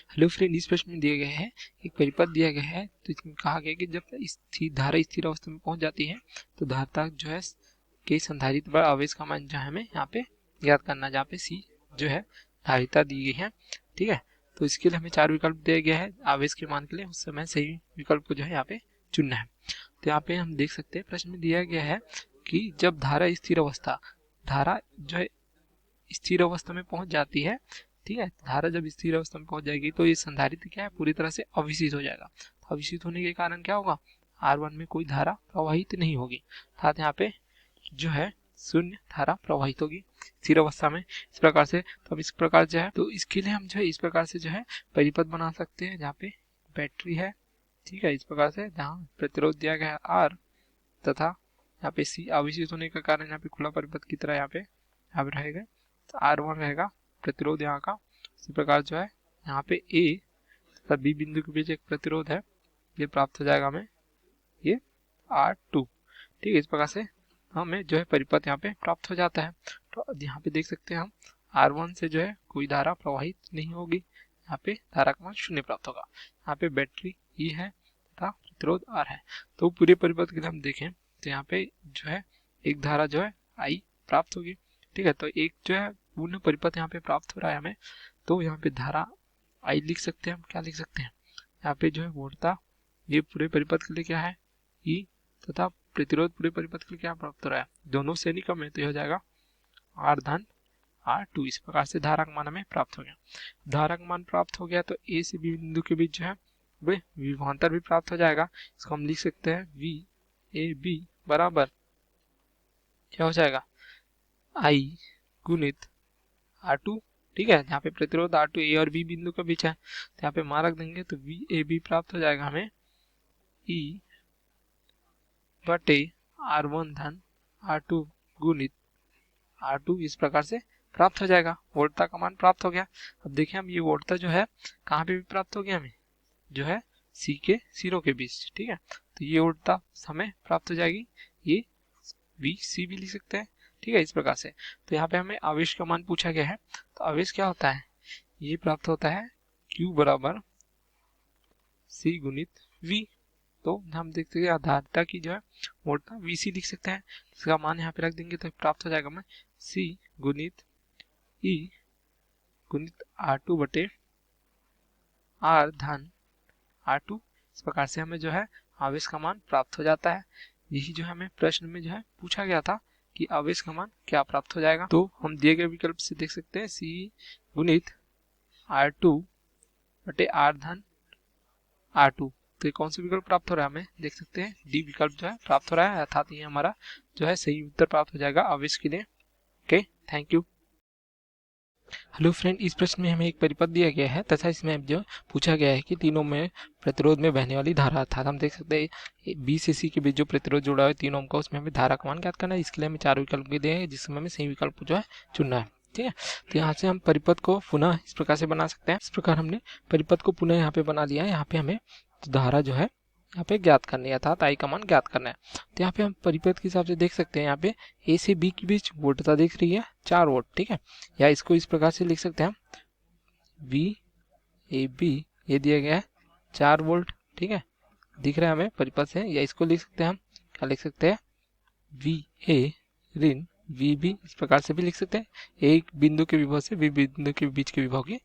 Hello friend, इस प्रश्न में दिया गया है एक परिपथ दिया गया है, तो इसमें कहा गया कि जब धारा स्थिर अवस्था में पहुंच जाती है तो धारिता जो है के संधारित्र पर आवेश का मान जो है हमें यहाँ पे याद करना, जहाँ पे सी जो है धारिता दी गई है। ठीक है, तो इसके लिए हमें 4 विकल्प दिया गया है आवेश के मान के लिए, उस समय सही विकल्प को जो है यहाँ पे चुनना है। तो यहाँ पे हम देख सकते हैं प्रश्न में दिया गया है कि जब धारा जो है स्थिर अवस्था में पहुंच जाती है, ठीक है, धारा जब स्थिर अवस्था में पहुंच जाएगी तो ये संधारित्र क्या है, पूरी तरह से अविसित हो जाएगा। तो अविसित होने के कारण क्या होगा, R1 में कोई धारा प्रवाहित नहीं होगी, अर्थात यहाँ पे जो है शून्य धारा प्रवाहित होगी स्थिर अवस्था में। इस प्रकार से तो अब इस प्रकार जो है, तो इसके लिए हम जो है इस प्रकार से जो है परिपथ बना सकते हैं, जहाँ पे बैटरी है, ठीक है, इस प्रकार से जहाँ प्रतिरोध दिया गया है R तथा यहाँ पे C अविसित होने के कारण यहाँ पे खुला परिपथ की तरह यहाँ पे रहेगा, तो R1 रहेगा प्रतिरोध यहाँ का। इसी प्रकार जो है यहाँ पे A तथा B बिंदु के बीच एक प्रतिरोध है, ये प्राप्त हो जाएगा हमें ये R2। ठीक है, इस प्रकार से हमें जो है परिपथ यहाँ पे प्राप्त हो जाता है। तो यहाँ पे देख सकते हैं हम R1 से जो है कोई धारा प्रवाहित नहीं होगी, यहाँ पे धारा का मान 0 प्राप्त होगा। यहाँ पे बैटरी E है तथा प्रतिरोध R है। तो पूरे परिपथ के लिए हम देखें तो यहाँ पे जो है एक धारा जो है I प्राप्त होगी। ठीक है, तो एक जो है पूर्ण परिपथ यहाँ पे प्राप्त हो रहा है हमें, तो यहाँ पे धारा I लिख सकते हैं हम। क्या लिख सकते हैं, यहाँ पे जो है वोल्टता ये पूरे परिपथ के लिए क्या है E तथा प्रतिरोध पूरे परिपथ के लिए क्या प्राप्त हो रहा है, दोनों से कम है, तो यह हो जाएगा R धन R2। इस प्रकार से धारा का मान हमें प्राप्त हो गया। धारा का मान प्राप्त हो गया तो A से B बिंदु के बीच जो है विभवांतर भी प्राप्त हो जाएगा। इसको हम लिख सकते हैं VAB बराबर क्या हो जाएगा I गुणित R2। ठीक है, यहाँ पे प्रतिरोध R2 A और B बिंदु के बीच है, तो यहाँ पे मान रख देंगे तो VAB प्राप्त हो जाएगा हमें E बटे R1 धन R2 गुणित R2। इस प्रकार से प्राप्त हो जाएगा, वोल्टता का मान प्राप्त हो गया। अब देखिए हम ये वोल्टता जो है कहाँ पे भी प्राप्त हो गया, हमें जो है C के सिरों के बीच। ठीक है, तो ये वोल्टता हमें प्राप्त हो जाएगी, ये VC भी लिख सकते हैं। ठीक है, इस प्रकार से। तो यहाँ पे हमें आवेश का मान पूछा गया है, तो आवेश क्या होता है, ये प्राप्त होता है Q बराबर C गुणित V। तो हम देखते हैं धारिता की जो है वोल्टता VC लिख सकते हैं, इसका मान यहाँ पे रख देंगे तो प्राप्त हो जाएगा हमें C गुणित E गुणित R2 बटे R धन R2। इस प्रकार से हमें जो है आवेश का मान प्राप्त हो जाता है। यही जो हमें प्रश्न में जो है पूछा गया था कि आवेश का मान क्या प्राप्त हो जाएगा। तो हम दिए गए विकल्प से देख सकते हैं C गुणित R2 बटे R धन R2। तो ये कौन सा विकल्प प्राप्त हो रहा है, हमें देख सकते हैं डी विकल्प जो है प्राप्त हो रहा है, अर्थात ये हमारा जो है सही उत्तर प्राप्त हो जाएगा आवेश के लिए। Okay, thank you. Hello friend, इस प्रश्न में हमें एक परिपथ दिया गया है तथा इसमें जो पूछा गया है कि तीनों में प्रतिरोध में बहने वाली धारा, अर्थात हम देख सकते हैं B से C के बीच जो प्रतिरोध जुड़ा है 3 ओम का, उसमें हमें धारा का मान ज्ञात करना है। इसके लिए हमें 4 विकल्प दिए हैं, जिसमें हमें सही विकल्प जो है चुनना है। ठीक है, तो यहाँ से हम परिपथ को पुनः इस प्रकार से बना सकते हैं। इस प्रकार हमने परिपथ को पुनः यहाँ पे बना लिया है। यहाँ पे हमें धारा जो है यहाँ पे ज्ञात करनी है, अर्थात I का मान ज्ञात करना है। तो यहाँ पे हम परिपथ के हिसाब से देख सकते हैं, यहाँ पे A से B के बीच वोल्टता दिख रही है 4 वोल्ट। ठीक है, या इसको इस प्रकार से लिख सकते हैं हम VAB, ये दिया गया है 4 वोल्ट। ठीक है, दिख रहा है हमें परिपथ से, या इसको लिख सकते हैं हम, क्या लिख सकते हैं VA ऋण VB, इस प्रकार से भी लिख सकते हैं। एक बिंदु के विभव से B बिंदु के बीच के विभव की,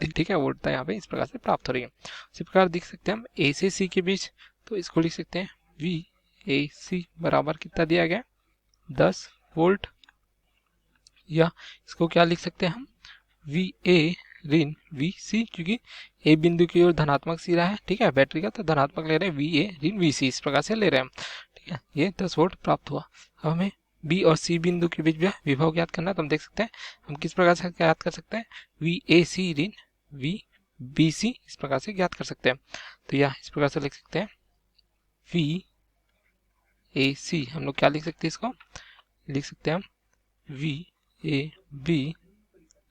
ठीक है, वोल्टता यहाँ पे इस प्रकार से प्राप्त हो रही है। इसी प्रकार देख सकते हैं हम A से C के बीच, तो इसको लिख सकते हैं VAC बराबर कितना दिया गया 10 वोल्ट, या इसको क्या लिख सकते हैं हम VA ऋण VC, क्योंकि A बिंदु की ओर धनात्मक सिरा है। ठीक है, बैटरी का, तो धनात्मक ले रहे हैं VA ऋण VC, इस प्रकार से ले रहे हैं हम। ठीक है, ये 10 वोल्ट प्राप्त हुआ। अब हमें B और C बिंदु के बीच भी विभव ज्ञात करना है, तो हम देख सकते हैं हम किस प्रकार से ज्ञात कर सकते हैं VAC ऋण VBC, इस प्रकार से ज्ञात कर सकते हैं। तो यह इस प्रकार से लिख सकते हैं VAC, हम लोग क्या लिख सकते हैं, इसको लिख सकते हैं हम VAB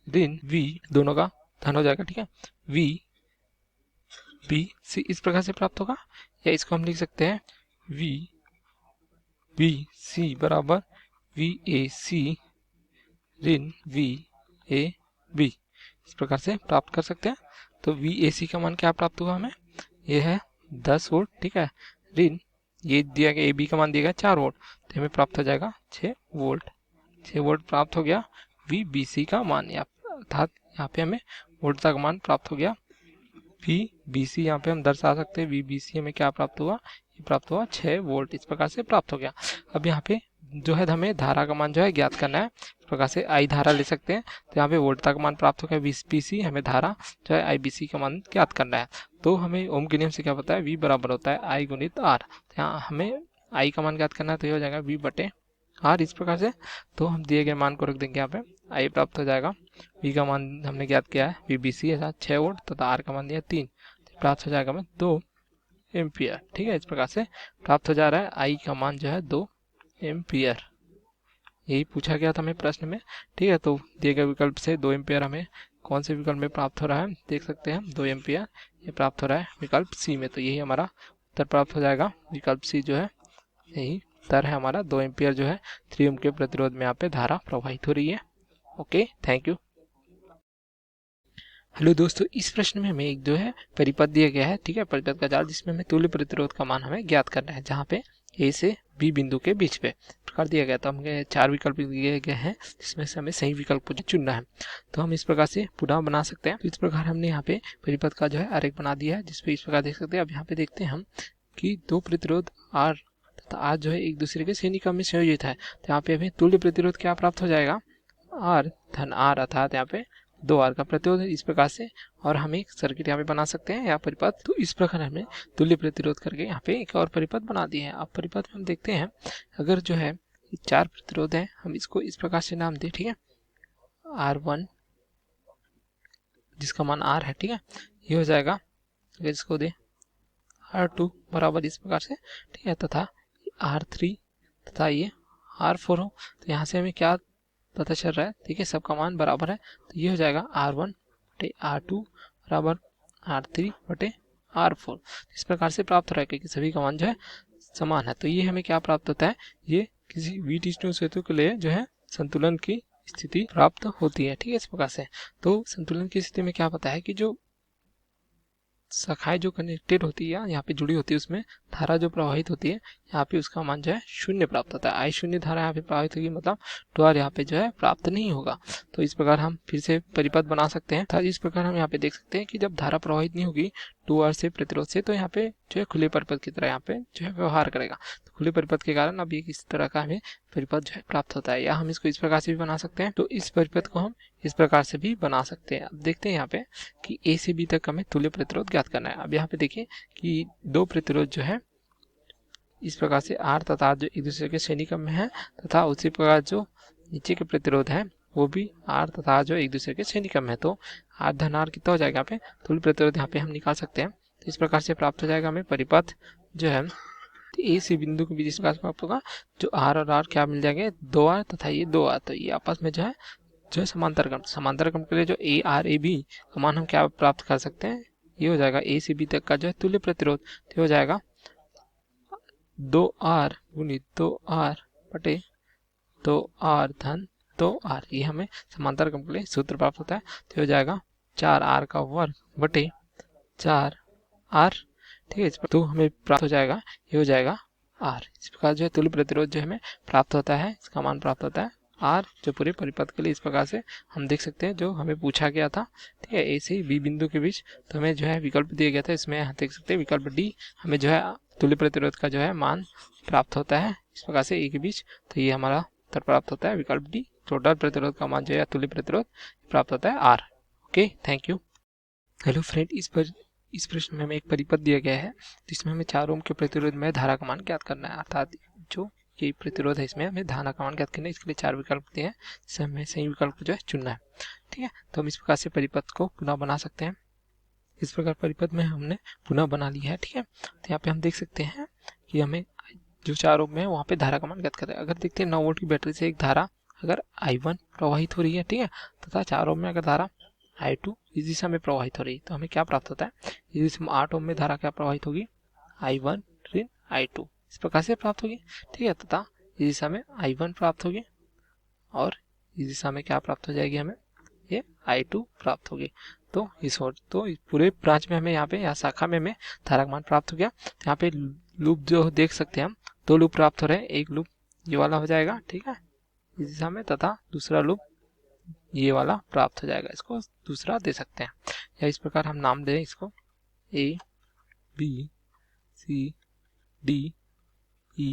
ऋण V, दोनों का धन हो जाएगा। ठीक है, VBC इस प्रकार से प्राप्त होगा, या इसको हम लिख सकते हैं VBC बराबर VAC ऋण VAB, इस प्रकार से प्राप्त कर सकते हैं। तो VAC का मान क्या प्राप्त हुआ हमें, ये है 10 वोल्ट, ठीक है। ऋण ये दिया गया AB का मान दिया गया 4 वोल्ट, तो हमें प्राप्त हो जाएगा 6 वोल्ट। 6 वोल्ट प्राप्त हो गया VBC का मान, अर्थात यहाँ पे हमें वोल्ट का मान प्राप्त हो गया। VBC यहाँ पे हम दर्शा सकते हैं, VBC हमें क्या प्राप्त हुआ, ये प्राप्त हुआ 6 वोल्ट, इस प्रकार से प्राप्त हो गया। अब यहाँ पे जो है हमें धारा का मान जो है ज्ञात करना है, इस प्रकार से I धारा ले सकते हैं। तो यहाँ पे वोल्टता का मान प्राप्त हो गया VBC, हमें धारा जो है IBC का मान ज्ञात करना है। तो हमें ओम के नियम से क्या पता है, V बराबर होता है I गुणित R। तो यहाँ हमें I का मान ज्ञात करना है, तो ये हो जाएगा V बटे R, इस प्रकार से। तो हम दिए गए मान को रख देंगे यहाँ पे, I प्राप्त हो जाएगा, V का मान हमने ज्ञात किया है VBC है 6 वोल्ट तथा R का मान दिया 3, तो प्राप्त हो जाएगा हमें 2 एम्पियर, ठीक है। इस प्रकार से प्राप्त हो जा रहा है I का मान जो है 2 एम्पियर, यही पूछा गया था हमें प्रश्न में, ठीक है। तो दिए गए विकल्प से 2 एम्पियर हमें कौन से विकल्प में प्राप्त हो रहा है, देख सकते हैं 2 एम्पियर ये प्राप्त हो रहा है विकल्प C में, तो यही हमारा उत्तर प्राप्त हो जाएगा। विकल्प C जो है यही उत्तर है हमारा, 2 एम्पियर जो है 3 ओम के प्रतिरोध में यहाँ पे धारा प्रवाहित हो रही है। Okay, thank you. हेलो दोस्तों, इस प्रश्न में हमें एक जो है परिपथ दिया गया है, ठीक है, परिपथ का जाल, जिसमें हमें तुल्य प्रतिरोध का मान हमें ज्ञात करना है, जहाँ पे A से B बिंदु के बीच पे प्रकार दिया गया। तो हमें 4 विकल्प दिए गए हैं, जिसमें से हमें सही विकल्प को चुनना है। तो हम इस प्रकार से पुनः बना सकते हैं। तो इस प्रकार हमने यहाँ पे परिपथ का जो है आरेख बना दिया है, जिसपे इस प्रकार देख सकते हैं। अब यहाँ पे देखते हैं हम कि 2 प्रतिरोध R तथा R जो है एक दूसरे के श्रेणिक्रम में संयोजित है। तो यहाँ पे हमें तुल्य प्रतिरोध क्या प्राप्त हो जाएगा, R धन R, अर्थात यहाँ पे 2R का प्रतिरोध है, इस प्रकार से। और हम एक सर्किट यहाँ पे बना सकते हैं, यहाँ परिपथ। तो इस प्रकार हमने तुल्य प्रतिरोध करके यहाँ पे एक और परिपथ बना दिए हैं। अब परिपथ में हम देखते हैं, अगर जो है 4 प्रतिरोध है, हम इसको इस प्रकार से नाम दें, ठीक है। R1 जिसका मान R है, ठीक है, ये हो जाएगा। अगर इसको दे R2 बराबर इस प्रकार से, ठीक है, तथा R3 तथा ये R4 हो, तो यहाँ से हमें क्या पता चल रहा है, ठीक है, सबका मान बराबर है। तो ये हो जाएगा R1 बटे R2 बराबर R3 बटे R4। इस प्रकार से प्राप्त हो रहा है, क्योंकि सभी का मान जो है समान है। तो ये हमें क्या प्राप्त होता है, ये किसी विषम सेतु के लिए जो है संतुलन की स्थिति प्राप्त होती है, ठीक है, इस प्रकार से। तो संतुलन की स्थिति में क्या पता है कि जो शाखाएं जो कनेक्टेड होती है, यहाँ पे जुड़ी होती है, उसमें धारा जो प्रवाहित होती है, यहाँ पे उसका मान जो है 0 प्राप्त होता है। I शून्य धारा यहाँ पे प्रवाहित होगी, मतलब 2R यहाँ पे जो है प्राप्त नहीं होगा। तो इस प्रकार हम फिर से परिपथ बना सकते हैं। इस प्रकार हम यहाँ पे देख सकते हैं कि जब धारा प्रवाहित नहीं होगी 2R से प्रतिरोध से, तो यहाँ पे जो है खुले परिपथ की तरह यहाँ पे जो है व्यवहार करेगा। तो खुले परिपथ के कारण अब ये किस तरह का हमें परिपथ जो है प्राप्त होता है, या हम इसको इस प्रकार से भी बना सकते हैं। तो इस परिपथ को हम इस प्रकार से भी बना सकते हैं। अब देखते हैं यहाँ पे कि A से B तक हमें तुल्य प्रतिरोध ज्ञात करना है। अब यहाँ पे देखिए कि 2 प्रतिरोध जो है इस प्रकार से R तथा R जो एक दूसरे के श्रेणीक्रम में है, तथा उसी प्रकार जो नीचे के प्रतिरोध है वो भी R तथा R जो एक दूसरे के श्रेणीक्रम में है। तो R धन R कितना हो जाएगा, यहाँ पे तुल्य प्रतिरोध यहाँ पे हम निकाल सकते हैं। तो इस प्रकार से प्राप्त हो जाएगा हमें परिपथ जो है A से बिंदु के बीच इस प्रकार से प्राप्त होगा, जो R और R क्या मिल जाएंगे, 2R तथा ये 2R, तो ये आपस में जो है समांतर क्रम के लिए जो ARAB का मान हम क्या प्राप्त कर सकते हैं, ये हो जाएगा A से B तक का जो है तुल्य प्रतिरोध, तो हो जाएगा 2R गुणित 2R बटे 2R धन 2R, ये हमें समांतर क्रम के लिए सूत्र प्राप्त होता है। तो हो जाएगा 4R का वर्ग बटे 4R, ठीक है। तो हमें प्राप्त हो जाएगा, ये हो जाएगा R। इस प्रकार जो है तुल्य प्रतिरोध जो हमें प्राप्त होता है, इसका मान प्राप्त होता है R, जो पूरे परिपथ के लिए इस प्रकार से हम देख सकते हैं, जो हमें पूछा गया था, ठीक है, A से B बिंदु के बीच। तो हमें जो है विकल्प दिया गया था, इसमें हम देख सकते हैं विकल्प D हमें जो है तुल्य प्रतिरोध का जो है मान प्राप्त होता है इस प्रकार से A के बीच। तो ये हमारा उत्तर प्राप्त होता है विकल्प D, टोटल प्रतिरोध का मान जो है तुल्य प्रतिरोध प्राप्त होता है R। Okay, thank you. Hello friend, इस प्रश्न में हमें एक परिपथ दिया गया है, जिसमें हमें 4 ओम के प्रतिरोध में धारा का मान ज्ञात करना है, अर्थात जो ये प्रतिरोध है इसमें हमें धारा का मान ज्ञात करना है। इसके लिए 4 विकल्प दिए हैं, जिससे हमें सही विकल्प को जो है चुनना है, ठीक है। तो हम इस प्रकार से परिपथ को पुनः बना सकते हैं। इस प्रकार परिपथ में हमने पुनः बना लिया है, ठीक है। तो यहाँ पे हम देख सकते हैं कि हमें जो 4 ओम में है वहाँ पे धारा का मान ज्ञात करना है। अगर देखते हैं 9 वोल्ट की बैटरी से एक धारा अगर I1 प्रवाहित हो रही है, ठीक है, तथा 4 ओम में अगर धारा I2 इस दिशा में प्रवाहित हो रही है, तो हमें क्या प्राप्त होता है, इस दिशा में 8 ओम में धारा क्या प्रवाहित होगी, I1 ऋण I2, इस प्रकार से प्राप्त होगी, ठीक है, तथा इस दिशा में I1 प्राप्त होगी और इस दिशा में क्या प्राप्त हो जाएगी हमें ये I2 प्राप्त हो गई। तो इस पूरे ब्रांच में हमें यहाँ पे या शाखा में हमें धारा का मान प्राप्त हो गया। तो यहाँ पे लूप जो देख सकते हैं हम, 2 लूप प्राप्त हो रहे हैं। एक लूप ये वाला हो जाएगा, ठीक है, इस दिशा में, तथा दूसरा लूप ये वाला प्राप्त हो जाएगा। इसको दूसरा दे सकते हैं या इस प्रकार हम नाम दें इसको A B C D E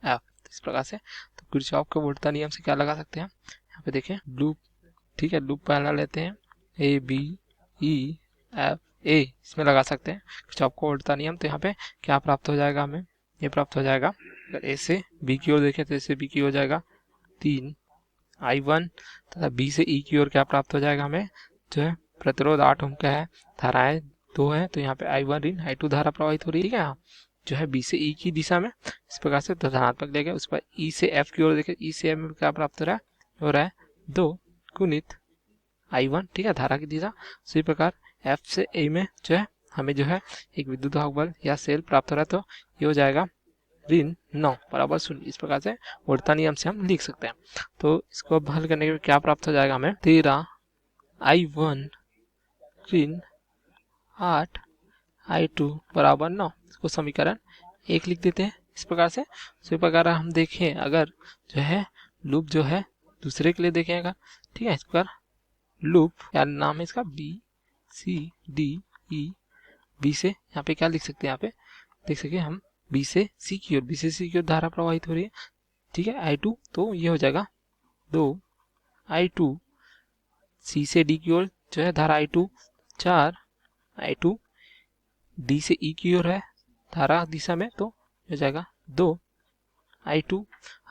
F, इस प्रकार से। तो किरचॉफ के वोल्टता नियम से क्या लगा सकते हैं, यहाँ पे देखें लूप, ठीक है, लूप पहला लेते हैं A B E F A, इसमें लगा सकते हैं किरचॉफ का वोल्टता नियम। तो यहाँ पे क्या प्राप्त हो जाएगा, हमें ये प्राप्त हो जाएगा, अगर A से B की ओर देखें तो A से B की हो जाएगा 3 I1, तथा B से E की ओर क्या प्राप्त हो जाएगा, हमें जो है प्रतिरोध 8 ओम का है, धाराएं 2 है, तो यहाँ पे I1 ऋण I2 धारा प्रवाहित हो रही है, ठीक है, जो है B से E की दिशा में, इस प्रकार से धनात्मक लेंगे। उस पर E से F की ओर देखें, E से F में क्या प्राप्त हो रहा है 2 गुणित I1, ठीक है, धारा की दिशा। उसी प्रकार F से A में जो है हमें जो है एक विद्युत वाहक बल या सेल प्राप्त हो रहा है, तो ये हो जाएगा ऋण 9 बराबर 0। इस प्रकार से वोल्टता नियम से हम लिख सकते हैं। तो इसको अब हल करने के लिए क्या प्राप्त हो जाएगा, हमें 13 I1 ऋण 8 I2 बराबर 9। इसको समीकरण 1 लिख देते हैं इस प्रकार से। इसी प्रकार हम देखें, अगर जो है लूप जो है दूसरे के लिए देखें अगर, ठीक है, इस प्रकार लूप या नाम है इसका B C D E, B से यहाँ पे क्या लिख सकते हैं, यहाँ पे देख सकते हैं हम B से C की ओर, B से C की ओर धारा प्रवाहित हो रही है, ठीक है, I2, तो ये हो जाएगा 2 I2, C से D की ओर जो है धारा I2 4 I2, D से E की ओर है धारा दिशा में, तो हो जाएगा 2 I2।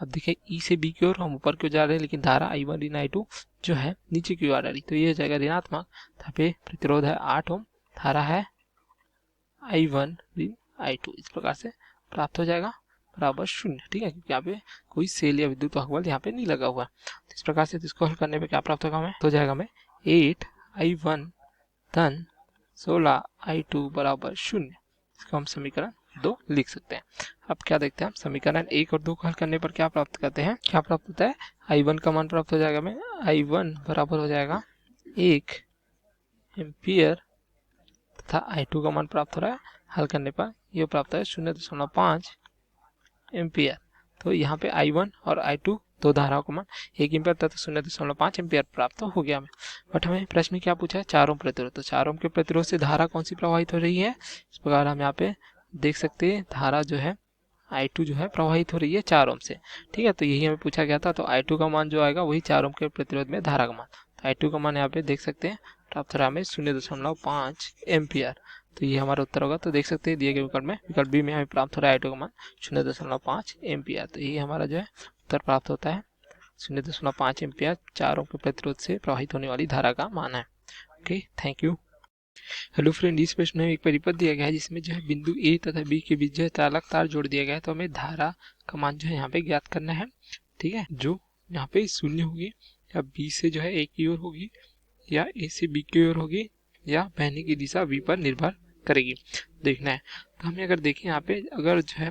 अब देखिए E से B की ओर हम ऊपर क्यों जा रहे हैं, लेकिन धारा I1 ऋण I2 जो है नीचे की ओर आ रही, तो ये हो जाएगा ऋणात्मक। यहाँ पे प्रतिरोध है 8 ओम, धारा है I1 ऋण I2, इस प्रकार से प्राप्त हो जाएगा बराबर 0, ठीक है, क्योंकि यहाँ पे कोई सेल या विद्युत वाहक बल यहाँ पे नहीं लगा हुआ। तो इस प्रकार से इसको हल करने पे क्या प्राप्त होगा, हमें तो जाएगा हमें 8 I1 धन 16 I2 बराबर 0। इसको हम समीकरण 2 लिख सकते हैं। अब क्या देखते हैं हम, समीकरण 1 और 2 को हल करने पर क्या प्राप्त करते हैं, क्या प्राप्त होता है, I1 का मान प्राप्त हो जाएगा, हमें I1 बराबर हो जाएगा 1 एम्पियर, तथा I2 का मान प्राप्त हो रहा है हल करने पर, ये प्राप्त है 0.5 एम्पियर। तो यहाँ पे I1 और I2 दो धाराओं का मान 1 एम्पियर तथा 0.5 एम्पियर प्राप्त हो गया हमें। बट हमें प्रश्न में क्या पूछा है, 4 ओम प्रतिरोध। तो 4 ओम के प्रतिरोध से धारा कौन सी प्रवाहित हो रही है, इस प्रकार हम यहाँ पे देख सकते हैं, धारा जो है I2 जो है प्रवाहित हो रही है 4 ओम से, ठीक है, तो यही हमें पूछा गया था। तो I2 का मान जो आएगा वही 4 ओम के प्रतिरोध में धारा का मान, तो I2 का मान यहाँ पे देख सकते हैं प्राप्त हो रहा है हमें 0.5 एम्पियर। तो ये हमारा उत्तर होगा। तो देख सकते हैं दिए गए विकल्प बी में हमें प्राप्त हो रहा है I2 का मान 0.5 एम्पियर। तो ये हमारा जो है उत्तर प्राप्त होता है 0.5 एम्पियर 4 ओम के प्रतिरोध से प्रवाहित होने वाली धारा का मान है। Okay, thank you. Hello friend, इस प्रश्न में एक परिपथ दिया गया है जिसमें जो है बिंदु ए तथा बी के बीच जो है चालक तार जोड़ दिया गया है। तो हमें धारा का मान जो है यहाँ पे ज्ञात करना है, ठीक है, जो यहाँ पे 0 होगी या बी से जो है ए की ओर होगी या ए से बी की ओर होगी या बहने की दिशा वी पर निर्भर करेगी, देखना है। तो हमें अगर देखें यहाँ पे, अगर जो है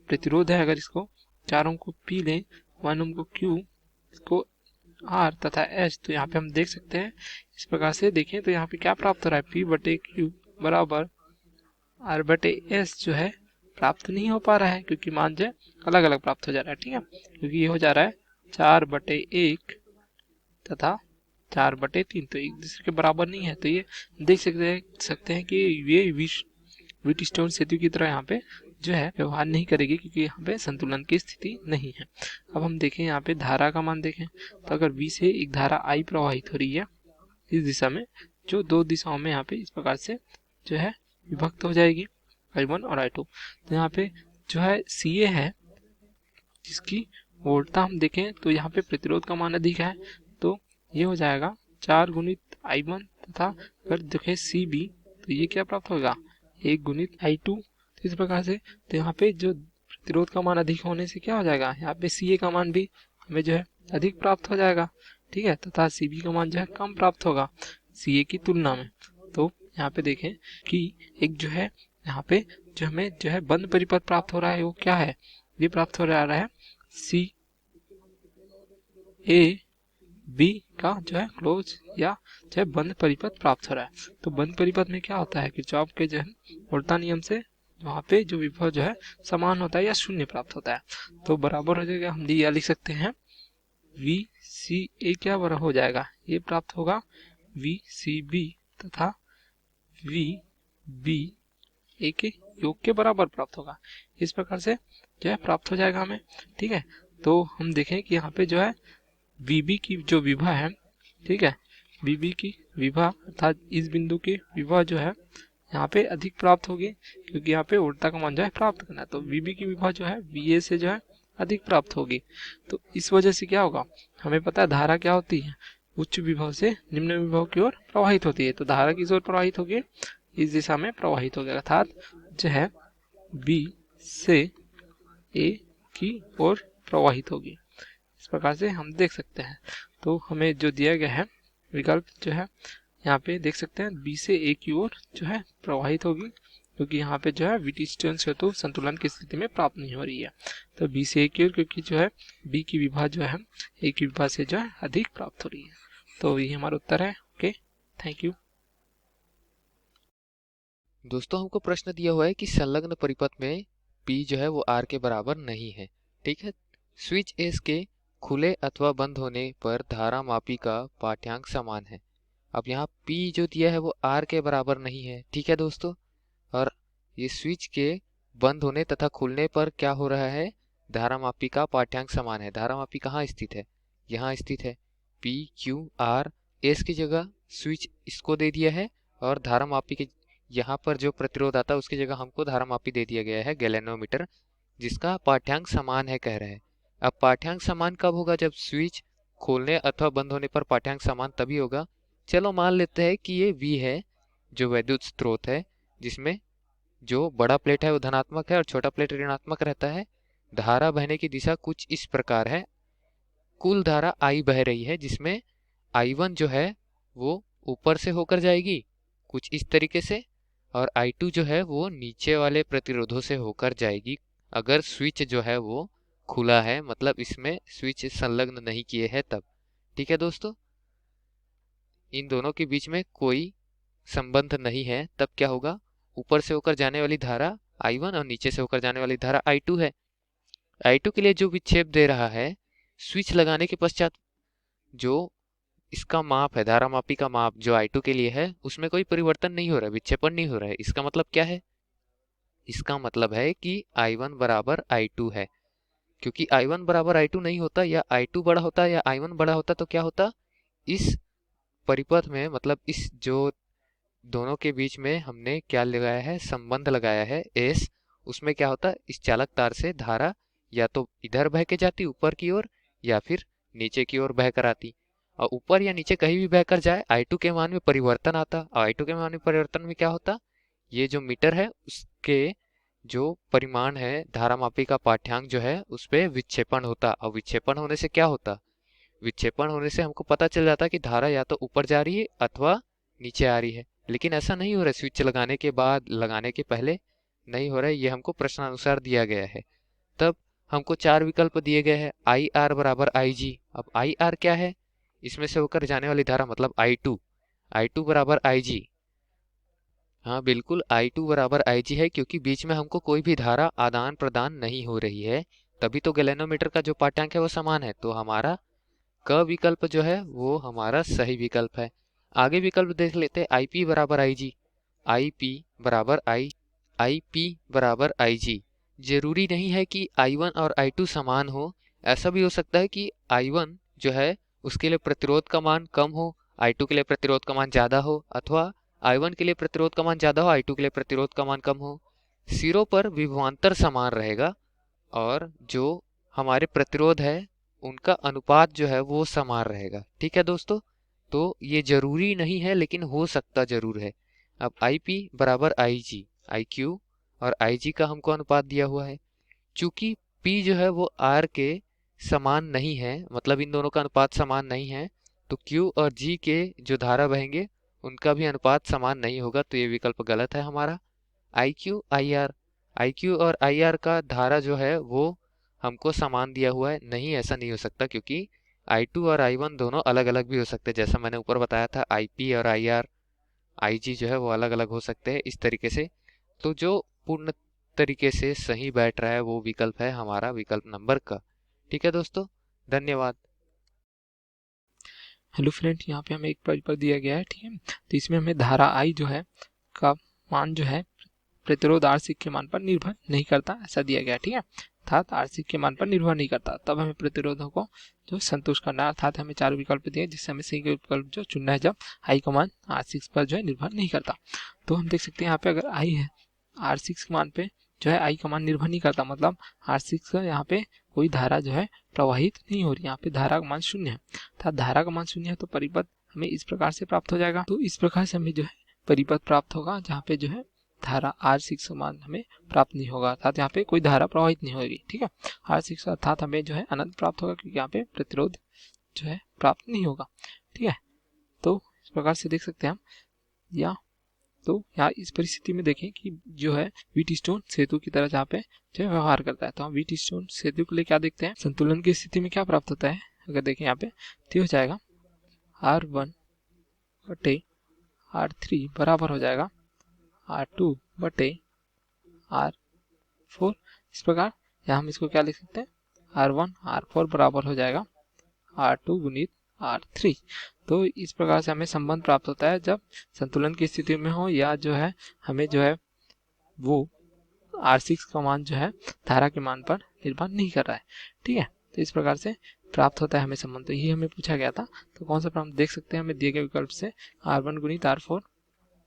प्रतिरोध है, अगर इसको 4 ओम को पी लें, 1 ओम को क्यू, इसको आर तथा एच, तो यहाँ पे हम देख सकते हैं इस प्रकार से देखें तो यहाँ पे क्या प्राप्त हो रहा है, पी बटे क्यू बराबर आर बटे एस जो है प्राप्त नहीं हो पा रहा है, क्योंकि मान जो अलग अलग प्राप्त हो जा रहा है, ठीक है, क्योंकि ये हो जा रहा है 4/1 तथा 4/3, तो एक दूसरे के बराबर नहीं है। तो ये देख सकते हैं कि ये व्हीटस्टोन सेतु की तरह यहाँ पे जो है व्यवहार नहीं करेगी, क्योंकि यहाँ पे संतुलन की स्थिति नहीं है। अब हम देखें यहाँ पे धारा का मान देखें, तो अगर V से एक धारा I प्रवाहित हो रही है इस दिशा में, जो दो दिशाओं में यहाँ पे इस प्रकार से जो है विभक्त हो जाएगी, I1 और I2। तो यहाँ पे जो है CA है, जिसकी वोल्टता हम देखें तो यहाँ पे प्रतिरोध का मान अधिक है, तो ये हो जाएगा 4 गुणित I1 तथा अगर देखें CB तो ये क्या प्राप्त होगा 1 गुणित I2। इस प्रकार से तो यहाँ पे जो प्रतिरोध का मान अधिक होने से क्या हो जाएगा, यहाँ पे CA का मान भी हमें जो है अधिक प्राप्त हो जाएगा, ठीक है, तथा CB का मान जो है कम प्राप्त होगा CA की तुलना में। तो यहाँ पे देखें कि एक जो है यहाँ पे जो हमें जो है बंद परिपथ प्राप्त हो रहा है, वो क्या है, ये प्राप्त हो रहा है CA B का जो है क्लोज या जो है बंद परिपथ प्राप्त हो रहा है। तो बंद परिपथ में क्या होता है कि किरचॉफ के जो है उल्टा नियम से वहाँ पे जो विभव जो है समान होता है या शून्य प्राप्त होता है। तो बराबर हो जाएगा, हम यह लिख सकते हैं वी सी ए क्या बराबर हो जाएगा, ये प्राप्त होगा वी सी बी तथा वी बी ए के योग के बराबर प्राप्त होगा। इस प्रकार से जो है प्राप्त हो जाएगा हमें। ठीक है, तो हम देखें कि यहाँ पे जो है वीबी की जो विभा है, ठीक है, वीबी की विभा अर्थात इस बिंदु की विभा जो है यहाँ पे अधिक प्राप्त होगी, क्योंकि यहाँ पे उल्टा का मान जो है प्राप्त करना है। तो वीबी की विभा जो है वीए से जो है अधिक प्राप्त होगी। तो इस वजह से क्या होगा, हमें पता है धारा क्या होती है, उच्च विभव से निम्न विभव की ओर प्रवाहित होती है। तो धारा किस ओर प्रवाहित होगी, इस दिशा में प्रवाहित होगी, अर्थात जो है बी से ए की ओर प्रवाहित होगी। इस प्रकार से हम देख सकते हैं। तो हमें जो दिया गया है विकल्प जो है यहाँ पे देख सकते हैं बी से ए की ओर जो है प्रवाहित होगी, क्योंकि यहाँ पे जो है विटिस्टन हेतु संतुलन की स्थिति में प्राप्त नहीं हो रही है। तो बी से ए की ओर, क्योंकि जो है बी की विभा जो है ए की विभा से जो है अधिक प्राप्त हो रही है। तो ये हमारा उत्तर है। Okay, thank you. दोस्तों हमको प्रश्न दिया हुआ है कि संलग्न परिपथ में P जो है वो R के बराबर नहीं है। ठीक है, स्विच एस के खुले अथवा बंद होने पर धारा मापी का पाठ्यांक समान है। अब यहाँ P जो दिया है वो R के बराबर नहीं है। ठीक है दोस्तों, और ये स्विच के बंद होने तथा खुलने पर क्या हो रहा है, धारा मापी का पाठ्यांक समान है। धारा मापी कहाँ स्थित है, यहाँ स्थित है। P Q R S की जगह स्विच इसको दे दिया है, और धारा मापी के यहाँ पर जो प्रतिरोध आता है उसकी जगह हमको धारा मापी दे दिया गया है गैलेनोमीटर, जिसका पाठ्यांक समान है कह रहे हैं। अब पाठ्यांक समान कब होगा, जब स्विच खोलने अथवा बंद होने पर पाठ्यांक समान तभी होगा। चलो मान लेते हैं कि ये V है जो वैद्युत स्रोत है, जिसमें जो बड़ा प्लेट है वो धनात्मक है और छोटा प्लेट ऋणात्मक रहता है। धारा बहने की दिशा कुछ इस प्रकार है। कुल धारा I बह रही है, जिसमें I1 जो है वो ऊपर से होकर जाएगी कुछ इस तरीके से, और I2 जो है वो नीचे वाले प्रतिरोधों से होकर जाएगी, अगर स्विच जो है वो खुला है, मतलब इसमें स्विच संलग्न नहीं किए हैं तब। ठीक है दोस्तों, इन दोनों के बीच में कोई संबंध नहीं है, तब क्या होगा, ऊपर से होकर जाने वाली धारा I1 और नीचे से होकर जाने वाली धारा I2 है। I2 के लिए जो विक्षेप दे रहा है, स्विच लगाने के पश्चात जो इसका माप है, धारा मापी का माप जो I2 के लिए है, उसमें कोई परिवर्तन नहीं हो रहा है, विक्षेपण नहीं हो रहा है। इसका मतलब क्या है, इसका मतलब है कि I1 बराबर I2 है। क्योंकि I1 बराबर I2 नहीं होता, या I2 बड़ा होता या I1 बड़ा होता तो क्या होता, इस परिपथ में, मतलब इस जो दोनों के बीच में हमने क्या लगाया है, संबंध लगाया है S, उसमें क्या होता, इस चालक तार से धारा या तो इधर बह के जाती ऊपर की ओर, या फिर नीचे की ओर बह कर आती। और ऊपर या नीचे कहीं भी बहकर जाए, I2 के मान में परिवर्तन आता। और I2 के मान में परिवर्तन में क्या होता, ये जो मीटर है उसके जो परिमाण है, धारा मापी का पाठ्यांक जो है उस पर विक्षेपण होता। और विक्षेपण होने से क्या होता, विक्षेपण होने से हमको पता चल जाता कि धारा या तो ऊपर जा रही है अथवा नीचे आ रही है। लेकिन ऐसा नहीं हो रहा है, स्विच लगाने के बाद, लगाने के पहले नहीं हो रहा है, ये हमको प्रश्नानुसार दिया गया है। तब हमको 4 विकल्प दिए गए हैं, आई आर बराबर आई जी। अब आई आर क्या है, इसमें से होकर जाने वाली धारा, मतलब I2 बराबर आई जी। हाँ बिल्कुल, I2 बराबर IG है, क्योंकि बीच में हमको कोई भी धारा आदान प्रदान नहीं हो रही है, तभी तो गैलेनोमीटर का जो पाठ्यांक है वो समान है। तो हमारा क विकल्प जो है वो हमारा सही विकल्प है। आगे विकल्प देख लेते हैं, IP बराबर IG। IP बराबर IG। जरूरी नहीं है कि I1 और I2 समान हो, ऐसा भी हो सकता है कि I1 जो है उसके लिए प्रतिरोध का मान कम हो, I2 के लिए प्रतिरोध का मान ज्यादा हो, अथवा I1 के लिए प्रतिरोध का मान ज्यादा हो, I2 के लिए प्रतिरोध का मान कम हो। सिरों पर विभवांतर समान रहेगा, और जो हमारे प्रतिरोध है उनका अनुपात जो है वो समान रहेगा। ठीक है दोस्तों, तो ये जरूरी नहीं है, लेकिन हो सकता जरूर है। अब IP बराबर IG, IQ और IG का हमको अनुपात दिया हुआ है। चूंकि P जो है वो R के समान नहीं है, मतलब इन दोनों का अनुपात समान नहीं है, तो Q और G के जो धारा बहेंगे उनका भी अनुपात समान नहीं होगा, तो ये विकल्प गलत है हमारा। IQ और IR का धारा जो है वो हमको समान दिया हुआ है, नहीं ऐसा नहीं हो सकता, क्योंकि I2 और I1 दोनों अलग अलग भी हो सकते हैं, जैसा मैंने ऊपर बताया था IP और IR IG जो है वो अलग अलग हो सकते हैं इस तरीके से। तो जो पूर्ण तरीके से सही बैठ रहा है वो विकल्प है हमारा विकल्प नंबर क। ठीक है दोस्तों, धन्यवाद। हेलो फ्रेंड, यहाँ पे हमें एक परिपथ दिया गया है, ठीक है। तो इसमें हमें धारा आई जो है का मान जो है प्रतिरोध आरसी के मान पर निर्भर नहीं करता, ऐसा दिया गया है, ठीक है। अर्थात आरसी के मान पर निर्भर नहीं करता, तब हमें प्रतिरोधों को जो संतुष्ट करना है। अर्थात हमें 4 विकल्प दिए जिससे हमें सही विकल्प जो चुनना है जब आई का मान R6 पर जो है निर्भर नहीं करता। तो हम देख सकते हैं यहाँ पे अगर आई है R6 के मान पे जो है आई का मान निर्भर नहीं करता, मतलब R6 का यहाँ पे कोई धारा जो है प्रवाहित नहीं हो रही, यहाँ पे धारा का मान 0 है। अर्थात धारा का मान 0 है तो परिपथ हमें इस प्रकार से प्राप्त हो जाएगा। तो इस प्रकार से हमें जो है परिपथ प्राप्त होगा जहाँ पे जो है धारा R6 का मान हमें प्राप्त नहीं होगा, अर्थात यहाँ पे कोई धारा प्रवाहित नहीं होगी, ठीक है। R6 अर्थात हमें जो है अनंत प्राप्त होगा क्योंकि यहाँ पे प्रतिरोध जो है प्राप्त नहीं होगा, ठीक है। तो इस प्रकार से देख सकते हैं हम। या तो यहाँ इस परिस्थिति में देखें कि जो है व्हीटस्टोन सेतु की तरह जहाँ पे जो है व्यवहार करता है, तो हम व्हीटस्टोन सेतु के लिए क्या देखते हैं, संतुलन की स्थिति में क्या प्राप्त होता है। अगर देखें यहाँ पे तो हो जाएगा R1 बटे R3 बराबर हो जाएगा R2 बटे R4। इस प्रकार यहाँ हम इसको क्या लिख सकते हैं, R1 R4 बराबर हो जाएगा R2 गुणित R3। तो इस प्रकार से हमें संबंध प्राप्त होता है जब संतुलन की स्थिति में हो या जो है हमें जो है वो R6 का मान जो है धारा के मान पर निर्भर नहीं कर रहा है, ठीक है। तो इस प्रकार से प्राप्त होता है हमें संबंध। तो ये हमें पूछा गया था, तो कौन सा प्राप्त देख सकते हैं हमें दिए गए विकल्प से R1 गुणित R4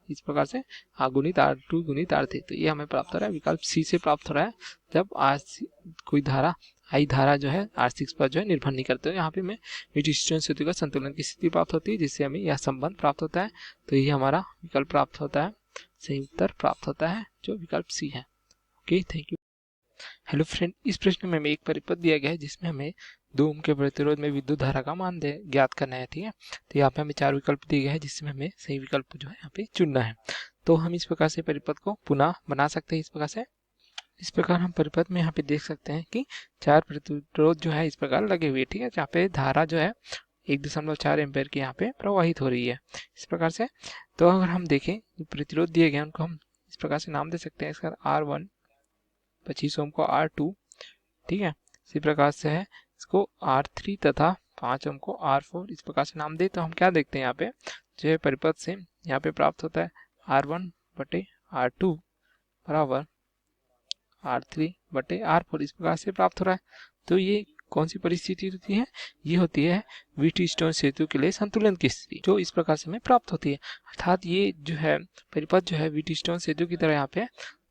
इस प्रकार से गुणित R2 गुणित R3। तो ये हमें प्राप्त हो रहा है विकल्प सी से प्राप्त हो रहा है जब कोई धारा आई धारा जो है R6 पर जो है निर्भर नहीं करते। यहाँ पे हमें व्हीटस्टोन सेतु का संतुलन की स्थिति प्राप्त होती है जिससे हमें यह संबंध प्राप्त होता है। तो ये हमारा विकल्प प्राप्त होता है, सही उत्तर प्राप्त होता है जो विकल्प सी है। Okay, thank you. Hello friend, इस प्रश्न में हमें एक परिपथ दिया गया है जिसमें हमें 2 ओम के प्रतिरोध में विद्युत धारा का मान ज्ञात करना है, ठीक है। तो यहाँ पे हमें 4 विकल्प दिए गए हैं जिसमें हमें सही विकल्प जो है यहाँ पे चुनना है। तो हम इस प्रकार से परिपथ को पुनः बना सकते हैं। इस प्रकार हम परिपथ में यहाँ पे देख सकते हैं कि 4 प्रतिरोध जो है इस प्रकार लगे हुए, ठीक है, जहाँ पे धारा जो है 1.4 एम्पेयर की यहाँ पे प्रवाहित हो रही है इस प्रकार से। तो अगर हम देखें प्रतिरोध दिए गए उनको हम इस प्रकार से नाम दे सकते हैं, इसका R1 25 ओम को R2, ठीक है। इसी प्रकार से है इसको R3 तथा 5 ओम को R4 इस प्रकार से नाम दे। तो हम क्या देखते हैं यहाँ पे जो है परिपथ से यहाँ पे प्राप्त होता है R1 बटे R2 बराबर R3 बटे R4 इस प्रकार से प्राप्त हो रहा है। तो ये कौन सी परिस्थिति होती है, ये होती है व्हीटस्टोन सेतु के लिए संतुलन की स्थिति जो इस प्रकार से हमें प्राप्त होती है। अर्थात ये जो है परिपथ जो है व्हीटस्टोन सेतु की तरह यहाँ पे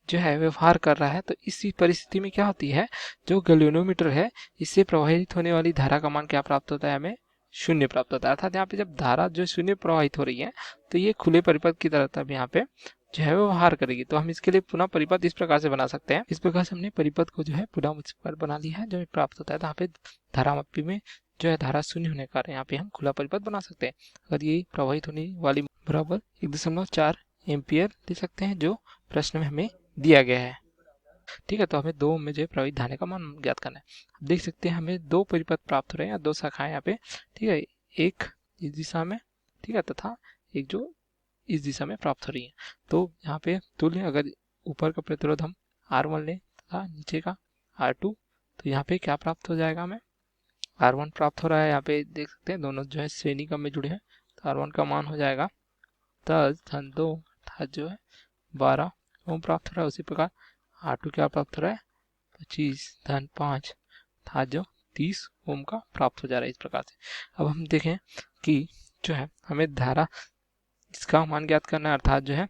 जो है व्यवहार कर रहा है। तो इसी परिस्थिति में क्या होती है, जो गैल्वेनोमीटर है इससे प्रवाहित होने वाली धारा का मान क्या प्राप्त होता है, हमें 0 प्राप्त होता है। अर्थात यहाँ पे जब धारा जो 0 प्रवाहित हो रही है तो ये खुले परिपथ की तरह तब यहाँ पे जो है व्यवहार करेगी। तो हम इसके लिए पुनः परिपथ इस प्रकार से बना सकते हैं। इस प्रकार से हमने परिपथ को जो है पुनः बना लिया है जो प्राप्त होता है। तो यहाँ पे धारामापी में जो है धारा 0 होने के कारण यहाँ पे हम खुला परिपथ बना सकते हैं। अगर ये प्रवाहित होने वाली बराबर 1.4 एम्पियर ले सकते हैं जो प्रश्न में हमें दिया गया है, ठीक है। तो हमें 2 में जो है प्रवाहित धारा का मान ज्ञात करना है। देख सकते हैं हमें 2 परिपथ प्राप्त हो रहे हैं, 2 शाखाएं यहाँ पे, ठीक है, एक इस दिशा में, ठीक है, तथा एक जो इस दिशा में प्राप्त हो रही है। तो यहाँ पे तुल्य अगर ऊपर का प्रतिरोध हम R1 लें तथा नीचे का R2 तो यहाँ पे क्या प्राप्त हो जाएगा, हमें R1 प्राप्त हो रहा है। यहाँ पे देख सकते हैं दोनों जो है श्रेणी क्रम में जुड़े हैं। तो R1 का मान हो जाएगा 10 धन 2 अर्थात जो है 12 ओम प्राप्त हो रहा है। उसी प्रकार R2 क्या प्राप्त हो रहा है 25 धन 5 था जो 30 ओम का प्राप्त हो जा रहा है इस प्रकार से। अब हम देखें कि जो है हमें धारा इसका मान ज्ञात करना है, अर्थात जो है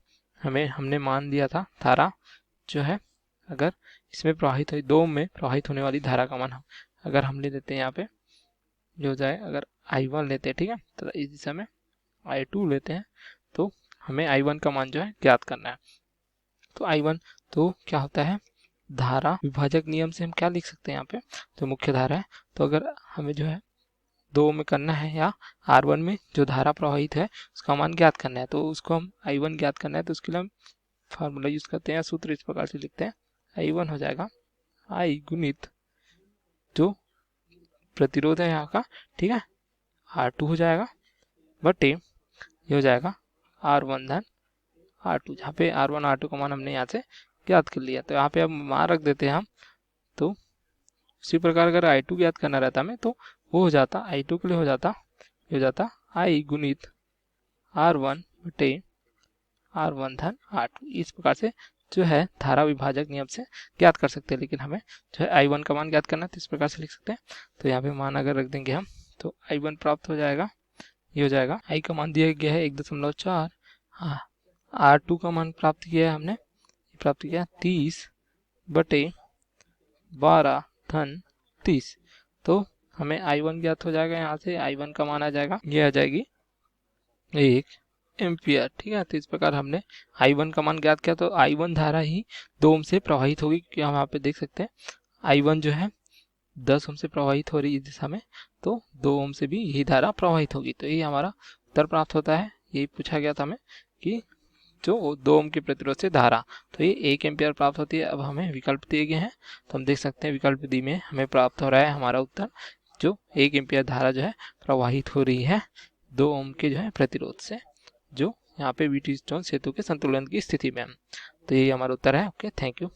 हमने मान दिया था धारा जो है अगर इसमें प्रवाहित हो 2 में प्रवाहित होने वाली धारा का मान अगर हम ले देते हैं यहाँ पे जो हो जाए, अगर I1 लेते हैं, ठीक है, तो इस दिशा में I2 लेते हैं तो हमें I1 का मान जो है ज्ञात करना है। तो I1 तो क्या होता है, धारा विभाजक नियम से हम क्या लिख सकते हैं यहाँ पे जो मुख्य धारा है। तो अगर हमें जो है 2 में करना है या R1 में जो धारा प्रवाहित है उसका मान ज्ञात करना है, तो उसको हम I1 ज्ञात करना है। तो उसके लिए हम फार्मूला यूज करते हैं, सूत्र इस प्रकार से लिखते हैं, I1 हो जाएगा I गुणित जो प्रतिरोध है यहाँ का, ठीक है, R2 हो जाएगा बटे ये हो जाएगा R1 धन R2, जहाँ पे R1 R2 का मान हमने यहाँ से ज्ञात कर लिया। तो यहाँ पे अब मान रख देते हैं हम। तो उसी प्रकार अगर I2 ज्ञात करना रहता हमें तो वो हो जाता, I2 के लिए हो जाता, ये हो जाता I गुणित R1 बटे R1 धन R2। इस प्रकार से जो है धारा विभाजक नियम से ज्ञात कर सकते हैं, लेकिन हमें जो है I1 का मान ज्ञात करना है तो इस प्रकार से लिख सकते हैं। तो यहाँ पे मान अगर रख देंगे हम तो I1 प्राप्त हो जाएगा, ये हो जाएगा I का मान दिया गया है 1.4, हाँ R2 का मान प्राप्त किया है हमने, प्राप्त किया 30 बटे 12 धन 30। तो हमें I1 ज्ञात हो जाएगा, यहाँ से I1 का मान आ जाएगा, ये आ जाएगी 1 एम्पियर, ठीक है। तो इस प्रकार हमने I1 का मान ज्ञात किया। तो I1 धारा ही 2 ओम से प्रवाहित होगी, क्योंकि हम यहाँ पे देख सकते हैं I1 जो है 10 ओम से प्रवाहित हो रही है इस दिशा में, तो 2 ओम से भी यही धारा प्रवाहित होगी। तो ये हमारा उत्तर प्राप्त होता है। यही पूछा गया था हमें कि जो 2 ओम के प्रतिरोध से धारा, तो ये 1 एम्पियर प्राप्त होती है। अब हमें विकल्प दिए गए हैं तो हम देख सकते हैं विकल्प डी में हमें प्राप्त हो रहा है हमारा उत्तर, जो 1 एम्पियर धारा जो है प्रवाहित हो रही है 2 ओम के जो है प्रतिरोध से, जो यहाँ पे व्हीटस्टोन सेतु के संतुलन की स्थिति में। तो यही हमारा उत्तर है। Okay, thank you.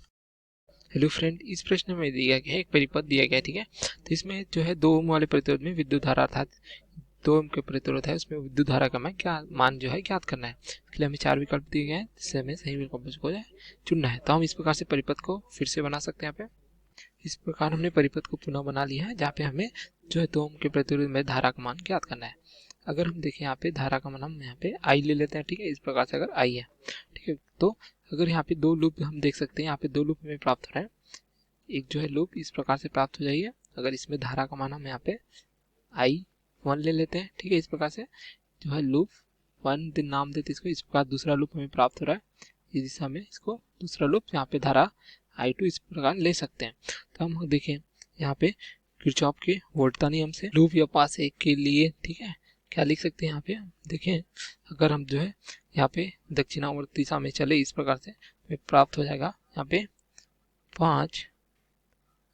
Hello friend, इस प्रश्न में दिया गया है एक परिपथ दिया गया है, ठीक है। तो इसमें जो है 2 ओम वाले प्रतिरोध में विद्युत धारा अर्थात 2 ओम के प्रतिरोध है उसमें विद्युत धारा का मान जो है ज्ञात करना है। इसलिए हमें 4 विकल्प दिए गए हैं जिससे हमें सही विकल्प को चुनना है। तो हम इस प्रकार से परिपथ को फिर से बना सकते हैं। यहाँ पे इस प्रकार हमने परिपथ को पुनः बना लिया है, जहाँ पे हमें जो है 2 ओम के प्रतिरोध में धारा का मान ज्ञात करना है। अगर हम देखें यहाँ पे धारा का मान हम यहाँ पे I ले लेते हैं, ठीक है। इस प्रकार से अगर I है, ठीक है, तो अगर यहाँ पे 2 लूप हम देख सकते हैं, यहाँ पे 2 लूप हमें प्राप्त हो रहा है। एक जो है लूप इस प्रकार से प्राप्त हो जाएगी। अगर इसमें धारा का मान हम यहाँ पे I1 ले लेते हैं, ठीक है। इस प्रकार से जो है लूप 1 दिन नाम देते इसको। इस प्रकार दूसरा लूप हमें प्राप्त हो रहा है इस दिशा में, इसको दूसरा लूप, यहाँ पे धारा I2 इस प्रकार ले सकते हैं। तो हम देखें यहाँ पे किरचॉफ के वोल्टता नियम से लूप या पास 1 के लिए, ठीक है, क्या लिख सकते हैं यहाँ पे देखें। अगर हम जो है यहाँ पे दक्षिणावर्त दिशा में चले इस प्रकार से प्राप्त हो जाएगा यहाँ पे 5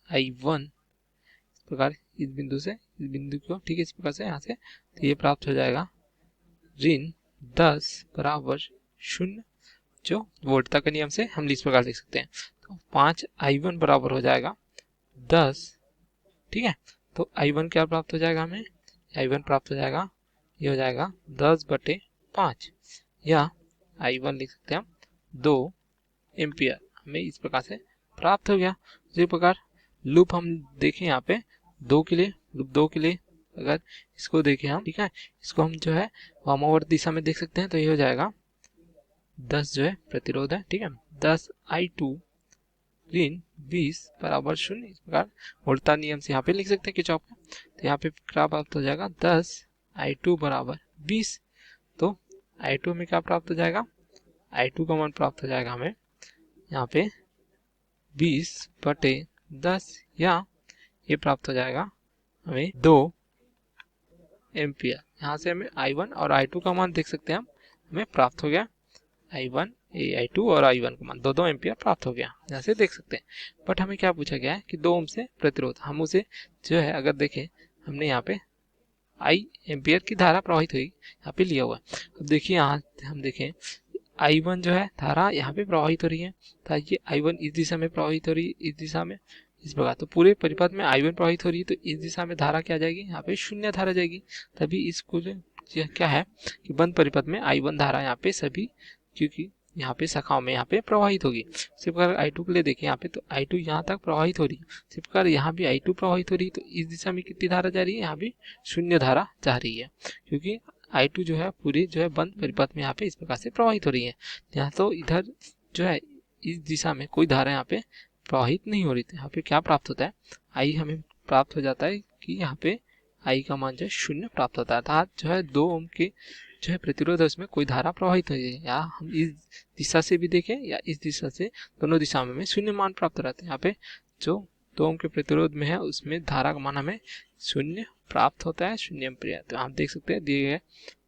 I1 इस प्रकार इस बिंदु से इस बिंदु को, ठीक है, इस प्रकार से यहाँ से, तो ये प्राप्त हो जाएगा ऋण 10 बराबर 0, जो वोल्टता के नियम से हम इस प्रकार लिख सकते हैं। तो 5 I1 बराबर हो जाएगा 10, ठीक है। तो I1 क्या प्राप्त हो जाएगा हमें, I1 प्राप्त हो जाएगा, ये हो जाएगा 10 बटे 5, या I1 लिख सकते हैं हम 2 एम्पियर, हमें इस प्रकार से प्राप्त हो गया। इसी प्रकार लूप हम देखें यहाँ पे 2 के लिए, लूप 2 के लिए अगर इसको देखें हम, ठीक है, इसको हम जो है वामावर्त दिशा में देख सकते हैं। तो ये हो जाएगा 10 जो है प्रतिरोध है, ठीक है, 10 I2 ऋण 20 बराबर 0। इस प्रकार वोल्टता नियम से यहाँ पे लिख सकते हैं किरचॉफ का। तो यहाँ पे क्या प्राप्त हो जाएगा 10 I2 बराबर 20। तो I2 में क्या प्राप्त हो जाएगा, I2 का मान प्राप्त हो जाएगा हमें यहाँ पे 20 बटे 10, या ये प्राप्त हो जाएगा हमें 2 एम्पियर। यहाँ से हमें I1 और I2 का मान देख सकते हैं हम, हमें प्राप्त हो गया I1 I2 और I1 का मान 2-2 एम्पियर प्राप्त हो गया, यहाँ से देख सकते हैं। बट हमें क्या पूछा गया है कि 2 ओम से प्रतिरोध, हम उसे जो है अगर देखें हमने यहाँ पे I एम्पियर की धारा प्रवाहित हुई यहाँ पे लिया हुआ है। अब देखिए यहाँ हम देखें I1 जो है धारा यहाँ पे प्रवाहित हो रही है, तो ये I1 इस दिशा में प्रवाहित हो रही है, इस दिशा में, इस प्रकार। तो पूरे परिपथ में I1 प्रवाहित हो रही है, तो इस दिशा में धारा क्या जाएगी, यहाँ पे 0 धारा जाएगी। तभी इसको क्या है कि बंद परिपथ में I1 धारा यहाँ पे सभी, क्योंकि यहाँ पे शाखाओं में यहाँ पे प्रवाहित होगी। इसी प्रकार I2 के लिए देखें यहाँ पे, तो I2 यहाँ तक प्रवाहित हो रही है, इसी प्रकार यहाँ भी I2 प्रवाहित हो रही है। तो इस दिशा में कितनी धारा जा रही है, यहाँ भी 0 धारा जा रही है, क्योंकि I2 जो है पूरी जो है बंद परिपथ में यहाँ पे इस प्रकार से प्रवाहित हो रही है। यहाँ तो इधर जो है इस दिशा में कोई धारा यहाँ पे प्रवाहित नहीं हो रही थी। यहाँ पे क्या प्राप्त होता है, I हमें प्राप्त हो जाता है कि यहाँ पे I का मान जो है 0 प्राप्त होता है, अर्थात जो है 2 ओम के जो है प्रतिरोध है उसमें कोई धारा प्रवाहित नहीं है। या हम इस दिशा से भी देखें या इस दिशा से, दोनों दिशा में 0 मान प्राप्त रहता है। यहाँ पे जो 2 ओम के प्रतिरोध में है उसमें धारा का मान हमें 0 प्राप्त होता है, 0 एम्पीयर। तो आप देख सकते हैं दिए गए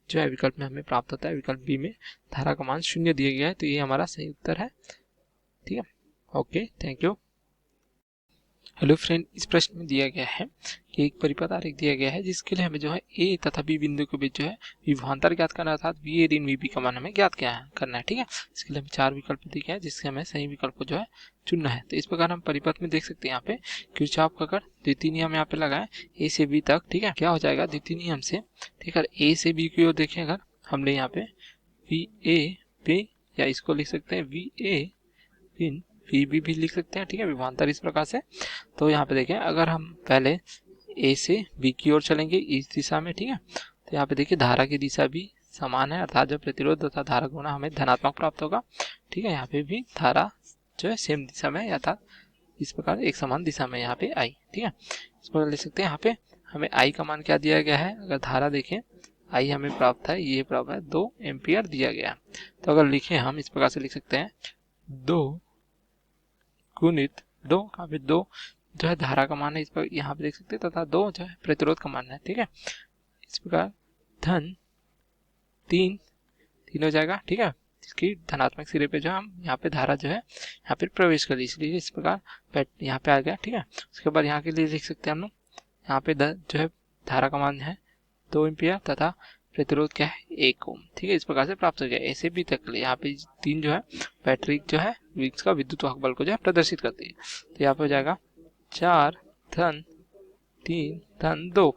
जो है विकल्प में हमें प्राप्त होता है, विकल्प बी में धारा का मान 0 दिया गया है। तो ये हमारा सही उत्तर है, ठीक है। Okay, thank you. Hello friend, इस प्रश्न में दिया गया है कि एक परिपथ आरेख दिया गया है जिसके लिए हमें जो है ए तथा बी बिंदु के बीच जो है विभवांतर ज्ञात करना है, अर्थात वी ए ऋण वी बी का मान हमें ज्ञात करना है। ठीक है, इसके लिए हमें 4 विकल्प दिए गए हैं जिससे हमें सही विकल्प को जो है चुनना है। तो इस प्रकार हम परिपथ में देख सकते हैं यहाँ पे किरचॉफ का अगर द्वितीय नियम यहाँ पे लगाए ए से बी तक, ठीक है, क्या हो जाएगा द्वितीय नियम से, ठीक है, ए से बी की ओर देखें अगर हमने यहाँ पे वी ए बी, या इसको लिख सकते हैं वी ए ऋण वी बी भी लिख सकते हैं। ठीक है, विभवांतर इस प्रकार से। तो यहाँ पे देखें अगर हम पहले ए से बी की ओर चलेंगे इस दिशा में, ठीक है, तो यहाँ पे देखिए धारा की दिशा भी समान है, अर्थात जो प्रतिरोध तथा धारा गुणा हमें धनात्मक प्राप्त होगा। ठीक है, यहाँ पे भी धारा जो है सेम दिशा में, अर्थात इस प्रकार एक समान दिशा में यहाँ पे आई। ठीक है, इस प्रकार लिख सकते हैं। यहाँ पे हमें आई का मान क्या दिया गया है, अगर धारा देखें आई हमें प्राप्त है, ये प्राप्त है 2 एम्पियर दिया गया। तो अगर लिखें हम इस प्रकार से लिख सकते हैं 2 गुणित 2 का भी 2 जो है धारा का मान है, इस पर यहाँ पे देख सकते हैं, तथा 2 जो है प्रतिरोध का मान है। ठीक है, इस प्रकार धन 3 हो जाएगा। ठीक है, इसकी धनात्मक सिरे पे जो हम यहाँ पे धारा जो है यहाँ पे प्रवेश कर दी, इसलिए इस प्रकार यहाँ पे आ गया। ठीक है, उसके बाद यहाँ के लिए लिख सकते हैं हम लोग यहाँ पे जो है धारा का मान है 2 एम्पियर तथा प्रतिरोध क्या है 1 ओम। ठीक है, इस प्रकार से प्राप्त हो गया। ऐसे भी तक यहाँ पे 3 जो है बैटरी जो है विक्स का विद्युत वाहक बल को जो है प्रदर्शित करती है। तो यहाँ पे हो जाएगा 4 धन 3 धन 2,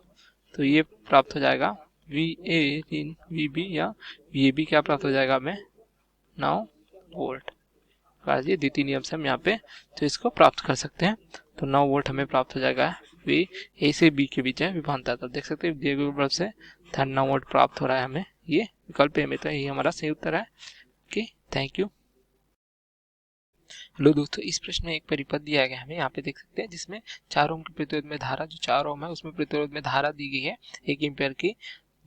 तो ये प्राप्त हो जाएगा वी ए ऋण वी बी, या वी ए बी क्या प्राप्त हो जाएगा हमें 9 वोल्ट। ये द्वितीय नियम से हम यहाँ पे तो इसको प्राप्त कर सकते हैं। तो 9 वोल्ट हमें प्राप्त हो जाएगा वी ए से बी के बीच है विभवांतर। तो देख सकते हैं दिए गए विकल्प से धन 9 वोल्ट प्राप्त हो रहा है हमें, ये विकल्प ए में, तो यही हमारा सही उत्तर है। Okay, thank you. हेलो दोस्तों, इस प्रश्न में एक परिपथ दिया गया हमें, यहाँ पे देख सकते हैं, जिसमें 4 ओम के प्रतिरोध में धारा, जो 4 ओम है उसमें प्रतिरोध में धारा दी गई है 1 एम्पियर की।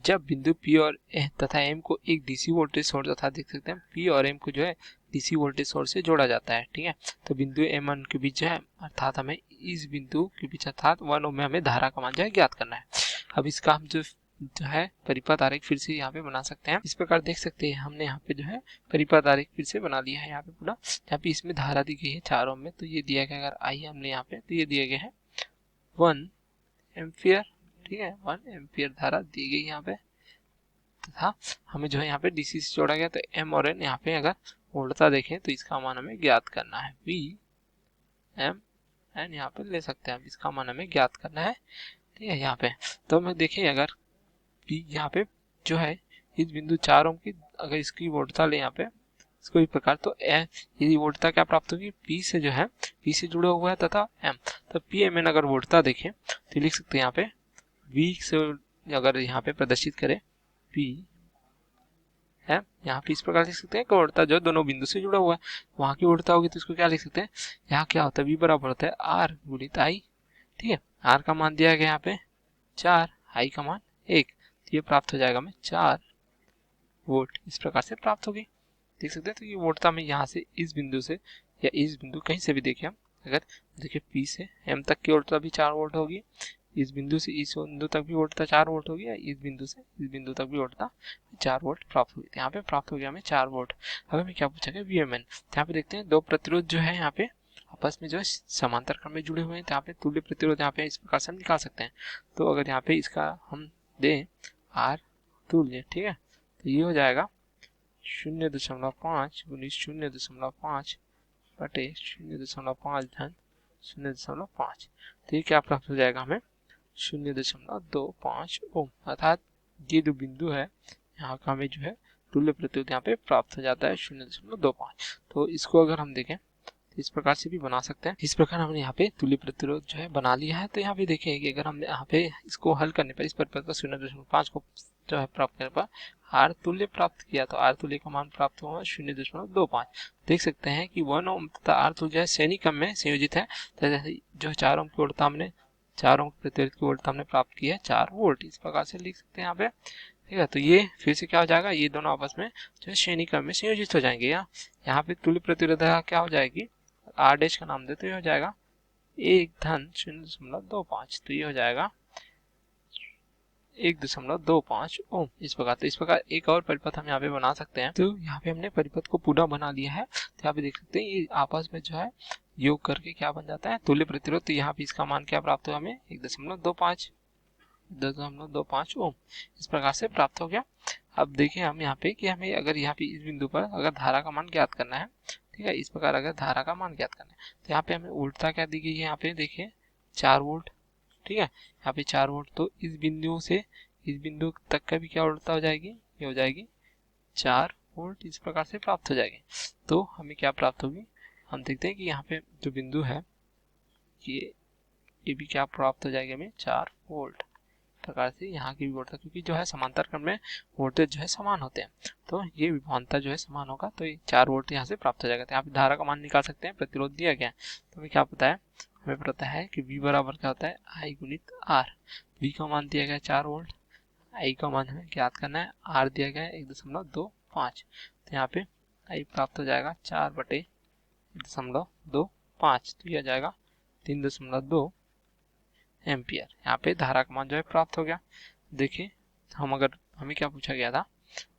जब बिंदु P और तथा M को एक डीसी वोल्टेज सोर्स, तथा देख सकते हैं P और M को जो है डीसी वोल्टेज सोर्स से जोड़ा जाता है। ठीक है, तो बिंदु M1 के बीच जो है, अर्थात हमें इस बिंदु के बीच अर्थात 1 ओम में हमें धारा का मान जो है ज्ञात करना है। अब इसका हम जो है परिपथ आरेख फिर से यहाँ पे बना सकते हैं। इस प्रकार देख सकते हैं हमने यहाँ पे जो है परिपथ आरेख फिर से बना लिया है यहाँ पे पूरा, यहाँ पे इसमें धारा दी गई है 4 ओम में, तो ये दिया गया, अगर आई हमने यहाँ पे, तो ये दिया गया है 1 एम्पियर। ठीक है, 1 एम्पियर धारा दी गई यहाँ पे, तथा हमें जो है यहाँ पे डीसी से जोड़ा गया। तो एम और एन यहाँ पे अगर वोल्टता देखें तो इसका मान हमें ज्ञात करना है, वी एम एन यहाँ पे ले सकते हैं, इसका मान हमें ज्ञात करना है। ठीक है, यहाँ पे तो मैं देखें अगर पी यहाँ पे जो है इस बिंदु 4 ओम की अगर इसकी वोल्टता ले यहाँ पे इसको इस प्रकार, तो यदि वोल्टता क्या प्राप्त होगी, पी से जो है पी से जुड़ा हुआ है तथा एम, तो पी एम एन अगर वोल्टता देखें तो लिख सकते हैं यहाँ पे वी से अगर यहाँ पे प्रदर्शित करें पी है, यहाँ पे इस प्रकार लिख सकते हैं कि वोल्टता जो दोनों बिंदु से जुड़ा हुआ है, वहां की वोल्टता होगी तो इसको क्या लिख सकते हैं, यहाँ क्या होता है वी बराबर होता है आर गुणित आई। ठीक है, आर का मान दिया गया यहाँ पे 4, आई का मान 1, तो ये प्राप्त हो जाएगा हमें 4 वोल्ट, इस प्रकार से प्राप्त होगी। देख सकते हैं, तो ये वोल्टता में यहाँ से इस बिंदु से या इस बिंदु कहीं से भी देखें हम, अगर देखिए पी से एम तक की वोल्टता भी 4 वोल्ट होगी, इस बिंदु से इस बिंदु तक भी वोल्टता 4 वोल्ट होगी, या इस बिंदु से इस बिंदु तक भी वोल्टता 4 वोल्ट प्राप्त होगी। यहाँ पे प्राप्त हो गया हमें 4 वोल्ट। अब हमें क्या पूछा गया, वीएमएन। यहाँ पे देखते हैं 2 प्रतिरोध जो है यहाँ पे आपस में जो है समांतर क्रम में जुड़े हुए हैं, तो यहाँ पे तुल्य प्रतिरोध यहाँ पे इस प्रकार से हम निकाल सकते हैं। तो अगर यहाँ पे इसका हम दें आर तुल्य, ठीक है, तो ये हो जाएगा 0.5 गुणित 0.5 बटे 0.5 धन 0.5, तो ये क्या प्राप्त हो जाएगा हमें 0.25 ओम, अर्थात ये जो बिंदु है यहाँ का हमें जो है तुल्य प्रतिरोध यहाँ पे प्राप्त हो जाता है 0.25। तो इसको अगर हम देखें तो इस प्रकार से भी बना सकते हैं। इस प्रकार हमने यहाँ पे तुल्य प्रतिरोध जो है बना लिया है। तो यहाँ पे देखें कि अगर हम यहाँ पे इसको हल करने पर, इस परिपथ का 0.5 को जो है प्राप्त करने पर आर तुल्य प्राप्त किया, तो आर तुल्य का मान प्राप्त हुआ 0.25। देख सकते हैं कि 1 ओम तथा आर तुल्य है श्रेणी क्रम में संयोजित है, जो 4 ओम की वोल्टता हमने 4 ओम प्रतिरोध की वोल्टता हमने प्राप्त की है 4 वोल्ट, इस प्रकार से लिख सकते हैं यहाँ पे। ठीक है, तो ये फिर से क्या हो जाएगा, ये दोनों आपस में जो है श्रेणी क्रम में संयोजित हो जाएंगे। यहाँ पे तुल्य प्रतिरोध क्या हो जाएगी, आर डैश का नाम देते हो जाएगा 1 धन 0.25, तो ये हो जाएगा 1.25 ओम, इस प्रकार। तो इस प्रकार एक और परिपथ हम यहाँ पे बना सकते हैं। तो यहाँ पे हमने परिपथ को पूरा बना लिया है। तो यहाँ पे देख सकते हैं ये आपस में जो है योग करके क्या बन जाता है, तुल्य प्रतिरोध। तो यहाँ पे इसका मान क्या प्राप्त हुआ हमें, 1.25 ओम इस प्रकार से प्राप्त हो गया। अब देखें हम यहाँ पे कि हमें अगर यहाँ पे इस बिंदु पर अगर धारा का मान ज्ञात करना है, ठीक है, इस प्रकार अगर धारा का मान ज्ञात करना है तो यहाँ पे हमें उल्टा क्या दी गई है, यहाँ पे देखिए 4 वोल्ट, ठीक है, यहाँ पे 4 वोल्ट। तो इस बिंदु से इस बिंदु तक का भी क्या उल्टा हो जाएगी, ये हो जाएगी 4 वोल्ट, इस प्रकार से प्राप्त हो जाएगी। तो हमें क्या प्राप्त होगी, हम देखते हैं कि यहाँ पे जो बिंदु है ये भी क्या प्राप्त हो जाएगा हमें, 4 वोल्ट प्रकार से यहाँ की भी वोल्टेज, क्योंकि जो है समांतर क्रम में वोल्टेज जो है समान होते हैं, तो ये विभवांतर जो है समान होगा, तो ये 4 वोल्ट यहाँ से प्राप्त हो जाएगा। तो यहाँ पे धारा का मान निकाल सकते हैं, प्रतिरोध दिया गया है तो हमें क्या पता है, हमें पता है कि V बराबर क्या होता है, I गुणित R। V का मान दिया गया है 4 वोल्ट, I का मान हमें ज्ञात करना है, R दिया गया है 1.25, तो यहाँ पे I प्राप्त हो जाएगा 4/1.25, तो यह जाएगा 3.2 एम्पियर। यहाँ पे धारा का मान जो है प्राप्त हो गया। देखिए हमें क्या पूछा गया था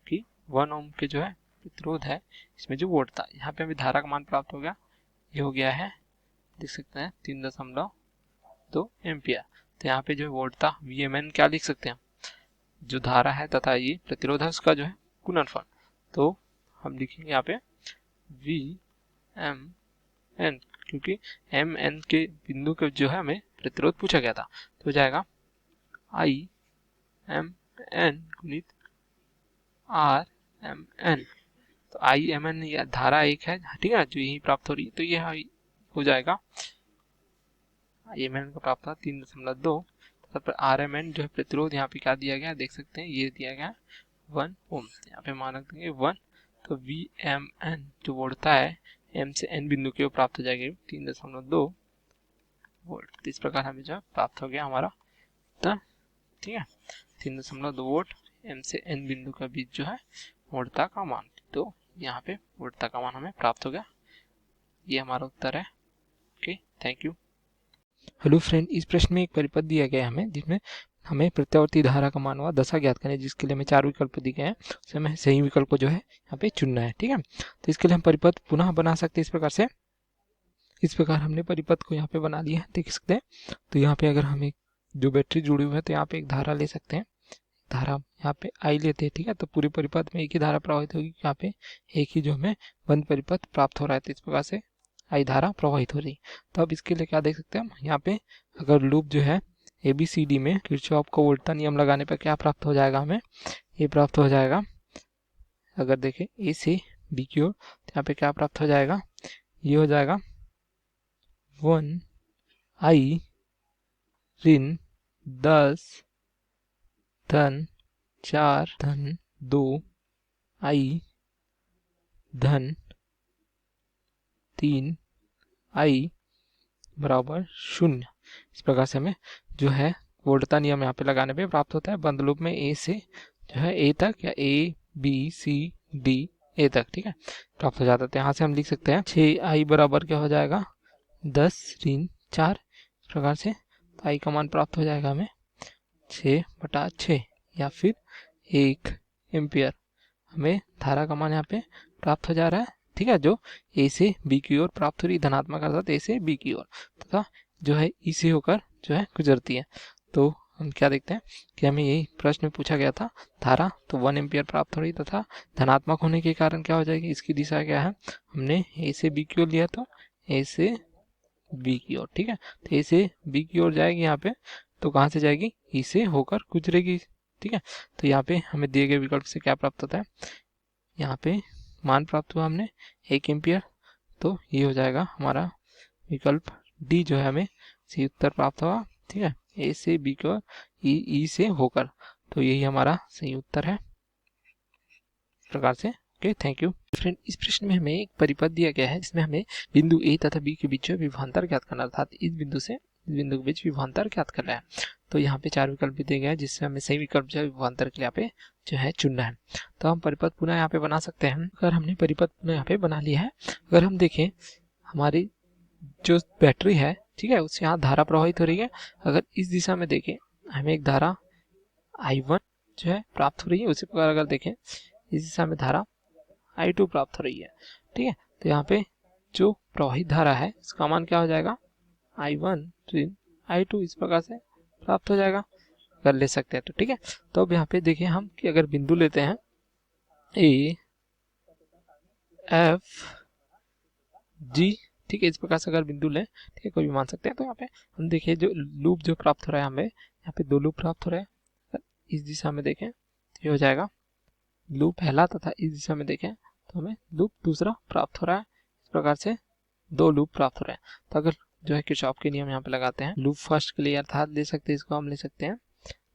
कि 1 ओम के जो है प्रतिरोध है, इसमें जो वोल्ट था, यहाँ पे हमें धारा का मान प्राप्त हो गया, ये हो गया है, देख सकते हैं 3.2 एम्पियर। तो यहाँ पे जो वोल्ट था VMN क्या लिख सकते हैं, जो धारा है तथा ये प्रतिरोध है उसका जो है गुणनफल। तो हम लिखेंगे यहाँ पे VMN, क्योंकि MN के बिंदु के जो है हमें प्रतिरोध पूछा गया था, तो हो जाएगा IMN गुणित RMN। तो IMN या धारा एक है, ठीक है, जो यही प्राप्त हो रही है, तो यह हो जाएगा IMN का प्राप्त था 3.2, तब RMN जो है प्रतिरोध यहाँ पे क्या दिया गया देख सकते हैं, ये दिया गया 1 ओम, यहाँ पे मान रख देंगे 1। तो VMN जो वोल्टता है M से N बिंदु के प्राप्त हो जाएगी 3.2 वोल्ट। तो इस प्रकार हमें जो प्राप्त हो गया हमारा उत्तर, ठीक है, 3.2 वोल्ट M से N बिंदु का बीच जो है वोल्टता का मान। तो यहाँ पे वोल्टता का मान हमें प्राप्त हो गया, ये हमारा उत्तर है। Okay, thank you. Hello friend, इस प्रश्न में एक परिपथ दिया गया है हमें, जिसमें हमें प्रत्यावर्ती धारा का मान व दशा ज्ञात करना है, जिसके लिए हमें 4 विकल्प दिए गए हैं, उसमें हमें सही विकल्प को जो है यहाँ पे चुनना है, ठीक है। तो इसके लिए हम परिपथ पुनः बना सकते हैं इस प्रकार से। इस प्रकार हमने परिपथ को यहाँ पे बना लिया है, देख सकते हैं। तो यहाँ पे अगर हम एक जो बैटरी जुड़ी हुई है तो यहाँ पे एक धारा ले सकते हैं, धारा यहाँ पे I लेते हैं, ठीक है। तो पूरे परिपथ में एक ही धारा प्रवाहित होगी, यहाँ पे एक ही जो हमें बंद परिपथ प्राप्त हो रहा है, तो इस प्रकार से I धारा प्रवाहित हो रही। तो अब इसके लिए क्या देख सकते हैं हम, यहाँ पे अगर लूप जो है ABCD में किरचॉफ का वोल्टता नियम लगाने पर क्या प्राप्त हो जाएगा हमें, ये प्राप्त हो जाएगा, अगर देखें A से B की ओर, तो यहाँ पे क्या प्राप्त हो जाएगा, ये हो जाएगा 1I ऋण 10 धन 4 धन 2I धन 3I बराबर 0। इस प्रकार से हमें जो है वोल्टता नियम यहाँ पे लगाने पे प्राप्त होता है बंद लूप में A से जो है A तक, या ABCD A तक, ठीक है, प्राप्त हो जाता है। तो यहाँ से हम लिख सकते हैं 6I बराबर क्या हो जाएगा 10 ऋण 4, इस प्रकार से तो I का मान प्राप्त हो जाएगा हमें 6/6 या फिर 1 एम्पियर। हमें धारा का मान यहाँ पे प्राप्त हो जा रहा है, ठीक है, जो A से B की ओर प्राप्त हो रही, धनात्मक अर्थात A से B की ओर तथा जो है E से होकर जो है गुजरती है। तो हम क्या देखते हैं कि हमें यही प्रश्न में पूछा गया था, धारा तो 1 एम्पियर प्राप्त हो रही तथा धनात्मक होने के कारण क्या हो जाएगी, इसकी दिशा क्या है, हमने A से B की ओर लिया तो A से B की ओर, ठीक है। तो A से B की ओर जाएगी यहाँ पे, तो कहाँ से जाएगी, E से होकर गुजरेगी, ठीक है। तो यहाँ पे हमें दिए गए विकल्प से क्या प्राप्त होता है, यहाँ पे मान प्राप्त हुआ हमने 1 एम्पियर, तो ये हो जाएगा हमारा विकल्प डी जो है हमें सही उत्तर प्राप्त हुआ, ठीक है, A से B की ओर E से होकर, तो यही हमारा सही उत्तर है इस प्रकार से। Okay, thank you friend. इस प्रश्न में हमें एक परिपथ दिया गया है, जिसमें हमें बिंदु A तथा B के बीच विभवांतर ज्ञात करना, अर्थात इस बिंदु से इस बिंदु के बीच विभवांतर ज्ञात करना है। तो यहाँ पे 4 विकल्प भी दिए गए हैं, जिससे हमें सही विकल्प जो है विभवांतर के लिए यहाँ पे जो है चुनना है। तो हम परिपथ पुनः यहाँ पे बना सकते हैं। अगर हमने परिपथ पुनः यहाँ पे बना लिया है, अगर हम देखें हमारी जो बैटरी है, ठीक है, उससे यहाँ धारा प्रवाहित हो रही है। अगर इस दिशा में देखें हमें एक धारा I1 जो है प्राप्त हो रही है, उसी प्रकार अगर देखें इस दिशा में धारा I2 प्राप्त हो रही है, ठीक है। तो यहाँ पे जो प्रवाहित धारा है इसका मान क्या हो जाएगा, I1 ऋण I2 इस प्रकार से प्राप्त हो जाएगा, कर ले सकते हैं। तो ठीक है, तो अब यहाँ पे देखिए हम कि अगर बिंदु लेते हैं ए एफ जी, ठीक है, इस प्रकार से अगर बिंदु लें, ठीक है, कोई भी मान सकते हैं। तो यहाँ पे हम देखिए जो लूप जो प्राप्त हो रहा है हमें, यहाँ पे 2 लूप प्राप्त हो रहे हैं। इस दिशा में देखें तो ये हो जाएगा लूप पहला, तथा इस दिशा में देखें तो हमें लूप दूसरा प्राप्त हो रहा है। इस प्रकार से 2 लूप प्राप्त हो रहे हैं। तो अगर जो है किरचॉफ के नियम यहाँ पे लगाते हैं, लूप फर्स्ट के लिए अर्थात ले सकते हैं, इसको हम ले सकते हैं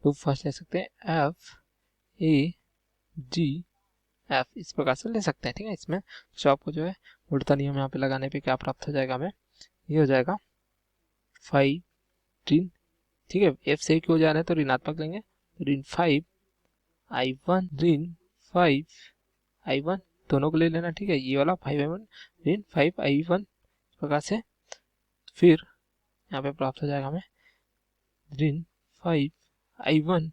लूप फर्स्ट ले सकते हैं एफ ए जी एफ, इस प्रकार से ले सकते हैं। ठीक है, इसमें किरचॉफ को जो है उल्टा नियम यहाँ पे लगाने पे क्या प्राप्त हो जाएगा हमें, ये हो जाएगा 5 ऋण, ठीक है, एफ से क्यों जा रहे हैं तो ऋणात्मक लेंगे, ऋण 5 I1 ऋण 5 I1 दोनों को ले लेना। ठीक है, ये वाला 5I1 ऋण 5I1 इस प्रकार से, फिर यहाँ पे प्राप्त हो जाएगा हमें ऋण 5I1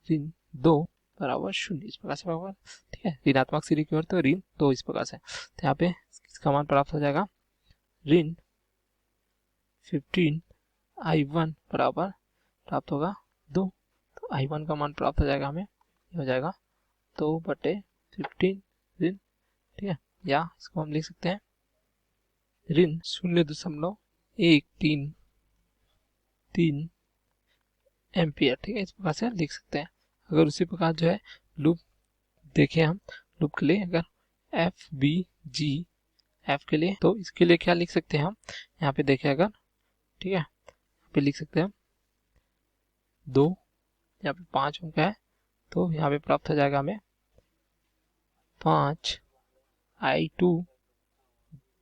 ऋण 2 बराबर 0 इस प्रकार से बराबर। ठीक है, ऋणात्मक सीधी की ओर तो ऋण 2 इस प्रकार से। तो यहाँ पे इसका मान प्राप्त हो जाएगा ऋण 15I1 बराबर प्राप्त होगा 2। तो I1 का मान प्राप्त हो जाएगा हमें, ये हो जाएगा 2/15 ऋण, ठीक है, या इसको हम लिख सकते हैं ऋण 0.133 एम्पियर। ठीक है, इस प्रकार से लिख सकते हैं। अगर उसी प्रकार जो है लूप देखें हम, लूप के लिए अगर एफ बी जी एफ के लिए, तो इसके लिए क्या लिख सकते हैं हम, यहाँ पे देखें अगर, ठीक है, यहाँ पे लिख सकते हैं हम 2, यहाँ पे 5 ओम का है, तो यहाँ पे प्राप्त हो जाएगा हमें 5I2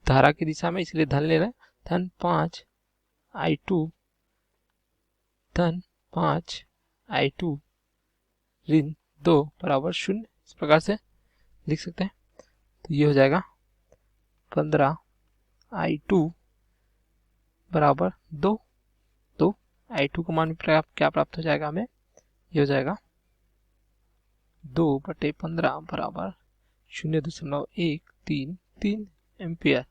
धारा की दिशा में, इसलिए धन ले रहे हैं, धन 5I2 धन 5I2 ऋण 2 बराबर 0 इस प्रकार से लिख सकते हैं। तो ये हो जाएगा 15I2 बराबर 2। तो I2 का मान क्या प्राप्त हो जाएगा हमें, ये हो जाएगा 2/15 बराबर 0.133 एम्पियर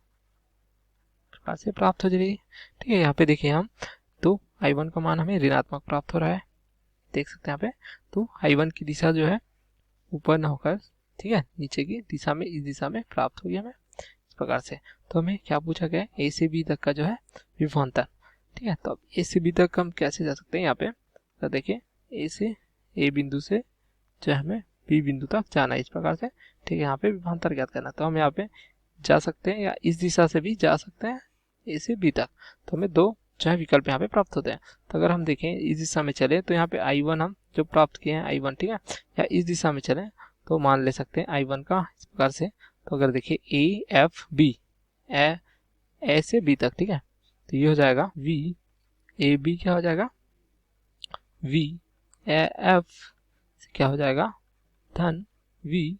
प्रकार से प्राप्त हो जाएगी। ठीक है, यहाँ पे देखिए हम, तो I1 का मान हमें ऋणात्मक प्राप्त हो रहा है, देख सकते हैं यहाँ पे। तो I1 की दिशा जो है ऊपर न होकर, ठीक है, नीचे की दिशा में, इस दिशा में प्राप्त हुई हमें इस प्रकार से। तो हमें क्या पूछा गया, ए से बी तक का जो है विभवांतर। ठीक है, तो अब ए से बी तक हम कैसे जा सकते हैं, यहाँ पे तो देखिए ए से ए बिंदु से जो हमें बी बिंदु तक जाना है इस प्रकार से। ठीक है, यहाँ पे विभवांतर ज्ञात करना, तो हम यहाँ पे जा सकते हैं या इस दिशा से भी जा सकते हैं ए से बी तक। तो हमें 2 जो है विकल्प यहाँ पे प्राप्त होते हैं। तो अगर हम देखें इस दिशा में चले तो यहाँ पे I1 हम जो प्राप्त किए हैं I1, ठीक है, या इस दिशा में चले तो मान ले सकते हैं I1 का इस प्रकार से। तो अगर देखिए ए एफ बी, ए से बी तक, ठीक है, तो ये हो जाएगा V ए बी, क्या हो जाएगा V ए एफ से क्या हो जाएगा धन V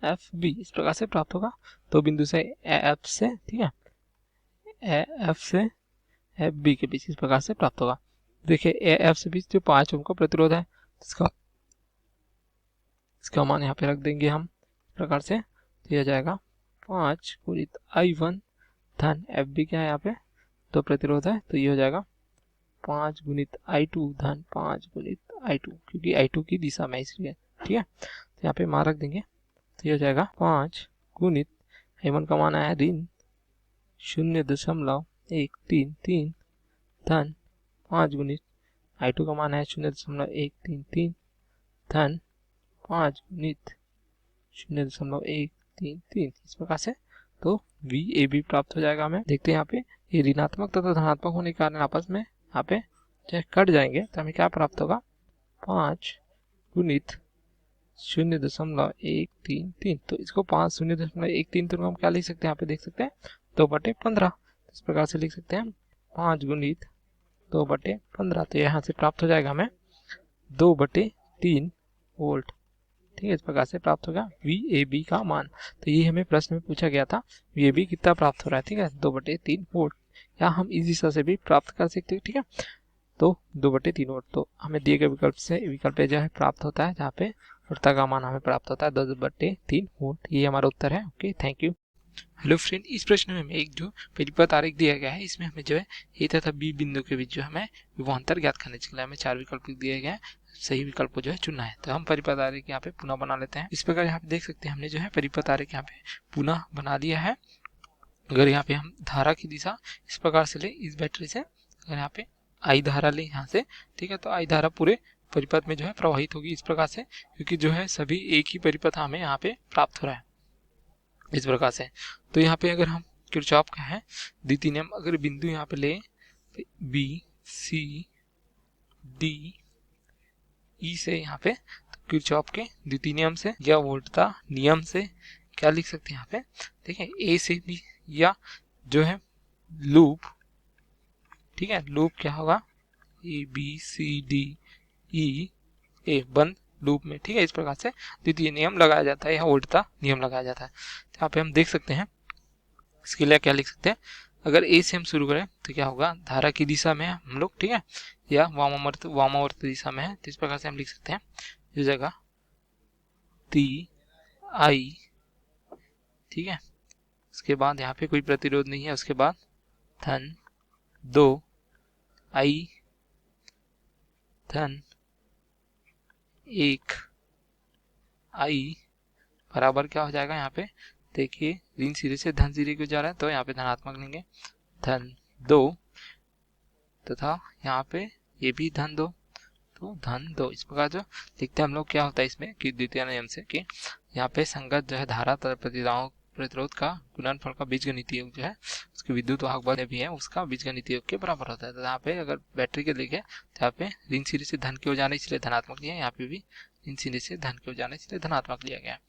एफ बी इस प्रकार से प्राप्त होगा। तो बिंदु से ए एफ से, ठीक है, ए एफ से एफ बी के बीच इस प्रकार से प्राप्त होगा। देखिए ए एफ से बीच जो 5 ओम का प्रतिरोध है, इसका मान यहाँ पे रख देंगे हम इस प्रकार से। तो यह जाएगा 5 गुणित I1 धन एफ बी, क्या है यहाँ पे 2 प्रतिरोध है, तो ये हो जाएगा 5 गुणित I2 धन 5 गुणित I2, क्योंकि I2 की दिशा में इसलिए। ठीक है, तो यहाँ पे मान रख देंगे, तो ये हो जाएगा 5 गुणित I1 का मान आया ऋण 0.133 धन 5 गुणित I2 का मान है 0.133 धन 5 गुणित 0.133 इस प्रकार से। तो VAB प्राप्त हो जाएगा हमें। देखते हैं यहाँ पे ये ऋणात्मक तथा धनात्मक होने के कारण आपस में यहाँ पे चाहे कट जाएंगे, तो हमें क्या प्राप्त होगा 5 गुणित 0.133। तो इसको 5 0.133 तो हम क्या लिख सकते हैं, यहाँ पे देख सकते हैं 2/15 इस प्रकार से लिख सकते हैं 5 गुणित 2/15। तो यहाँ से प्राप्त हो जाएगा हमें 2/3 वोल्ट। ठीक है, इस प्रकार से प्राप्त होगा VAB का मान। तो ये हमें प्रश्न में पूछा गया था, VAB कितना प्राप्त हो रहा है। ठीक है, 2/3 वोल्ट, या हम इस दिशा से भी प्राप्त कर सकते हैं। ठीक है, तो 2/3 वोल्ट तो हमें दिए गए विकल्प से विकल्प जो है प्राप्त होता है, जहाँ पे वोल्टता का मान हमें प्राप्त होता है 2/3 वोल्ट। ये हमारा उत्तर है। Okay, thank you. Hello friend, इस प्रश्न में हमें एक जो परिपथ आरेख दिया गया है, इसमें हमें जो है ए तथा बी बिंदु के बीच जो हमें विभवांतर ज्ञात करने के लिए हमें 4 विकल्प दिए गए हैं। सही विकल्प को जो है चुनना है। तो हम परिपथ आरेख यहाँ पे पुनः बना लेते हैं। इस प्रकार यहाँ पे देख सकते हैं हमने जो है परिपथ आरेख यहाँ पे पुनः बना लिया है। अगर यहाँ पे हम धारा की दिशा इस प्रकार से ले, इस बैटरी से अगर यहाँ पे आई धारा ले यहाँ से, ठीक है, तो आई धारा पूरे परिपथ में जो है प्रवाहित होगी इस प्रकार से, क्योंकि जो है सभी एक ही परिपथ हमें यहाँ पे प्राप्त हो रहा है इस प्रकार से। तो यहाँ पे अगर हम किरचॉफ का है द्वितीय नियम, अगर बिंदु यहाँ पे ले बी सी डी ई से यहाँ पे, तो किरचॉफ के द्वितीय नियम से या वोल्टता नियम से क्या लिख सकते हैं यहाँ पे, देखिए ए से बी या जो है लूप, ठीक है, लूप क्या होगा A B C D E ए बंद लूप में, ठीक है, इस प्रकार से द्वितीय नियम लगाया जाता है या वोल्टता नियम लगाया जाता है। तो यहाँ पे हम देख सकते हैं इसके लिए क्या लिख सकते हैं, अगर ए से हम शुरू करें तो क्या होगा, धारा की दिशा में हम लोग, ठीक है, या वामावर्त दिशा में है, तो इस प्रकार से हम लिख सकते हैं इस जगह टी आई, ठीक है, उसके बाद यहाँ पे कोई प्रतिरोध नहीं है, उसके बाद धन 2 आई धन 1 आई बराबर क्या हो जाएगा, यहाँ पे देखिए ऋण सिरे से धन सिरे को जा रहा है, तो यहाँ पे धनात्मक लेंगे धन 2 तथा यहाँ पे ये भी धन 2, तो धन 2। इस प्रकार जो लिखते हैं हम लोग, क्या होता है इसमें कि द्वितीय नियम से कि यहाँ पे संगत जो है धारा तथा प्रतिरोध का गुणनफल का बीजगणितीय योग जो है उसके विद्युत वाहक बल भी है उसका बीजगणितीय योग के बराबर होता है। तो यहाँ पे अगर बैटरी के देखें तो यहाँ पे ऋण सिरे से धन की ओर जाने इसलिए धनात्मक लिया है, यहाँ पे भी ऋण सिरे से धन की ओर जाने इसलिए धनात्मक लिया गया है।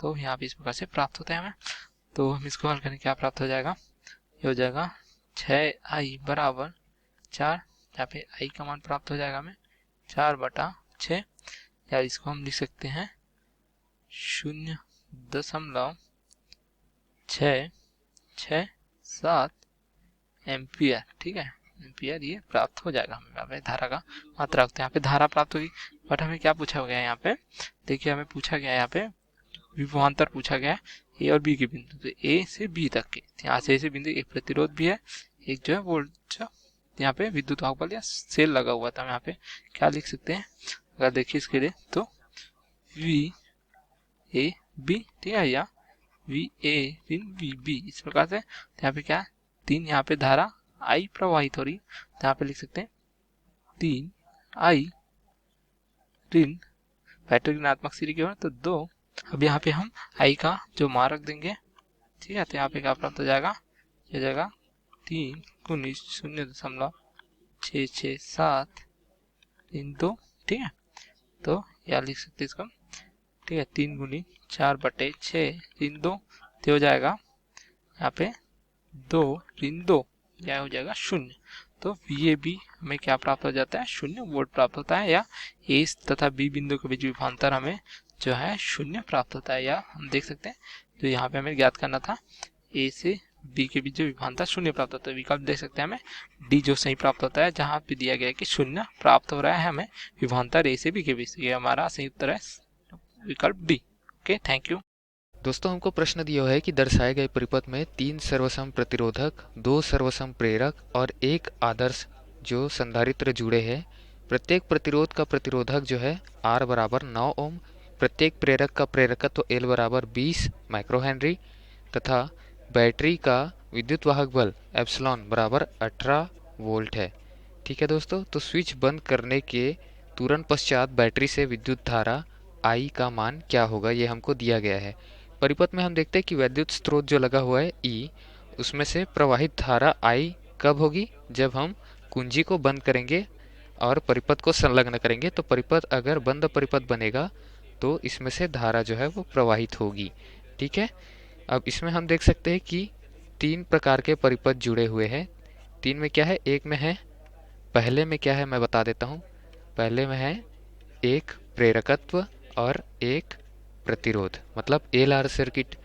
तो यहाँ पे इस प्रकार से प्राप्त होता है हमें। तो हम इसको हल करें, क्या प्राप्त हो जाएगा, ये हो जाएगा 6i बराबर 4, यहाँ पे i का मान प्राप्त हो जाएगा हमें 4/6, या इसको हम लिख सकते हैं 0.667 एम्पियर, ठीक है, एम्पियर ये प्राप्त हो जाएगा हमें। यहाँ पे धारा का मात्रा रखते हैं, यहाँ पे धारा प्राप्त होगी, बट हमें क्या पूछा गया है यहाँ पे, देखिए हमें पूछा गया है यहाँ पे विभवांतर पूछा गया है ए और बी के बिंदु, तो ए से बी तक के, यहाँ से ए से बिंदु एक प्रतिरोध भी है, एक जो है वोल्ट यहाँ पे विद्युत वाहक बल या सेल लगा हुआ था। हम यहाँ पे क्या लिख सकते हैं, अगर देखिए इसके लिए तो वी ए बी, ठीक है, या वी ए ऋण वी बी, इस प्रकार से। यहाँ पे क्या 3, यहाँ पे धारा आई प्रवाहित हो रही, तो यहाँ पे लिख सकते हैं 3 आई ऋण बैटरी ऋणात्मक सिरे की ओर, तो 2। अब यहाँ पे हम आई का जो मान रख देंगे, ठीक है, तो यहाँ पे क्या प्राप्त हो जाएगा, ये जाएगा 3 × 0.667 × 2, ठीक है, तो यह लिख सकते इसको, ठीक है, 3 × 4/6 ऋण 2, तो हो जाएगा यहाँ पे 2 ऋण 2, यह हो जाएगा 0। तो VAB हमें क्या प्राप्त हो जाता है, 0 वोल्ट प्राप्त होता है, या ए तथा बी बिंदु के बीच विभवांतर हमें जो है 0 प्राप्त होता है, या हम देख सकते हैं तो यहाँ पे हमें ज्ञात करना था ए से बी के बीच जो विभवांतर 0 प्राप्त होता है। विकल्प देख सकते हैं हमें डी जो सही प्राप्त होता है, जहाँ पे दिया गया है कि 0 प्राप्त हो रहा है हमें विभवांतर ए से बी के बीच, ये हमारा सही उत्तर है विकल्प डी। Okay, thank you. दोस्तों हमको प्रश्न दिया है कि दर्शाए गए परिपथ में 3 सर्वसम प्रतिरोधक, 2 सर्वसम प्रेरक और 1 आदर्श जो संधारित्र जुड़े हैं। प्रत्येक प्रतिरोध का प्रतिरोधक जो है R बराबर 9 ओम, प्रत्येक प्रेरक का प्रेरकत्व L बराबर 20 माइक्रोहेनरी तथा बैटरी का विद्युत वाहक बल एप्सिलॉन बराबर 18 वोल्ट है। ठीक है दोस्तों, तो स्विच बंद करने के तुरंत पश्चात बैटरी से विद्युत धारा I का मान क्या होगा, ये हमको दिया गया है। परिपथ में हम देखते हैं कि वैद्युत स्रोत जो लगा हुआ है E, उसमें से प्रवाहित धारा I कब होगी, जब हम कुंजी को बंद करेंगे और परिपथ को संलग्न करेंगे। तो परिपथ अगर बंद परिपथ बनेगा तो इसमें से धारा जो है वो प्रवाहित होगी। ठीक है, अब इसमें हम देख सकते हैं कि 3 प्रकार के परिपथ जुड़े हुए हैं। 3 में क्या है, एक में है, पहले में क्या है मैं बता देता हूँ। पहले में है एक प्रेरकत्व और एक प्रतिरोध, मतलब LR सर्किट।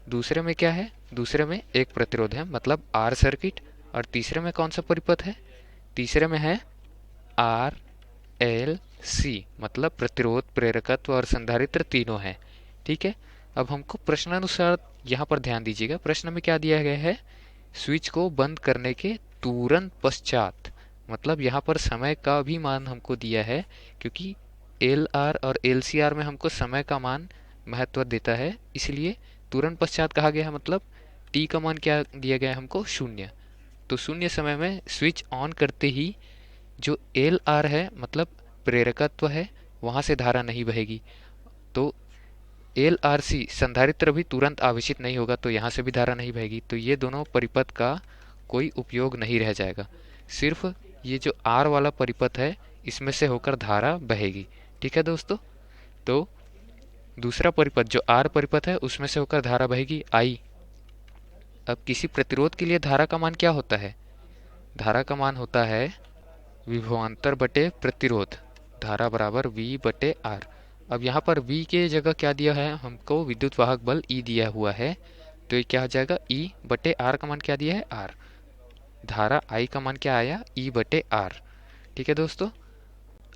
दूसरे में क्या है, दूसरे में एक प्रतिरोध है, मतलब R सर्किट। और तीसरे में कौन सा परिपथ है, तीसरे में है RLC, मतलब प्रतिरोध, प्रेरकत्व और संधारित्र तीनों है। ठीक है, अब हमको प्रश्नानुसार यहाँ पर ध्यान दीजिएगा, प्रश्न में क्या दिया गया है, स्विच को बंद करने के तुरंत पश्चात, मतलब यहाँ पर समय का भी मान हमको दिया है, क्योंकि LR और LCR में हमको समय का मान महत्व देता है, इसलिए तुरंत पश्चात कहा गया है। मतलब t का मान क्या दिया गया है हमको, 0। तो 0 समय में स्विच ऑन करते ही जो LR है, मतलब प्रेरकत्व है, वहाँ से धारा नहीं बहेगी। तो LRC संधारित्र भी तुरंत आवेशित नहीं होगा, तो यहाँ से भी धारा नहीं बहेगी। तो ये दोनों परिपथ का कोई उपयोग नहीं रह जाएगा, सिर्फ ये जो R वाला परिपथ है इसमें से होकर धारा बहेगी। ठीक है दोस्तों, तो दूसरा परिपथ जो R परिपथ है उसमें से होकर धारा बहेगी I। अब किसी प्रतिरोध के लिए धारा का मान क्या होता है, धारा का मान होता है विभवांतर बटे प्रतिरोध, धारा बराबर V बटे R। अब यहाँ पर V के जगह क्या दिया है हमको, विद्युत वाहक बल E दिया हुआ है, तो ये क्या हो जाएगा, E बटे R का मान क्या दिया है, R। धारा I का मान क्या आया, E बटे R। ठीक है दोस्तों,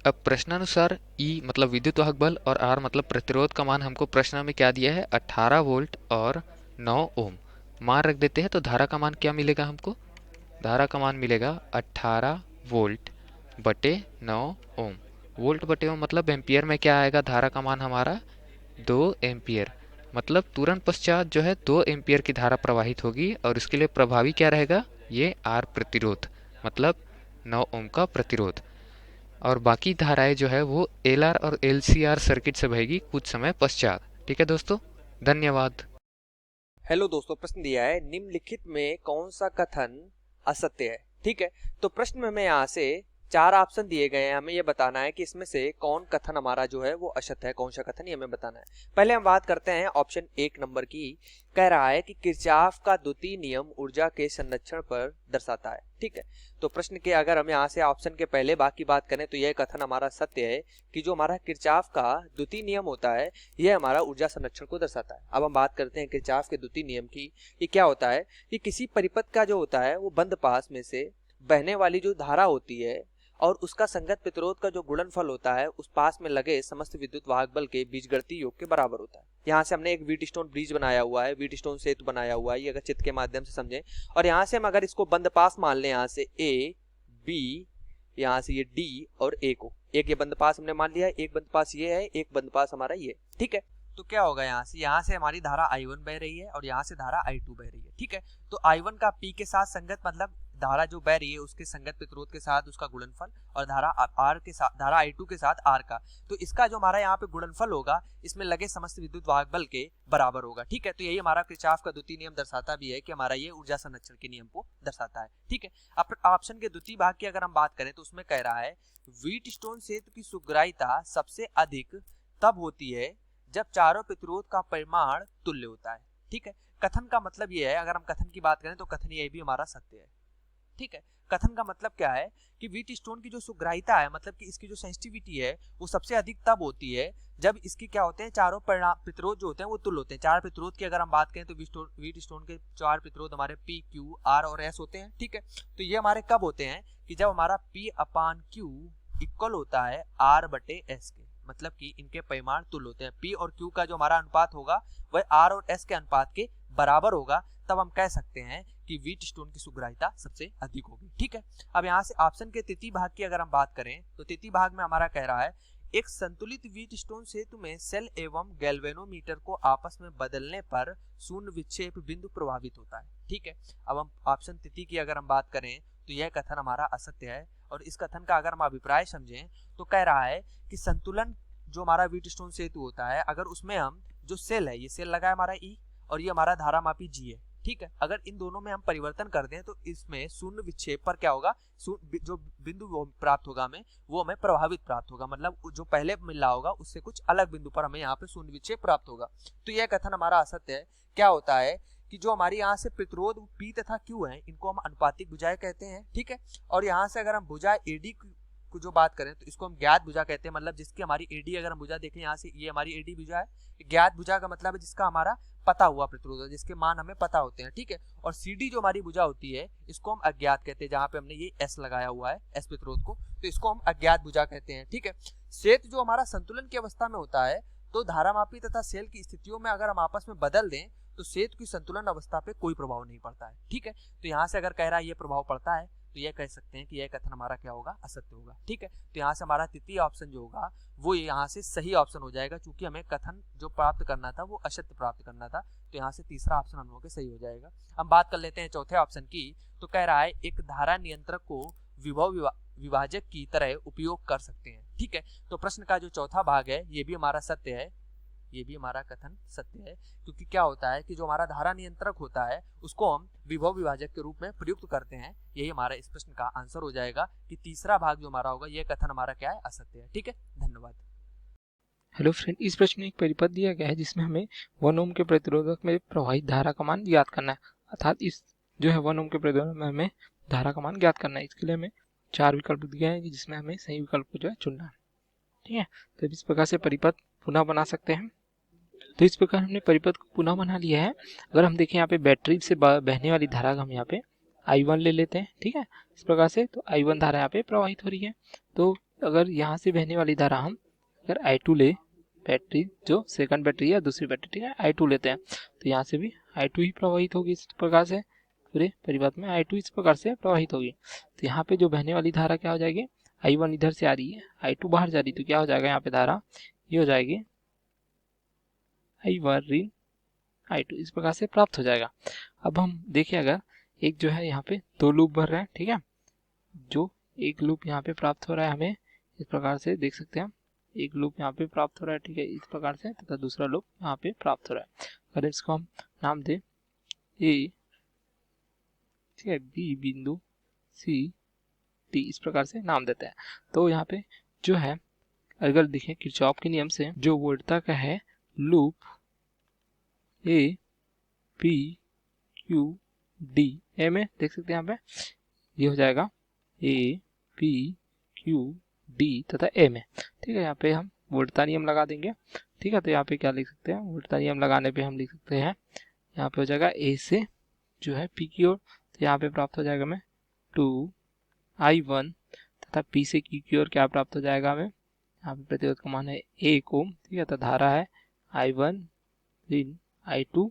अब प्रश्नानुसार E मतलब विद्युत वाहक बल और R मतलब प्रतिरोध का मान हमको प्रश्न में क्या दिया है, 18 वोल्ट और 9 ओम। मान रख देते हैं, तो धारा का मान क्या मिलेगा हमको, धारा का मान मिलेगा 18 वोल्ट बटे 9 ओम। वोल्ट बटे ओम मतलब एम्पियर में क्या आएगा, धारा का मान हमारा 2 एम्पियर। मतलब तुरंत पश्चात जो है 2 एम्पियर की धारा प्रवाहित होगी, और इसके लिए प्रभावी क्या रहेगा, ये R प्रतिरोध, मतलब 9 ओम का प्रतिरोध। और बाकी धाराएं जो है वो LR और LCR सर्किट से बहेगी कुछ समय पश्चात। ठीक है दोस्तों, धन्यवाद। हेलो दोस्तों, प्रश्न दिया है निम्नलिखित में कौन सा कथन असत्य है। ठीक है, तो प्रश्न में हमें यहाँ से 4 ऑप्शन दिए गए हैं, हमें ये बताना है कि इसमें से कौन कथन हमारा जो है वो असत्य है, कौन सा कथन ये हमें बताना है। पहले हम बात करते हैं ऑप्शन 1 नंबर की। कह रहा है कि किरचॉफ का द्वितीय नियम ऊर्जा के संरक्षण पर दर्शाता है। ठीक है, तो प्रश्न के अगर हम यहाँ से ऑप्शन के पहले बाकी बात करें तो यह कथन हमारा सत्य है कि जो हमारा किरचॉफ का द्वितीय नियम होता है यह हमारा ऊर्जा संरक्षण को दर्शाता है। अब हम बात करते हैं किरचॉफ के द्वितीय नियम की। ये क्या होता है कि किसी परिपथ का जो होता है वो बंद पास में से बहने वाली जो धारा होती है और उसका संगत प्रतिरोध का जो गुणनफल होता है उस पास में लगे समस्त विद्युत वाहक बल के बीजगणितीय योग के बराबर होता है। यहाँ से हमने एक व्हीटस्टोन ब्रिज बनाया हुआ है, व्हीटस्टोन सेतु बनाया हुआ है, ये अगर चित्र के माध्यम से समझें, और यहाँ से हम अगर इसको बंद पास मान लें, यहाँ से A B, यहाँ से ये D और A को, एक ये बंद पास हमने मान लिया है, एक बंद पास ये है, एक बंद पास हमारा ये। ठीक है, तो क्या होगा, यहाँ से हमारी धारा I1 बह रही है और यहाँ से धारा I2 बह रही है। ठीक है, तो I1 का P के साथ संगत मतलब धारा जो बह रही है उसके संगत प्रतिरोध के साथ उसका गुणनफल, और धारा R के साथ, धारा I2 के साथ R का, तो इसका जो हमारा यहाँ पे गुणनफल होगा इसमें लगे समस्त विद्युत वाहक बल के बराबर होगा। ठीक है, तो यही हमारा किरचॉफ का द्वितीय नियम दर्शाता भी है कि हमारा ये ऊर्जा संरक्षण के नियम को दर्शाता है। ठीक है, अब ऑप्शन के द्वितीय भाग की अगर हम बात करें तो उसमें कह रहा है व्हीटस्टोन सेतु की सुग्राह्यता सबसे अधिक तब होती है जब चारों प्रतिरोध का परिमाण तुल्य होता है। ठीक है, कथन का मतलब ये है, अगर हम कथन की बात करें तो कथन ये भी हमारा सत्य है। ठीक है, कथन का मतलब क्या है कि व्हीटस्टोन की जो सुग्राह्यता है, मतलब कि इसकी जो सेंसिटिविटी है वो सबसे अधिक तब होती है जब इसकी क्या होते हैं, चारों प्रतिरोध जो होते हैं वो तुल्य होते हैं। चार प्रतिरोध की अगर हम बात करें तो व्हीटस्टोन के 4 प्रतिरोध हमारे P, Q, R और S होते हैं। ठीक है, तो ये हमारे कब होते हैं कि जब हमारा P/Q इक्वल होता है R बटे S के, मतलब कि इनके परिमाण तुल्य होते हैं। P और Q का जो हमारा अनुपात होगा वह R और S के अनुपात के बराबर होगा, तब हम कह सकते हैं कि व्हीटस्टोन की सुग्राह्यता सबसे अधिक होगी। ठीक है, अब यहाँ से ऑप्शन के तृतीय भाग की अगर हम बात करें तो तृतीय भाग में हमारा कह रहा है एक संतुलित व्हीटस्टोन सेतु में सेल एवं गैल्वेनोमीटर को आपस में बदलने पर शून्य विक्षेप बिंदु प्रभावित होता है। ठीक है, अब हम ऑप्शन तृतीय की अगर हम बात करें तो यह कथन हमारा असत्य है, और इस कथन का अगर हम अभिप्राय समझें तो कह रहा है कि संतुलन जो हमारा व्हीटस्टोन सेतु होता है, अगर उसमें हम जो सेल है, ये सेल लगा है हमारा E और ये हमारा धारामापी G है। ठीक है, अगर इन दोनों में हम परिवर्तन कर दें तो इसमें शून्य विक्षेप पर क्या होगा, जो बिंदु प्राप्त होगा हमें वो हमें प्रभावित प्राप्त होगा, मतलब जो पहले मिल रहा होगा उससे कुछ अलग बिंदु पर हमें यहाँ पे शून्य विक्षेप प्राप्त होगा। तो यह कथन हमारा असत्य है। क्या होता है कि जो हमारी यहाँ से प्रतिरोध P तथा Q है इनको हम अनुपातिक भुजाएं कहते हैं। ठीक है, और यहाँ से अगर हम भुजा AD को जो बात करें तो इसको हम ज्ञात भुजा कहते हैं, मतलब जिसकी हमारी AD अगर हम भुजा देखें, यहाँ से ये हमारी AD भुजा है। ज्ञात भुजा का मतलब है जिसका हमारा पता हुआ प्रतिरोध है, जिसके मान हमें पता होते हैं। ठीक है, और CD जो हमारी भुजा होती है इसको हम अज्ञात कहते हैं, जहां पे हमने ये S लगाया हुआ है S प्रतिरोध को, तो इसको हम अज्ञात भुजा कहते हैं। ठीक है, सेतु जो हमारा संतुलन की अवस्था में होता है तो धारामापी तथा सेल की स्थितियों में अगर हम आपस में बदल दें तो सेतु की संतुलन अवस्था पे कोई प्रभाव नहीं पड़ता है। ठीक है, तो यहाँ से अगर कह रहा है ये प्रभाव पड़ता है तो ये कह सकते हैं कि यह कथन हमारा क्या होगा, असत्य होगा। ठीक है, तो यहाँ से हमारा तृतीय ऑप्शन जो होगा वो यहाँ से सही ऑप्शन हो जाएगा, क्योंकि हमें कथन जो प्राप्त करना था वो असत्य प्राप्त करना था, तो यहाँ से तीसरा ऑप्शन हम लोग के सही हो जाएगा। हम बात कर लेते हैं चौथे ऑप्शन की। तो कह रहा है एक धारा नियंत्रक को विभव विभाजक की तरह उपयोग कर सकते हैं। ठीक है, तो प्रश्न का जो चौथा भाग है ये भी हमारा सत्य है, ये भी हमारा कथन सत्य है, क्योंकि क्या होता है कि जो हमारा धारा नियंत्रक होता है उसको हम विभव विभाजक के रूप में प्रयुक्त करते हैं। यही हमारा इस प्रश्न का आंसर हो जाएगा कि तीसरा भाग जो हमारा होगा यह कथन हमारा क्या है, असत्य है। ठीक है, धन्यवाद। हेलो फ्रेंड, इस प्रश्न में एक परिपथ दिया गया है जिसमें हमें 1 ओम के प्रतिरोधक में प्रवाहित धारा का मान ज्ञात करना है, अर्थात इस जो है 1 ओम के प्रतिरोधक में हमें धारा का मान ज्ञात करना है। इसके लिए हमें 4 विकल्प दिए हैं जिसमें हमें सही विकल्प को जो है चुनना है। ठीक है, तो इस प्रकार से परिपथ पुनः बना सकते हैं। तो इस प्रकार हमने परिपथ को पुनः बना लिया है। अगर हम देखें यहाँ पे बैटरी से बहने वाली धारा हम यहाँ पे I1 ले लेते हैं। ठीक है, इस प्रकार से तो I1 धारा यहाँ पे प्रवाहित हो रही है। तो अगर यहाँ से बहने वाली धारा हम अगर I2 ले, बैटरी जो सेकंड बैटरी या दूसरी बैटरी, ठीक है, I2 लेते हैं तो यहाँ से भी I2 ही प्रवाहित होगी। इस प्रकार से पूरे परिपथ में I2 इस प्रकार से प्रवाहित होगी। तो यहाँ पे जो बहने वाली धारा क्या हो जाएगी, I1 इधर से आ रही है, I2 बाहर जा रही, तो क्या हो जाएगा यहाँ पे धारा ये हो जाएगी I1 ऋण I2, इस प्रकार से प्राप्त हो जाएगा। अब हम देखें अगर एक जो है यहाँ पे 2 लूप भर रहे हैं। ठीक है, जो एक लूप यहाँ पे प्राप्त हो रहा है हमें इस प्रकार से देख सकते हैं, एक लूप यहाँ पे प्राप्त हो रहा है। ठीक है, इस प्रकार से, तथा दूसरा लूप यहाँ पे प्राप्त हो रहा है। अगर इसको हम नाम दे A, ठीक है, B बिंदु, C D, इस प्रकार से नाम देते हैं। तो यहाँ पे जो है अगर देखें किरचॉफ के नियम से जो वोल्टता का है loop A P Q D A में देख सकते हैं यहाँ पे ये हो जाएगा A P Q D तथा A में। ठीक है, यहाँ पे हम वोल्टता नियम लगा देंगे। ठीक है, तो यहाँ पे क्या लिख सकते हैं, वोल्टता नियम लगाने पे हम लिख सकते हैं यहाँ पे हो जाएगा A से जो है P की ओर, तो यहाँ पे प्राप्त हो जाएगा हमें 2I1 तथा P से Q की ओर क्या प्राप्त हो जाएगा हमें, यहाँ पे प्रतिरोध का मान है 1 ओम। ठीक है, तो धारा है I1 ऋण I2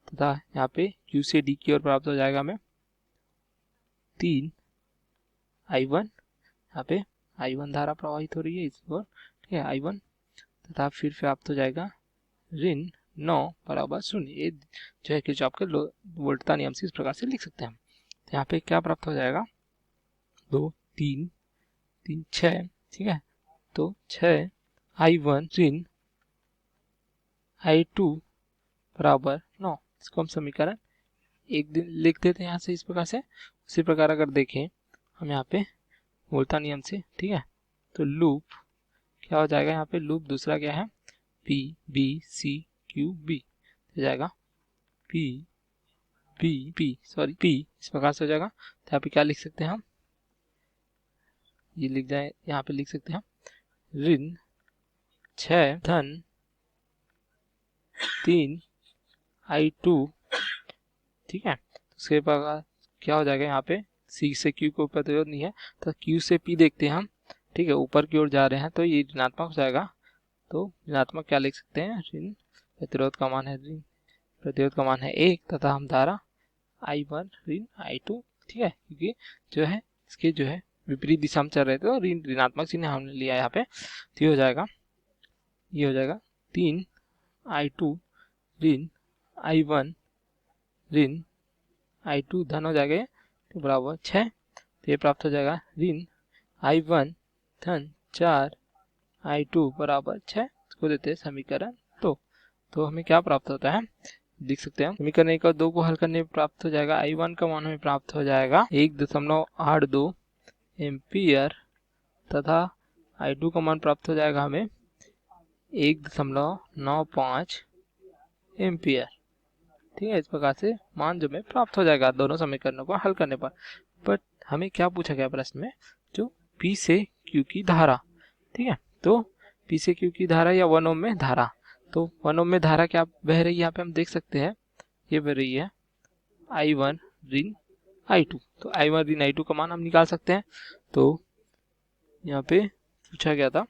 तथा यहाँ पे Q से D की ओर प्राप्त हो जाएगा हमें 3I1, यहाँ पे I1 धारा प्रवाहित हो रही है इस ओर। ठीक है, I1 तथा फिर प्राप्त हो जाएगा ऋण 9 बराबर 0। ये जो है किरचॉफ के वोल्टता नियम से इस प्रकार से लिख सकते हैं हम। तो यहाँ पे क्या प्राप्त हो जाएगा 2 3 3 6। ठीक है, तो 6I1 ऋण I2 बराबर 9। इसको हम समीकरण 1 लिख देते हैं यहाँ से इस प्रकार से। उसी प्रकार अगर देखें हम यहाँ पे वोल्टता नियम से, ठीक है, तो लूप क्या हो जाएगा, यहाँ पे लूप दूसरा क्या है P B C Q B हो जाएगा P इस प्रकार से हो जाएगा। तो यहाँ पे क्या लिख सकते हैं हम, ये लिख जाए, यहाँ पे लिख सकते हैं ऋण 6 धन 3I2। ठीक है, तो उसके बाद क्या हो जाएगा, यहाँ पे C से Q को प्रतिरोध नहीं है तो Q से P देखते हैं हम। ठीक है, ऊपर की ओर जा रहे हैं तो ये ऋणात्मक हो जाएगा। तो ऋणात्मक क्या लिख सकते हैं, ऋण प्रतिरोध का मान है, ऋण प्रतिरोध का मान है 1 तथा हम धारा I1 ऋण I2। ठीक है, क्योंकि जो है इसके जो है विपरीत दिशा में चल रहे थे तो ऋणात्मक चिन्ह हमने लिया यहाँ पे। तो ये हो जाएगा 3I2 ऋण I1 ऋण I2 धन हो जाएगा तो बराबर 6। तो ये प्राप्त हो जाएगा ऋण I1 धन 4I2 बराबर 6। इसको देते हैं समीकरण 2। तो हमें क्या प्राप्त होता है, लिख सकते हैं समीकरण 1 और 2 को हल करने में प्राप्त हो जाएगा I1 का मान हमें प्राप्त हो जाएगा 1.82 एम्पियर तथा I2 का मान प्राप्त हो जाएगा हमें 1.95 एम्पियर। ठीक है, इस प्रकार से मान जो में प्राप्त हो जाएगा दोनों समीकरणों को हल करने पर। बट हमें क्या पूछा गया प्रश्न में, जो P से Q की धारा। ठीक है, तो P से Q की धारा या 1 ओम में धारा, तो 1 ओम में धारा क्या बह रही है, यहाँ पे हम देख सकते हैं ये बह रही है I1 ऋण I2। तो I1 ऋण I2 का मान हम निकाल सकते हैं। तो यहाँ पे पूछा गया था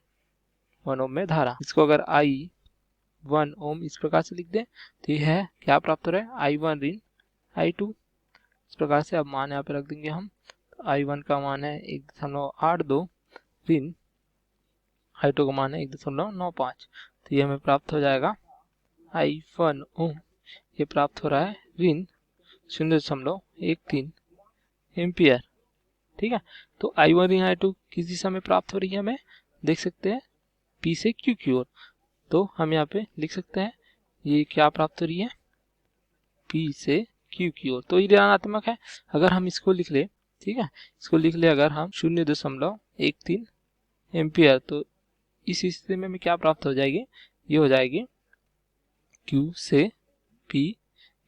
1 ओम में धारा, इसको अगर I 1 ओम इस प्रकार से लिख दें तो ये है क्या प्राप्त हो रहा है I1 ऋण I2 इस प्रकार से। अब मान यहाँ पे रख देंगे हम, तो I1 का मान है 1.82 ऋण I2 का मान है 1.95, तो ये हमें प्राप्त हो जाएगा I1 ओम, ये प्राप्त हो रहा है ऋण 0.13 एम्पियर। ठीक है, तो I1 ऋण I2 किस दिशा में प्राप्त हो रही है हमें देख सकते हैं P से Q की ओर, तो हम यहाँ पे लिख सकते हैं ये क्या प्राप्त हो रही है P से Q की ओर, तो ये ऋणात्मक है। अगर हम इसको लिख ले, ठीक है, इसको लिख ले अगर हम 0.13 एम्पियर, तो इस स्थिति में हमें क्या प्राप्त हो जाएगी, ये हो जाएगी Q से P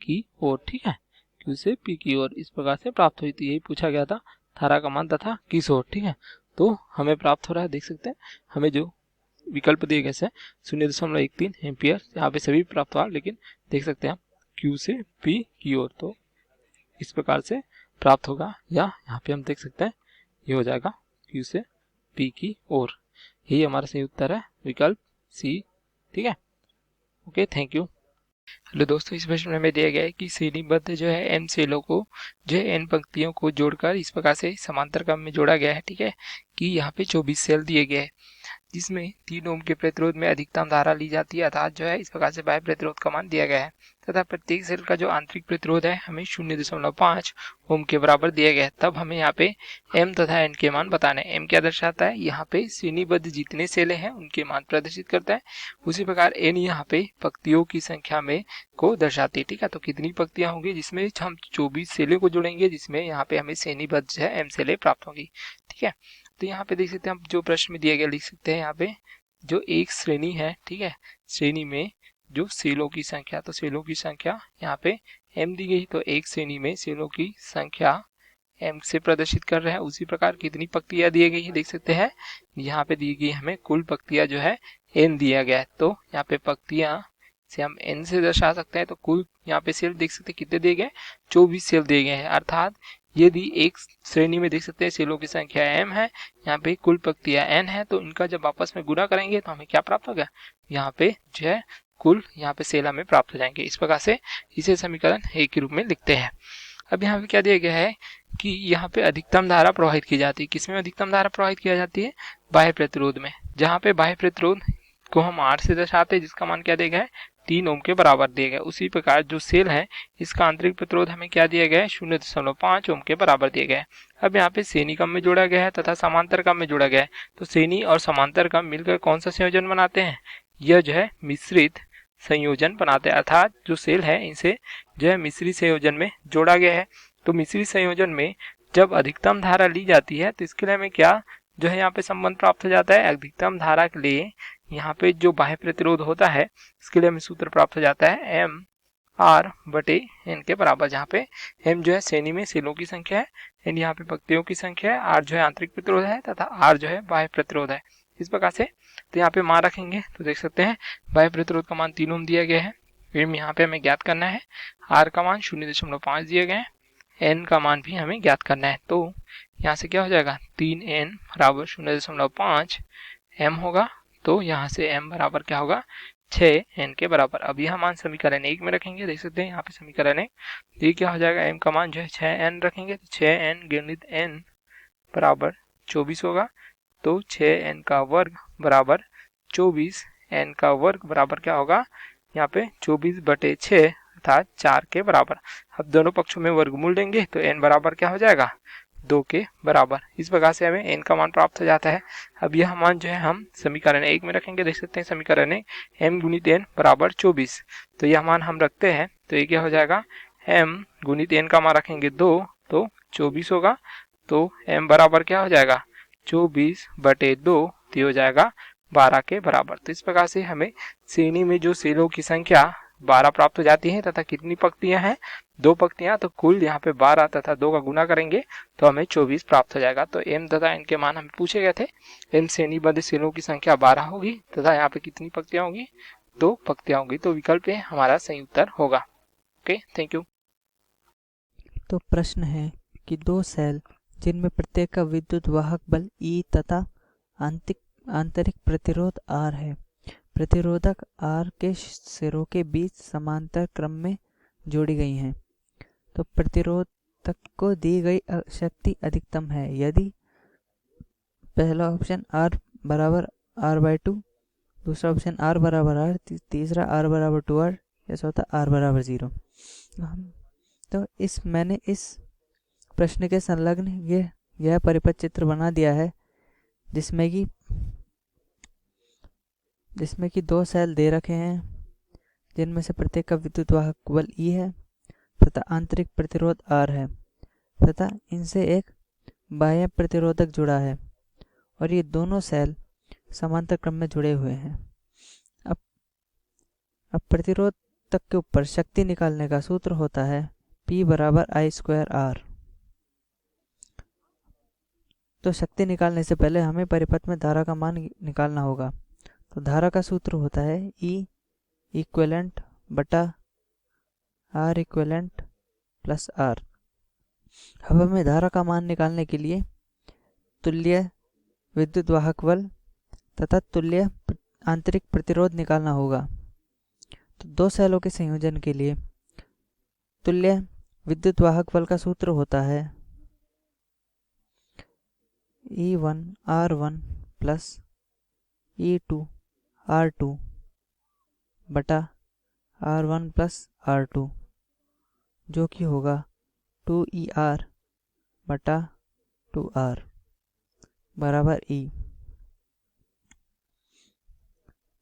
की ओर। ठीक है, Q से P की ओर इस प्रकार से प्राप्त हुई थी, यही पूछा गया था धारा का मान तथा किस ओर। ठीक है, तो हमें प्राप्त हो रहा है देख सकते हैं, हमें जो विकल्प दिए गए हैं 0.13 एम्पियर, यहाँ पे सभी प्राप्त हुआ, लेकिन देख सकते हैं हम Q से P की ओर, तो इस प्रकार से प्राप्त होगा, या यहाँ पे हम देख सकते हैं ये हो जाएगा Q से P की ओर। यही हमारा सही उत्तर है विकल्प सी। ठीक है, ओके, थैंक यू। हेलो दोस्तों, इस प्रश्न में हमें दिया गया है कि श्रेणीबद्ध जो है n सेलों को जो है n पंक्तियों को जोड़कर इस प्रकार से समांतर क्रम में जोड़ा गया है। ठीक है, कि यहाँ पे 24 सेल दिए गए हैं जिसमें 3 ओम के प्रतिरोध में अधिकतम धारा ली जाती है, अर्थात जो है इस प्रकार से बाह्य प्रतिरोध का मान दिया गया है तथा प्रत्येक सेल का जो आंतरिक प्रतिरोध है हमें 0.5 ओम के बराबर दिया गया है। तब हमें यहाँ पे m तथा n के मान बताने हैं। m क्या दर्शाता है, यहाँ पे श्रेणीबद्ध जितने सेलें हैं उनके मान प्रदर्शित करता है। उसी प्रकार n यहाँ पे पंक्तियों की संख्या में को दर्शाती है। ठीक है, तो कितनी पंक्तियां होंगी जिसमें हम 24 सेलें को जोड़ेंगे, जिसमें यहाँ पे हमें श्रेणीबद्ध जो है m सेलें प्राप्त होंगी। ठीक है, तो यहाँ पे देख सकते हैं हम जो प्रश्न में दिया गया लिख सकते हैं, यहाँ पे जो एक श्रेणी है, ठीक है, श्रेणी में जो सेलों की संख्या, तो सेलों की संख्या यहाँ पे m दी गई, तो एक श्रेणी में सेलों की संख्या m से प्रदर्शित कर रहे हैं। उसी प्रकार कितनी पंक्तियां दी गई है देख सकते हैं, यहाँ पे दी गई हमें कुल पंक्तियां जो है n दिया गया है, तो यहाँ पे पंक्तियां से हम n से दर्शा सकते हैं। तो कुल यहाँ पे सेल देख सकते हैं कितने दिए गए, 24 सेल दिए गए हैं। अर्थात यदि एक श्रेणी में देख सकते हैं सेलों की संख्या m है, यहाँ पे कुल पंक्तियां n है, तो इनका जब आपस में गुणा करेंगे तो हमें क्या प्राप्त होगा, यहाँ पे जो है कुल यहाँ पे सेल हमें प्राप्त हो जाएंगे। इस प्रकार से इसे समीकरण a के रूप में लिखते हैं। अब यहाँ पे क्या दिया गया है कि यहाँ पे अधिकतम धारा प्रवाहित की जाती है। किसमें अधिकतम धारा प्रवाहित किया जाती है, बाह्य प्रतिरोध में, जहाँ पे बाह्य प्रतिरोध को हम R से दर्शाते हैं, जिसका मान क्या दिया गया है 3 ओम के बराबर दिया गया। उसी प्रकार जो सेल है इसका आंतरिक प्रतिरोध हमें क्या दिया गया है 0.5 ओम के बराबर दिया गया है। अब यहाँ पे श्रेणी क्रम में जोड़ा गया है तथा समांतर क्रम में जोड़ा गया है, तो श्रेणी और समांतर क्रम मिलकर कौन सा संयोजन बनाते हैं, यह जो है मिश्रित संयोजन बनाते हैं। अर्थात जो सेल है इसे जो है मिश्रित संयोजन में जोड़ा गया है। तो मिश्रित संयोजन में जब अधिकतम धारा ली जाती है तो इसके लिए हमें क्या जो है यहाँ पे संबंध प्राप्त हो जाता है, अधिकतम धारा के लिए यहाँ पे जो बाह्य प्रतिरोध होता है इसके लिए हमें सूत्र प्राप्त हो जाता है m r बटे n के बराबर, जहाँ पे m जो है श्रेणी में सेलों की संख्या है, n यहाँ पे पंक्तियों की संख्या है, r जो है आंतरिक प्रतिरोध है तथा r जो है बाह्य प्रतिरोध है। इस प्रकार से तो यहाँ पे मान रखेंगे तो देख सकते हैं बाह्य प्रतिरोध का मान 3 ओम दिया गया है, फिर यहाँ पे हमें ज्ञात करना है r का मान 0.5 दिया गया है, n का मान भी हमें ज्ञात करना है। तो यहाँ से क्या हो जाएगा 3n बराबर 0.5 m होगा, तो यहाँ से m बराबर क्या होगा 6n के बराबर। अब यह मान समीकरण 1 में रखेंगे, देख सकते हैं यहाँ पे समीकरण 1, ये क्या हो जाएगा m का मान जो है 6n रखेंगे, तो 6n गुणित n बराबर 24 होगा, तो 6n का वर्ग बराबर 24, n का वर्ग बराबर क्या होगा यहाँ पे 24/6 अर्थात 4 के बराबर। अब दोनों पक्षों में वर्गमूल देंगे तो n बराबर क्या हो जाएगा 2 के बराबर। इस प्रकार से हमें n का मान प्राप्त हो जाता है। अब यह मान जो है हम समीकरण 1 में रखेंगे, देख सकते हैं समीकरण 1 m गुणित n बराबर 24, तो यह मान हम रखते हैं तो ये क्या हो जाएगा m गुणित n का मान रखेंगे 2 तो 24 होगा, तो m बराबर क्या हो जाएगा 24/2, तो हो जाएगा 12 के बराबर। तो इस प्रकार से हमें श्रेणी में जो सेलों की संख्या 12 प्राप्त हो जाती है तथा कितनी पंक्तियां हैं 2 पंक्तियां, तो कुल यहाँ पे 12 तथा 2 का गुना करेंगे तो हमें 24 प्राप्त हो जाएगा। तो m तथा n के मान हमें पूछे गए थे, m श्रेणीबद्ध सेलों की संख्या 12 होगी तथा यहाँ पे कितनी पंक्तियां होंगी 2 पंक्तियां होंगी, तो विकल्प ए हमारा सही उत्तर होगा। Okay, thank you. तो प्रश्न है कि 2 सेल जिनमें प्रत्येक का विद्युत वाहक बल E तथा आंतरिक प्रतिरोध R है, प्रतिरोधक R के सिरों के बीच समांतर क्रम में जोड़ी गई हैं। तो प्रतिरोधक को दी गई शक्ति अधिकतम है यदि पहला ऑप्शन R बराबर R/2, दूसरा ऑप्शन R बराबर R, तीसरा R बराबर 2R या चौथा R बराबर 0। तो मैंने इस प्रश्न के संलग्न यह परिपथ चित्र बना दिया है जिसमें कि दो सेल दे रखे हैं जिनमें से प्रत्येक का विद्युत वाहक बल E है तथा आंतरिक प्रतिरोध R है तथा इनसे एक बाह्य प्रतिरोधक जुड़ा है और ये दोनों सेल समांतर क्रम में जुड़े हुए हैं। अब प्रतिरोधक के ऊपर शक्ति निकालने का सूत्र होता है P बराबर I²R। तो शक्ति निकालने से पहले हमें परिपथ में धारा का मान निकालना होगा। तो धारा का सूत्र होता है E इक्विवेलेंट बटा R इक्विवेलेंट प्लस R। अब हमें धारा का मान निकालने के लिए तुल्य विद्युत वाहक बल तथा तुल्य आंतरिक प्रतिरोध निकालना होगा। तो दो सेलों के संयोजन के लिए तुल्य विद्युत वाहक बल का सूत्र होता है E1 R1 plus E2 R2 बटा R1 प्लस R2 जो कि होगा 2ER बटा 2R बराबर E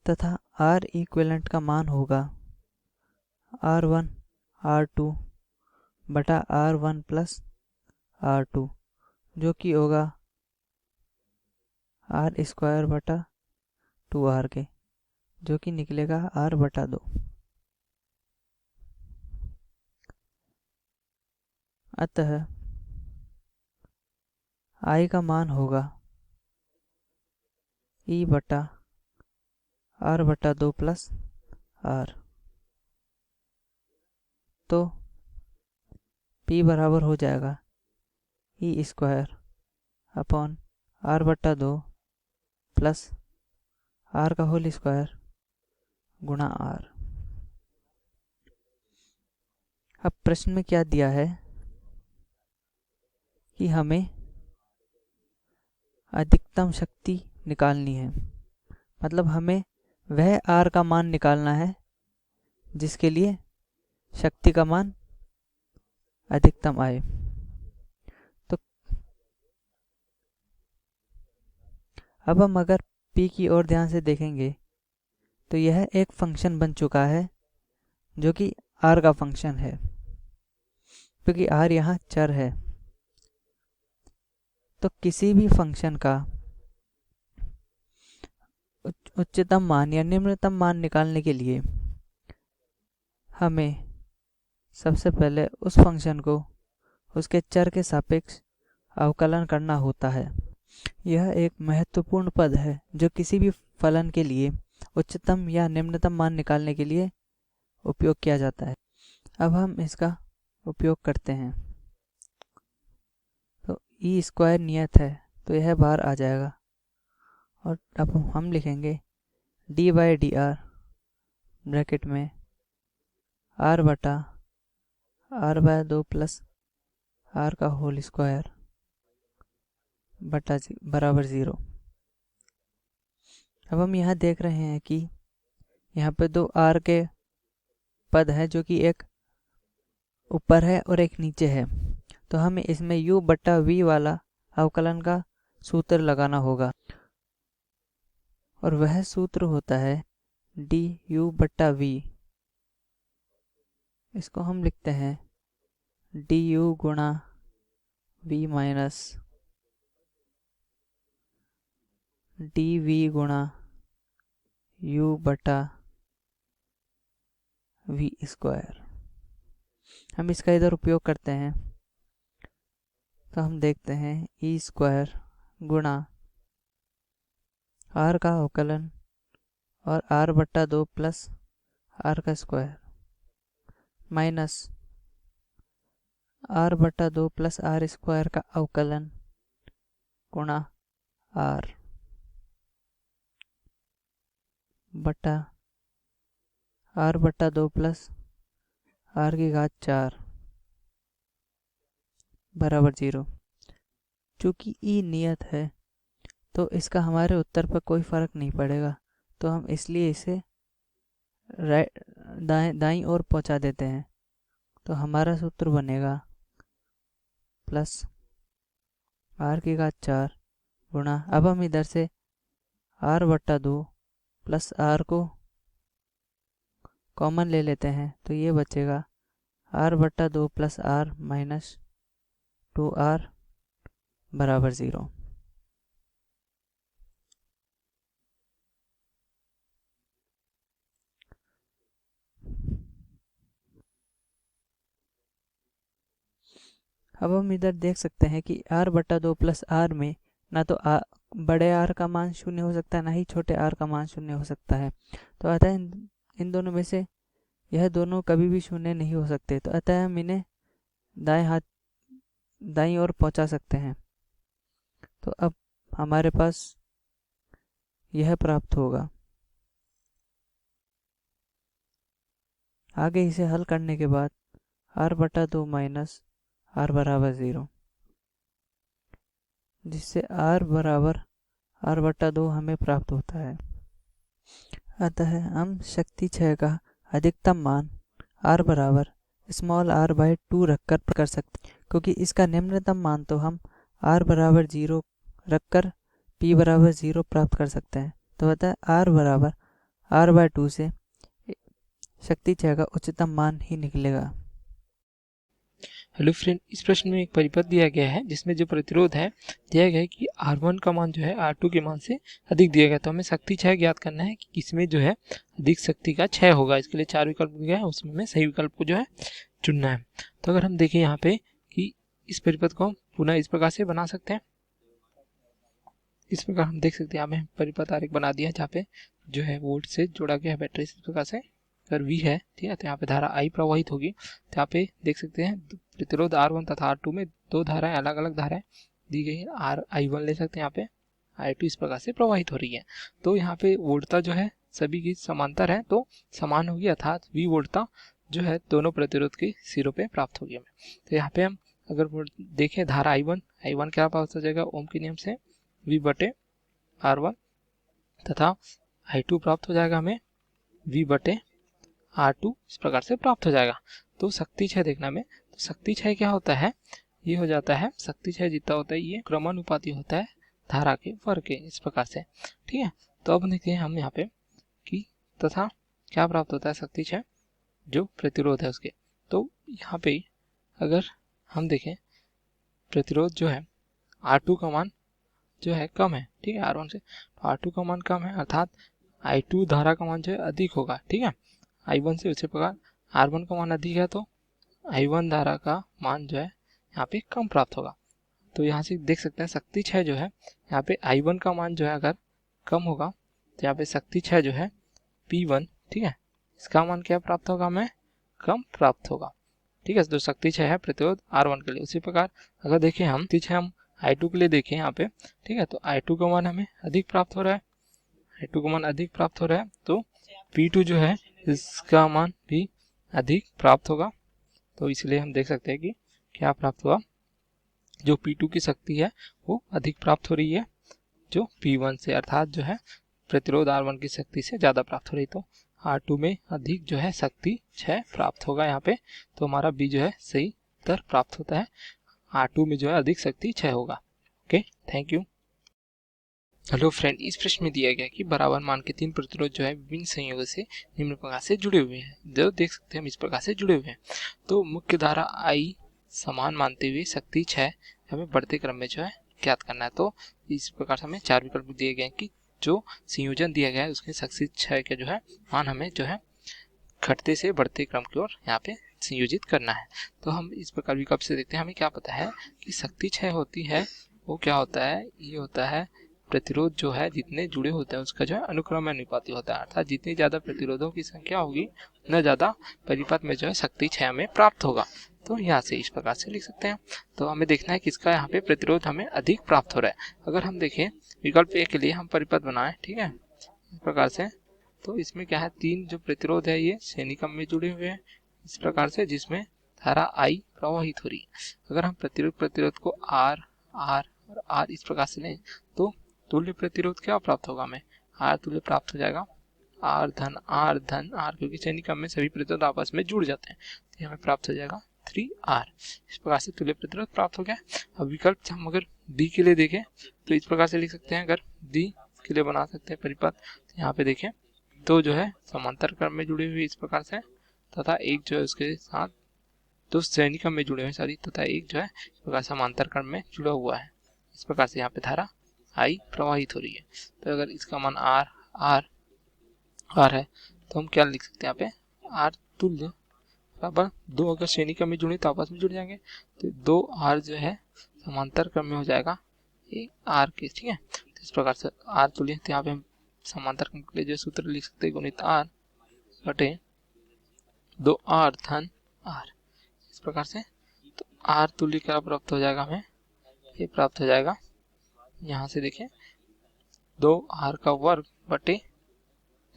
तथा R इक्विवेलेंट का मान होगा R1 R2 बटा R1 प्लस R2 जो कि होगा R² बटा 2R के जो कि निकलेगा R बटा 2। अतः I का मान होगा E बटा R बटा 2 प्लस R। तो P बराबर हो जाएगा E² अपॉन R बटा 2 प्लस R का होल स्क्वायर गुणा R। अब प्रश्न में क्या दिया है कि हमें अधिकतम शक्ति निकालनी है, मतलब हमें वह R का मान निकालना है जिसके लिए शक्ति का मान अधिकतम आए। तो अब हम अगर P की ओर ध्यान से देखेंगे तो यह एक फंक्शन बन चुका है जो कि R का फंक्शन है क्योंकि R यहाँ चर है। तो किसी भी फंक्शन का उच्चतम मान या निम्नतम मान निकालने के लिए हमें सबसे पहले उस फंक्शन को उसके चर के सापेक्ष अवकलन करना होता है। यह एक महत्वपूर्ण पद है जो किसी भी फलन के लिए उच्चतम या निम्नतम मान निकालने के लिए उपयोग किया जाता है। अब हम इसका उपयोग करते हैं। तो E² नियत है तो यह बाहर आ जाएगा और अब हम लिखेंगे d/dr ब्रैकेट में R बटा R/2 प्लस R का होल स्क्वायर बटा बराबर 0। अब हम यहाँ देख रहे हैं कि यहाँ पे दो R के पद है जो कि एक ऊपर है और एक नीचे है। तो हमें इसमें U बटा V वाला अवकलन का सूत्र लगाना होगा और वह सूत्र होता है du बटा V। इसको हम लिखते हैं du गुणा V माइनस dV गुणा U बटा V²। हम इसका इधर उपयोग करते हैं तो हम देखते हैं E² गुणा R का अवकलन और R बटा 2 प्लस R का स्क्वायर माइनस R बटा 2 प्लस R² का अवकलन गुणा R बटा r बटा 2 प्लस r की घात 4 बराबर 0। चूँकि ई नियत है तो इसका हमारे उत्तर पर कोई फ़र्क नहीं पड़ेगा, तो हम इसलिए इसे दाईं ओर पहुंचा देते हैं। तो हमारा सूत्र बनेगा प्लस r की घात 4 गुणा, अब हम इधर से r बट्टा 2 प्लस r को कॉमन ले लेते हैं, तो ये बचेगा r बट्टा 2 प्लस r माइनस 2r बराबर 0। अब हम इधर देख सकते हैं कि r बट्टा 2 प्लस r में ना तो बड़े r का मान शून्य हो सकता है, ना ही छोटे r का मान शून्य हो सकता है। तो अतः इन दोनों में से यह दोनों कभी भी शून्य नहीं हो सकते, तो अतः हम इन्हें दाईं ओर पहुंचा सकते हैं। तो अब हमारे पास यह प्राप्त होगा। आगे इसे हल करने के बाद r बटा 2 माइनस r बराबर 0, जिससे r बराबर r बटा 2 हमें प्राप्त होता है। अतः हम शक्ति 6 का अधिकतम मान r बराबर स्मॉल r बाई 2 रखकर कर सकते हैं, क्योंकि इसका निम्नतम मान तो हम r बराबर 0 रखकर p बराबर 0 प्राप्त कर सकते हैं। तो अतः r बराबर r बाई 2 से शक्ति 6 का उच्चतम मान ही निकलेगा। हेलो फ्रेंड, इस प्रश्न में एक परिपथ दिया गया है जिसमें जो प्रतिरोध है दिया गया है कि R1 का मान जो है R2 के मान से अधिक दिया गया। तो हमें शक्ति 6 ज्ञात करना है कि किसमें जो है अधिक शक्ति का 6 होगा। इसके लिए 4 विकल्प दिया है, उसमें हमें सही विकल्प को जो है चुनना है। तो अगर हम देखें यहाँ पे कि इस परिपथ को हम पुनः इस प्रकार से बना सकते हैं। इस प्रकार हम देख सकते हैं, हमें परिपथ आरेख बना दिया है जहाँ पे जो है वोल्ट से जोड़ा गया है बैटरी। इस प्रकार से अगर V है, ठीक है, तो यहाँ पे धारा I प्रवाहित होगी। तो यहाँ पे देख सकते हैं प्रतिरोध R1 तथा R2 में दो धाराएं, अलग अलग धाराएं दी गई है। I1 ले सकते हैं, यहाँ पे I2 इस प्रकार से प्रवाहित हो रही है। तो यहाँ पे वोल्टता जो है सभी की समांतर है, तो समान होगी, अर्थात V वोल्टता जो है दोनों प्रतिरोध के सिरों पे प्राप्त होगी हमें। तो यहाँ पे हम अगर देखें धारा I1 क्या प्राप्त हो जाएगा ओम के नियम से V बटे R1 तथा I2 प्राप्त हो जाएगा हमें V बटे R2 इस प्रकार से प्राप्त हो जाएगा। तो शक्ति 6 देखना में, तो शक्ति 6 क्या होता है, ये हो जाता है शक्ति 6 जितना होता है ये क्रमानुपाती होता है धारा के वर्ग के, इस प्रकार से, ठीक है। तो अब देखते हैं हम यहाँ पे कि तथा क्या प्राप्त होता है शक्ति 6 जो प्रतिरोध है उसके। तो यहाँ पे अगर हम देखें प्रतिरोध जो है R2 का मान जो है कम है, ठीक है, R1 से, तो R2 का मान कम है, अर्थात I2 धारा का मान जो है अधिक होगा, ठीक है, I1 से। उसी प्रकार R1 का मान अधिक है तो I1 धारा का मान जो है यहाँ पे कम प्राप्त होगा। तो यहाँ से देख सकते हैं शक्ति 6 जो है यहाँ पे I1 का मान जो है अगर कम होगा तो यहाँ पे शक्ति 6 जो है P1, ठीक है, इसका मान क्या प्राप्त होगा, हमें कम प्राप्त होगा, ठीक है। तो शक्ति 6 है प्रतिरोध R1 के लिए। उसी प्रकार अगर देखें हम शक्ति 6 हम I2 के लिए देखें यहाँ पे, ठीक है, तो I2 का मान हमें अधिक प्राप्त हो रहा है, I2 का मान अधिक प्राप्त हो रहा है, तो P2 जो है इसका मान भी अधिक प्राप्त होगा। तो इसलिए हम देख सकते हैं कि क्या प्राप्त हुआ, जो P2 की शक्ति है वो अधिक प्राप्त हो रही है जो P1 से, अर्थात जो है प्रतिरोध R1 की शक्ति से ज़्यादा प्राप्त हो रही। तो R2 में अधिक जो है शक्ति 6 प्राप्त होगा यहाँ पे। तो हमारा B जो है सही उत्तर प्राप्त होता है, R2 में जो है अधिक शक्ति 6 होगा। Okay, thank you. Hello friend, इस प्रश्न में दिया गया कि बराबर मान के 3 प्रतिरोध जो है विभिन्न संयोगों से निम्न प्रकार से जुड़े हुए हैं। जो देख सकते हैं हम इस प्रकार से जुड़े हुए हैं। तो मुख्य धारा I समान मानते हुए शक्ति 6 हमें बढ़ते क्रम में जो है ज्ञात करना है। तो इस प्रकार से हमें 4 विकल्प दिए गए हैं कि जो संयोजन दिया गया है उसके शक्ति 6 के जो है मान हमें जो है घटते से बढ़ते क्रम की ओर यहाँ पे संयोजित करना है। तो हम इस प्रकार विकल्प से देखते हैं। हमें क्या पता है कि शक्ति 6 होती है वो क्या होता है, ये होता है प्रतिरोध जो है जितने जुड़े होते हैं उसका जो है अनुक्रम अनुपाती होता है, अर्थात जितनी ज्यादा प्रतिरोधों की संख्या होगी उतना ज्यादा परिपथ में जो है शक्ति 6 में प्राप्त होगा। तो यहाँ से इस प्रकार से लिख सकते हैं। तो हमें देखना है किसका यहाँ पे प्रतिरोध हमें अधिक प्राप्त हो रहा है। अगर हम देखें विकल्प ए के लिए हम परिपथ बनाएं, ठीक है, इस प्रकार से तो इसमें क्या है, 3 जो प्रतिरोध है ये श्रेणी क्रम में जुड़े हुए हैं इस प्रकार से, जिसमें धारा I प्रवाहित हो रही है। अगर हम प्रतिरोध को R और R इस प्रकार से लें तो तुल्य प्रतिरोध क्या प्राप्त होगा, हमें R तुल्य प्राप्त हो जाएगा R धन R, क्योंकि श्रेणी क्रम में सभी प्रतिरोध आपस में जुड़ जाते हैं, तो हमें प्राप्त हो जाएगा 3R। इस प्रकार से तुल्य प्रतिरोध प्राप्त हो गया। अब विकल्प हम अगर D के लिए देखें तो इस प्रकार से लिख सकते हैं, अगर D के लिए बना सकते हैं परिपथ, तो यहाँ पे देखें तो जो है समांतर क्रम में जुड़े हुए इस प्रकार से, तथा एक जो है उसके साथ तो श्रेणी क्रम में जुड़े हुए सारी, तथा एक जो है इस प्रकार समांतर क्रम में जुड़ा हुआ है। इस प्रकार से यहाँ पे धारा I प्रवाहित हो रही है। तो अगर इसका मान R है तो हम क्या लिख सकते हैं, यहाँ पे R तुल्य बराबर 2, अगर श्रेणी क्रम में जुड़े तो आपस में जुड़ जाएंगे, तो 2R जो है समांतर क्रम में हो जाएगा एक R के, ठीक है। तो इस प्रकार से R तुल्य, तो यहाँ पे हम समांतर क्रम के लिए जो सूत्र लिख सकते हैं, गुणित R बटे 2R धन R, इस प्रकार से। तो R तुल्य क्या प्राप्त हो जाएगा, हमें ये प्राप्त हो जाएगा, यहाँ से देखें 2R का वर्ग बटे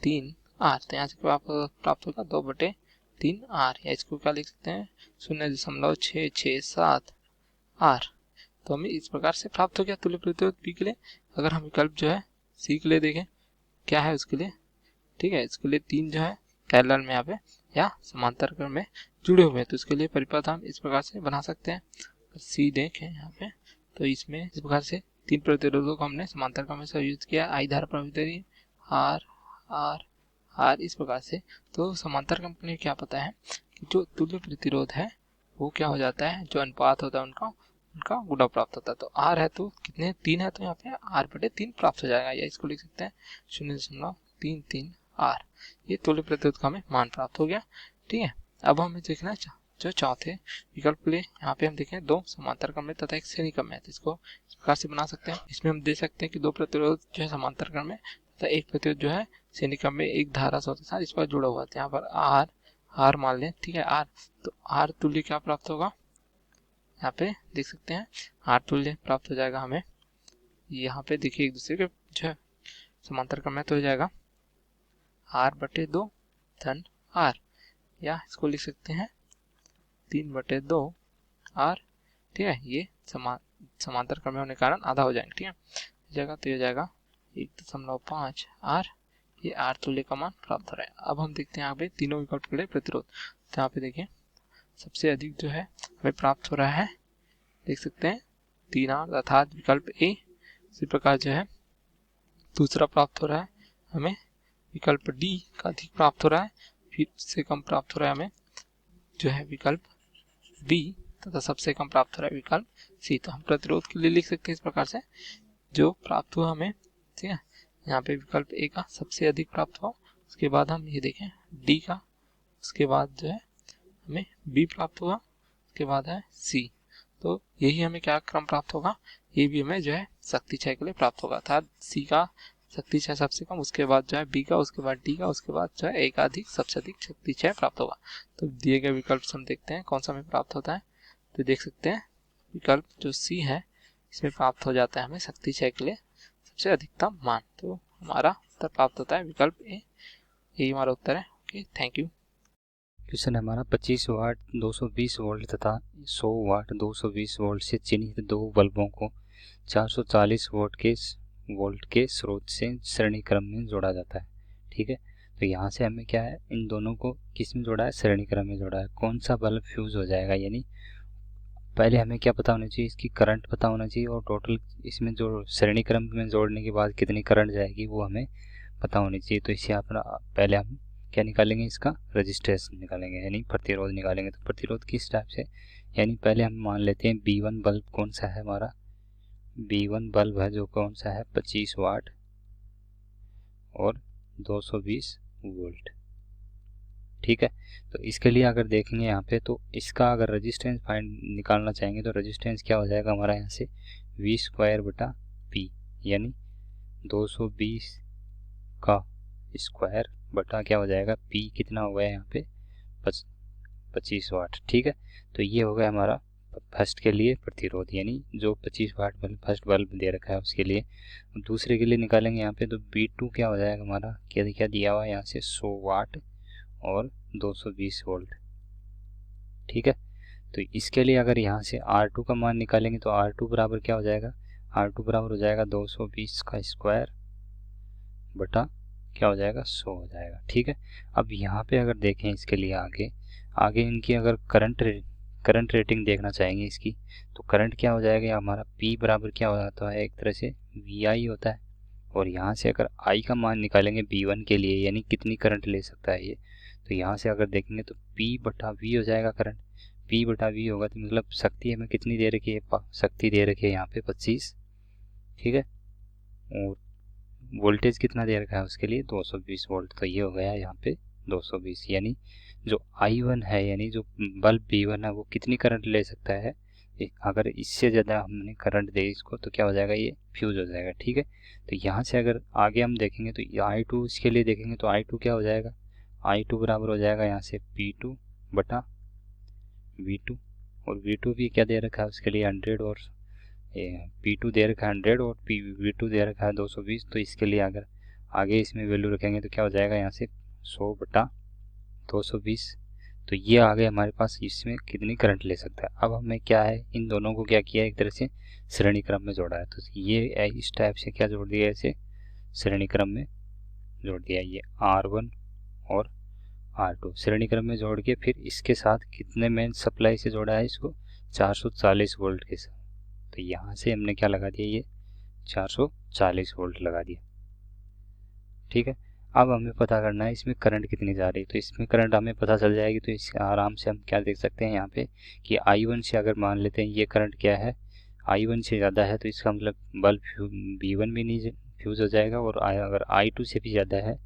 3R, तो यहाँ से प्राप्त होगा 2 बटे 3R, या इसको क्या लिख सकते हैं 0.667R। तो हमें इस प्रकार से प्राप्त हो गया तुल्य प्रतिरोध P के लिए। अगर हम विकल्प जो है C के लिए देखें क्या है उसके लिए, ठीक है, इसके लिए 3 जो है पैरेलल में यहाँ पे या समांतर क्रम में जुड़े हुए हैं, तो इसके लिए परिपथ हम इस प्रकार से बना सकते हैं। C देखें यहाँ पे तो इसमें इस प्रकार से 3 प्रतिरोधों को हमने समांतर क्रम में संयोजित किया, I धारा प्रवाहित हो रही है R इस प्रकार से। तो समांतर क्रम के लिए क्या पता है कि जो तुल्य प्रतिरोध है वो क्या हो जाता है, जो अनुपात होता है उनका गुणा प्राप्त होता है। तो R है तो कितने 3 है, तो यहाँ पे R बटे 3 प्राप्त हो जाएगा, या इसको लिख सकते हैं 0.33R। ये तुल्य प्रतिरोध का हमें मान प्राप्त हो गया, ठीक है। अब हमें देखना जो चौथे विकल्प के लिए यहाँ पे हम देखें 2 समांतर क्रम में तथा 1 श्रेणी क्रम में, तो इसको इस प्रकार से बना सकते हैं। इसमें हम दे सकते हैं कि 2 प्रतिरोध जो है समांतर क्रम में तथा 1 प्रतिरोध जो है श्रेणी क्रम में एक धारा स्रोत के साथ इस पर जुड़ा हुआ है। यहाँ पर R मान लें, ठीक है R, तो R तुल्य क्या प्राप्त होगा, यहाँ पे देख सकते हैं R तुल्य प्राप्त हो जाएगा हमें, यहाँ पे देखिए एक दूसरे के जो है समांतर क्रम में तो हो जाएगा R बटे 2 धन R, या इसको लिख सकते हैं 3 बटे 2 R, ठीक है। ये समांतर क्रम में होने के कारण आधा हो जाएंगे, ठीक है, जगह तो हो जाएगा 1.5 R, ये R तुल्य का मान प्राप्त हो रहा है। अब हम देखते हैं यहाँ पे तीनों विकल्प के लिए प्रतिरोध, तो यहाँ पे देखिए सबसे अधिक जो है हमें प्राप्त हो रहा है, देख सकते हैं 3R अर्थात विकल्प A। इसी प्रकार जो है दूसरा प्राप्त हो रहा है हमें विकल्प D का अधिक प्राप्त हो रहा है, फिर से कम प्राप्त हो रहा है हमें जो है विकल्प B, तथा सबसे कम प्राप्त हो रहा है विकल्प C। तो हम प्रतिरोध के लिए लिख सकते हैं इस प्रकार से, जो प्राप्त हुआ हमें, ठीक है, यहाँ पे विकल्प A का सबसे अधिक प्राप्त हुआ, उसके बाद हम ये देखें D का, उसके बाद जो है हमें B प्राप्त हुआ, उसके बाद है C। तो यही हमें क्या क्रम प्राप्त होगा, ये भी हमें जो है शक्ति क्षय के लिए प्राप्त होगा, अर्थात C का शक्ति क्षय सबसे कम, उसके बाद जो है B का, उसके बाद D का, उसके बाद जो है A का अधिक सबसे अधिक शक्ति क्षय प्राप्त होगा। तो दिए गए विकल्प से हम देखते हैं कौन सा हमें प्राप्त होता है, तो देख सकते हैं विकल्प जो C है इसमें प्राप्त हो जाता है हमें शक्ति क्षय के लिए सबसे अधिकतम मान, तो हमारा उत्तर प्राप्त होता है विकल्प A, यही हमारा उत्तर है। Okay, thank you. क्वेश्चन हमारा 25 वाट 220 वोल्ट तथा 100 वाट 220 वोल्ट से चिन्हित 2 बल्बों को 440 वोल्ट के स्रोत से श्रेणी क्रम में जोड़ा जाता है, ठीक है। तो यहाँ से हमें क्या है, इन दोनों को किस में जोड़ा है, श्रेणी क्रम में जोड़ा है। कौन सा बल्ब फ्यूज हो जाएगा, यानी पहले हमें क्या पता होना चाहिए, इसकी करंट पता होना चाहिए, और टोटल इसमें जो श्रेणी क्रम में जोड़ने के बाद कितनी करंट जाएगी वो हमें पता होनी चाहिए। तो इसे अपना पहले हम क्या निकालेंगे, इसका रजिस्टेंस निकालेंगे, यानी प्रतिरोध निकालेंगे। तो प्रतिरोध किस टाइप से, यानी पहले हम मान लेते हैं B1 बल्ब कौन सा है, हमारा B1 बल्ब है जो कौन सा है 25 वाट और 220 वोल्ट, ठीक है। तो इसके लिए अगर देखेंगे यहाँ पे, तो इसका अगर रजिस्टेंस फाइंड निकालना चाहेंगे तो रजिस्टेंस क्या हो जाएगा हमारा यहाँ से V² बटा P, यानी 220 का स्क्वायर बटा क्या हो जाएगा P, कितना हो गया यहाँ पे 25 वाट, ठीक है। तो ये हो गया हमारा फर्स्ट के लिए प्रतिरोध, यानी जो 25 वाट बल्ब फर्स्ट बल्ब दे रखा है उसके लिए। दूसरे के लिए निकालेंगे यहाँ पे, तो B2 क्या हो जाएगा हमारा, क्या दिया हुआ है यहाँ से 100 वाट और 220 वोल्ट। ठीक है, तो इसके लिए अगर यहाँ से R2 का मान निकालेंगे तो R2 बराबर क्या हो जाएगा, R2 बराबर हो जाएगा 220 का स्क्वायर बटा क्या हो जाएगा 100 हो जाएगा। ठीक है, अब यहाँ पे अगर देखें इसके लिए आगे इनकी अगर करंट रेटिंग देखना चाहेंगे इसकी, तो करंट क्या हो जाएगा हमारा, P बराबर क्या हो जाता है, एक तरह से VI होता है। और यहाँ से अगर I का मान निकालेंगे B1 के लिए, यानी कितनी करंट ले सकता है ये, तो यहाँ से अगर देखेंगे तो P बटा V हो जाएगा करंट। P बटा V होगा तो मतलब शक्ति हमें कितनी दे रखी है, शक्ति दे रखी है यहाँ पे 25। ठीक है, और वोल्टेज कितना दे रखा है उसके लिए 220 वोल्ट, तो ये हो गया यहाँ पे 220। यानी जो I1 है, यानी जो बल्ब B1 है वो कितनी करंट ले सकता है, अगर इससे ज़्यादा हमने करंट दे इसको तो क्या हो जाएगा, ये फ्यूज हो जाएगा। ठीक है, तो यहाँ से अगर आगे हम देखेंगे तो I2 इसके लिए देखेंगे तो I2 क्या हो जाएगा, I2 बराबर हो जाएगा यहाँ से P2 बटा V2, और V2 भी क्या दे रखा है उसके लिए 100, और P2 दे रखा है 100 और V2 दे रखा है 220। तो इसके लिए अगर आगे इसमें वैल्यू रखेंगे तो क्या हो जाएगा यहाँ से 100 बटा 220। तो ये आ गए हमारे पास इसमें कितनी करंट ले सकता है। अब हमें क्या है, इन दोनों को क्या किया, एक तरह से श्रेणी क्रम में जोड़ा है। तो ये इस टाइप से क्या जोड़ दिया, ऐसे श्रेणी क्रम में जोड़ दिया, ये R1 और R2 श्रेणी क्रम में जोड़ के फिर इसके साथ कितने मेन सप्लाई से जोड़ा है इसको, 440 वोल्ट के साथ। तो यहाँ से हमने क्या लगा दिया, ये 440 वोल्ट लगा दिया। ठीक है, अब हमें पता करना है इसमें करंट कितनी जा रही है। तो इसमें करंट हमें पता चल जाएगी, तो इस आराम से हम क्या देख सकते हैं यहाँ पे कि I1 से अगर मान लेते हैं ये करंट क्या है, I1 से ज़्यादा है तो इसका मतलब बल्ब B1 भी नहीं फ्यूज़ हो जाएगा, और अगर I2 से भी ज़्यादा है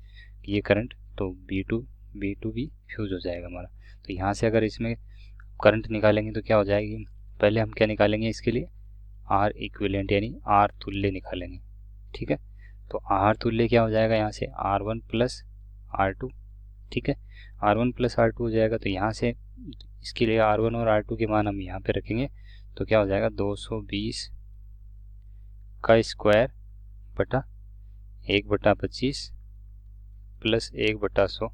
ये करंट तो B2 भी फ्यूज़ हो जाएगा हमारा। तो यहाँ से अगर इसमें करंट निकालेंगे तो क्या हो जाएगी, पहले हम क्या निकालेंगे इसके लिए R इक्विवेलेंट यानी R तुल्य निकालेंगे। ठीक है, तो R तुल्य क्या हो जाएगा यहाँ से R1 प्लस R2। ठीक है, R1 प्लस R2 हो जाएगा, तो यहाँ से इसके लिए R1 और R2 के मान हम यहाँ पे रखेंगे तो क्या हो जाएगा 220 का स्क्वायर बटा 1/25 प्लस 1/100।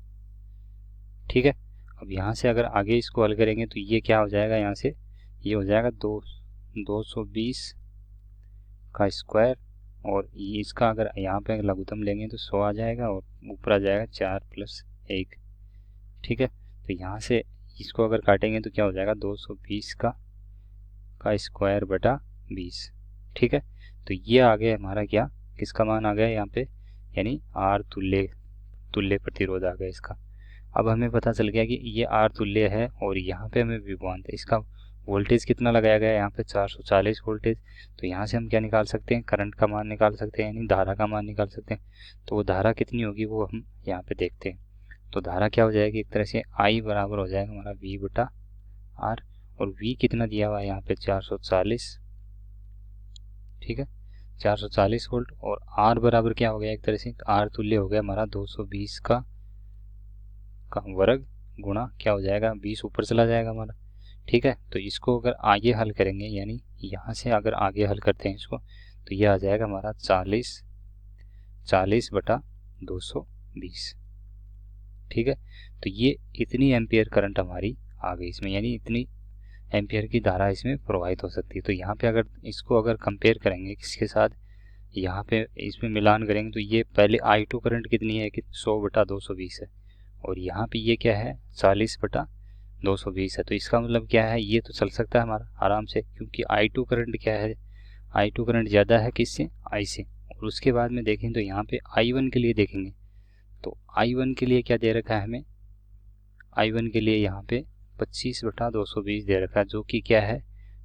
ठीक है, अब यहाँ से अगर आगे इसको हल करेंगे तो ये क्या हो जाएगा, यहाँ से ये हो जाएगा 220 का स्क्वायर, और ये इसका अगर यहाँ पे लघुत्तम लेंगे तो 100 आ जाएगा, और ऊपर आ जाएगा 4 + 1। ठीक है, तो यहाँ से इसको अगर काटेंगे तो क्या हो जाएगा 220 का स्क्वायर बटा 20। ठीक है, तो ये आ गया हमारा क्या, किसका मान आ गया यहाँ पे, यानी R तुल्य प्रतिरोध आ गया इसका। अब हमें पता चल गया कि ये R तुल्य है, और यहाँ पे हमें विभवांत है, इसका वोल्टेज कितना लगाया गया है यहाँ पे 440 वोल्टेज। तो यहाँ से हम क्या निकाल सकते हैं, करंट का मान निकाल सकते हैं, यानी धारा का मान निकाल सकते हैं। तो वो धारा कितनी होगी वो हम यहाँ पे देखते हैं। तो धारा क्या हो जाएगी, एक तरह से I बराबर हो जाएगा हमारा V/R, और V कितना दिया हुआ है यहाँ पे 440। ठीक है, 440 वोल्ट, और R बराबर क्या हो गया, एक तरह से R तुल्य हो गया हमारा 220 का वर्ग गुणा क्या हो जाएगा 20 ऊपर चला जाएगा हमारा। ठीक है, तो इसको अगर आगे हल करेंगे, यानी यहाँ से अगर आगे हल करते हैं इसको तो ये आ जाएगा हमारा 40 बटा 220। ठीक है, तो ये इतनी एम्पियर करंट हमारी आ गई इसमें, यानी इतनी एम्पियर की धारा इसमें प्रवाहित हो सकती है। तो यहाँ पे अगर इसको अगर कंपेयर करेंगे किसके साथ, यहाँ पे इसमें मिलान करेंगे तो ये पहले I2 करंट कितनी है कि 100 बटा 220 है, और यहाँ पे ये क्या है 40 बटा 220 है। तो इसका मतलब क्या है, ये तो चल सकता है हमारा आराम से, क्योंकि I2 करंट क्या है, I2 करंट ज़्यादा है किससे, I से। और उसके बाद में देखें तो यहाँ पे I1 के लिए देखेंगे तो I1 के लिए क्या दे रखा है हमें, I1 के लिए यहाँ पे 25 बटा 220 दे रखा है, जो कि क्या है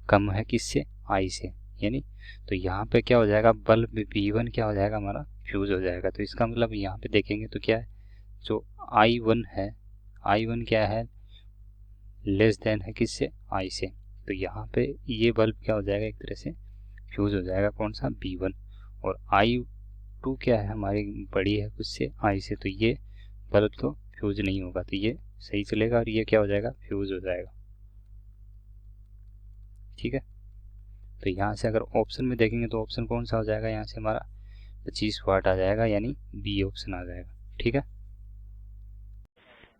कम है किससे, I से, यानी तो यहाँ पे क्या हो जाएगा, बल्ब B1 क्या हो जाएगा हमारा फ्यूज हो जाएगा। तो इसका मतलब यहाँ पे देखेंगे तो क्या है, जो I1 है, I1 क्या है लेस देन है किससे, I से। तो यहाँ पे ये बल्ब क्या हो जाएगा, एक तरह से फ्यूज हो जाएगा, कौन सा B1, और I2 क्या है हमारी बड़ी है किससे, I से। तो ये बल्ब तो फ्यूज नहीं होगा, तो ये सही चलेगा, और ये क्या हो जाएगा फ्यूज हो जाएगा। ठीक है। तो यहाँ से अगर ऑप्शन में देखेंगे तो ऑप्शन कौन सा हो जाएगा, यहाँ से हमारा 25 वाट आ जाएगा, यानी बी ऑप्शन आ जाएगा। ठीक है।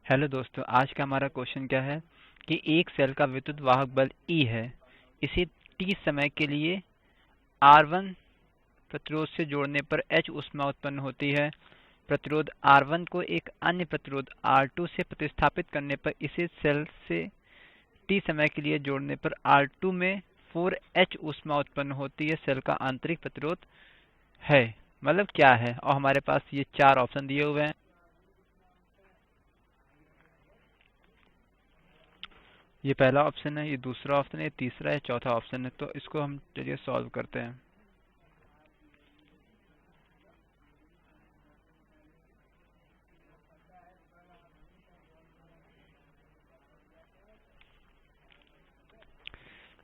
हेलो दोस्तों, आज का हमारा क्वेश्चन क्या है कि एक सेल का विद्युत वाहक बल E है। इसे t समय के लिए R1 प्रतिरोध से जोड़ने पर H ऊष्मा उत्पन्न होती है। प्रतिरोध R1 को एक अन्य प्रतिरोध R2 से प्रतिस्थापित करने पर इसे सेल से t समय के लिए जोड़ने पर R2 में 4H ऊष्मा उत्पन्न होती है। सेल का आंतरिक प्रतिरोध है, मतलब क्या है, और हमारे पास ये 4 ऑप्शन दिए हुए हैं। ये पहला ऑप्शन है, ये दूसरा ऑप्शन है, ये तीसरा है, चौथा ऑप्शन है। तो इसको हम चलिए सॉल्व करते हैं।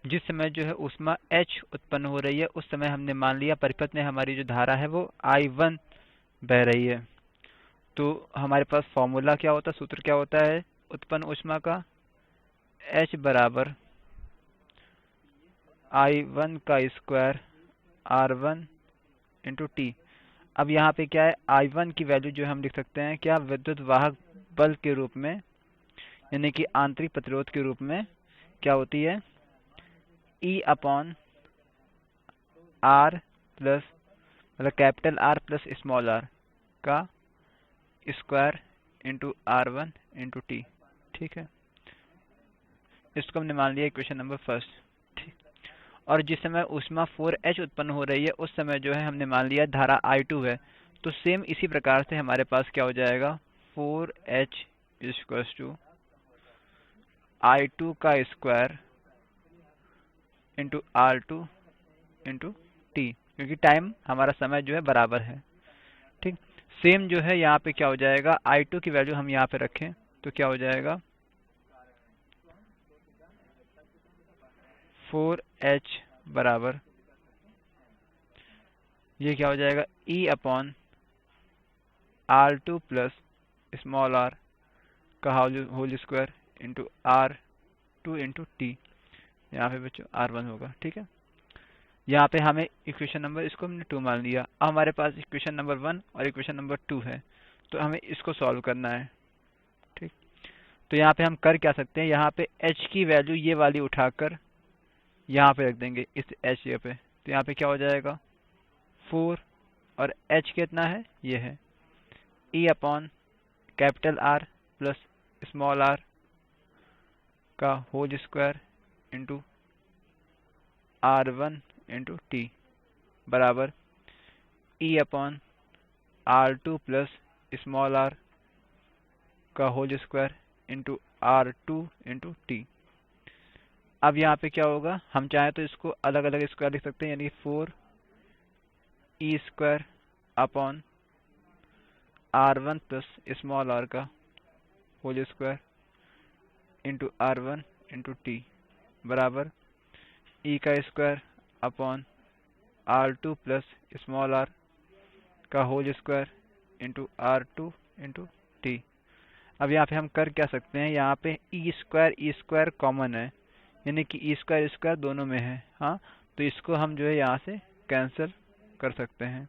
जिस समय जो है ऊष्मा H उत्पन्न हो रही है उस समय हमने मान लिया परिपथ में हमारी जो धारा है वो I1 बह रही है। तो हमारे पास फॉर्मूला क्या होता है, सूत्र क्या होता है उत्पन्न ऊष्मा का, H बराबर I1 का स्क्वायर R1 इंटू टी। अब यहाँ पे क्या है, I1 की वैल्यू जो हम लिख सकते हैं क्या, विद्युत वाहक बल के रूप में, यानी कि आंतरिक प्रतिरोध के रूप में क्या होती है, E अपॉन R प्लस, मतलब capital R plus small r का square into R1 into T. ठीक है, इसको हमने मान लिया इक्वेशन नंबर फर्स्ट। ठीक, और जिस समय ऊष्मा 4H उत्पन्न हो रही है उस समय जो है हमने मान लिया धारा I2 है। तो सेम इसी प्रकार से हमारे पास क्या हो जाएगा, 4H इक्वल्स टू I2 का square into R2 into T, क्योंकि टाइम हमारा समय जो है बराबर है। ठीक, सेम जो है यहाँ पे क्या हो जाएगा, I2 की वैल्यू हम यहाँ पे रखें तो क्या हो जाएगा, 4H बराबर, ये क्या हो जाएगा, E upon R2 plus small r का whole square into R2 into T, यहाँ पे बच्चों R1 होगा। ठीक है, यहाँ पे हमें इक्वेशन नंबर, इसको हमने 2 मान लिया। अब हमारे पास इक्वेशन नंबर 1 और इक्वेशन नंबर 2 है, तो हमें इसको सॉल्व करना है। ठीक, तो यहाँ पे हम कर क्या सकते हैं, यहाँ पे H की वैल्यू ये वाली उठाकर यहाँ पे रख देंगे इस H पे। तो यहाँ पे क्या हो जाएगा, 4 और H कितना है, ये है E upon capital R plus small r का whole square into R1 into T बराबर E upon R2 plus small r का whole square into R2 into T. अब यहाँ पे क्या होगा, हम चाहें तो इसको अलग अलग स्क्वायर लिख सकते हैं, यानी 4E square upon R1 plus small r का whole square into R1 into T बराबर E का square upon R2 plus small r का whole square into R2 into T. अब यहाँ पे हम कर क्या सकते हैं, यहाँ पे E स्क्वायर कॉमन है, यानी कि E स्क्वायर दोनों में है। हाँ, तो इसको हम जो है यहाँ से कैंसिल कर सकते हैं।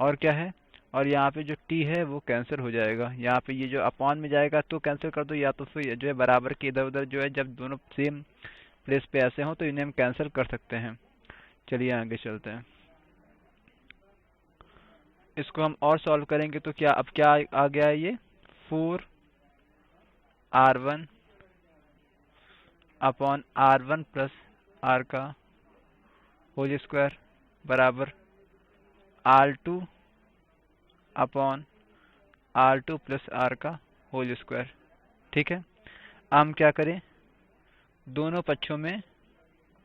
और क्या है, और यहाँ पे जो t है वो कैंसिल हो जाएगा। यहाँ पे ये जो अपॉन में जाएगा तो कैंसिल कर दो, या तो फिर जो है बराबर के इधर उधर जो है, जब दोनों सेम प्लेस पे ऐसे हों तो इन्हें हम कैंसिल कर सकते हैं। चलिए आगे चलते हैं, इसको हम और सॉल्व करेंगे तो क्या, अब क्या आ गया है, ये 4R1 upon R1 plus r का होल स्क्वायर बराबर R2 upon R2 plus r का होल स्क्वायर। ठीक है, हम क्या करें, दोनों पक्षों में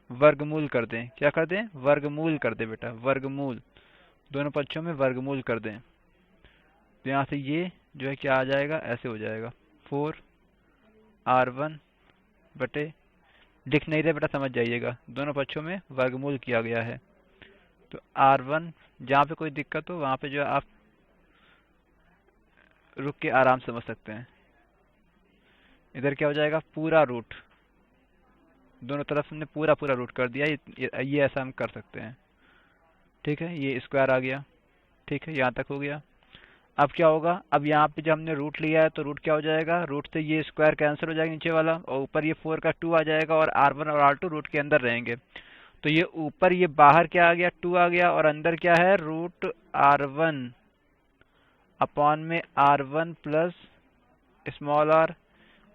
वर्गमूल कर दें। क्या कर दें, वर्गमूल कर दें बेटा, वर्गमूल, दोनों पक्षों में वर्गमूल कर दें। तो यहाँ से ये जो है क्या आ जाएगा, ऐसे हो जाएगा 4R1 बटे, लिख नहीं रहे बेटा, समझ जाइएगा, दोनों पक्षों में वर्गमूल किया गया है। तो R1, जहाँ पे कोई दिक्कत हो वहाँ पे जो है आप रुक के आराम समझ सकते हैं। इधर क्या हो जाएगा, पूरा रूट, दोनों तरफ हमने पूरा पूरा रूट कर दिया, ये ऐसा हम कर सकते हैं। ठीक है, ये स्क्वायर आ गया। ठीक है, यहाँ तक हो गया। अब क्या होगा, अब यहाँ पे जब हमने रूट लिया है तो रूट क्या हो जाएगा, रूट से ये स्क्वायर कैंसिल हो जाएगा नीचे वाला, और ऊपर ये 4 का 2 आ जाएगा, और R1 और R2 रूट के अंदर रहेंगे। तो ये ऊपर ये बाहर क्या आ गया, 2 आ गया, और अंदर क्या है, रूट R1 अपॉन में R1 प्लस स्मॉल r,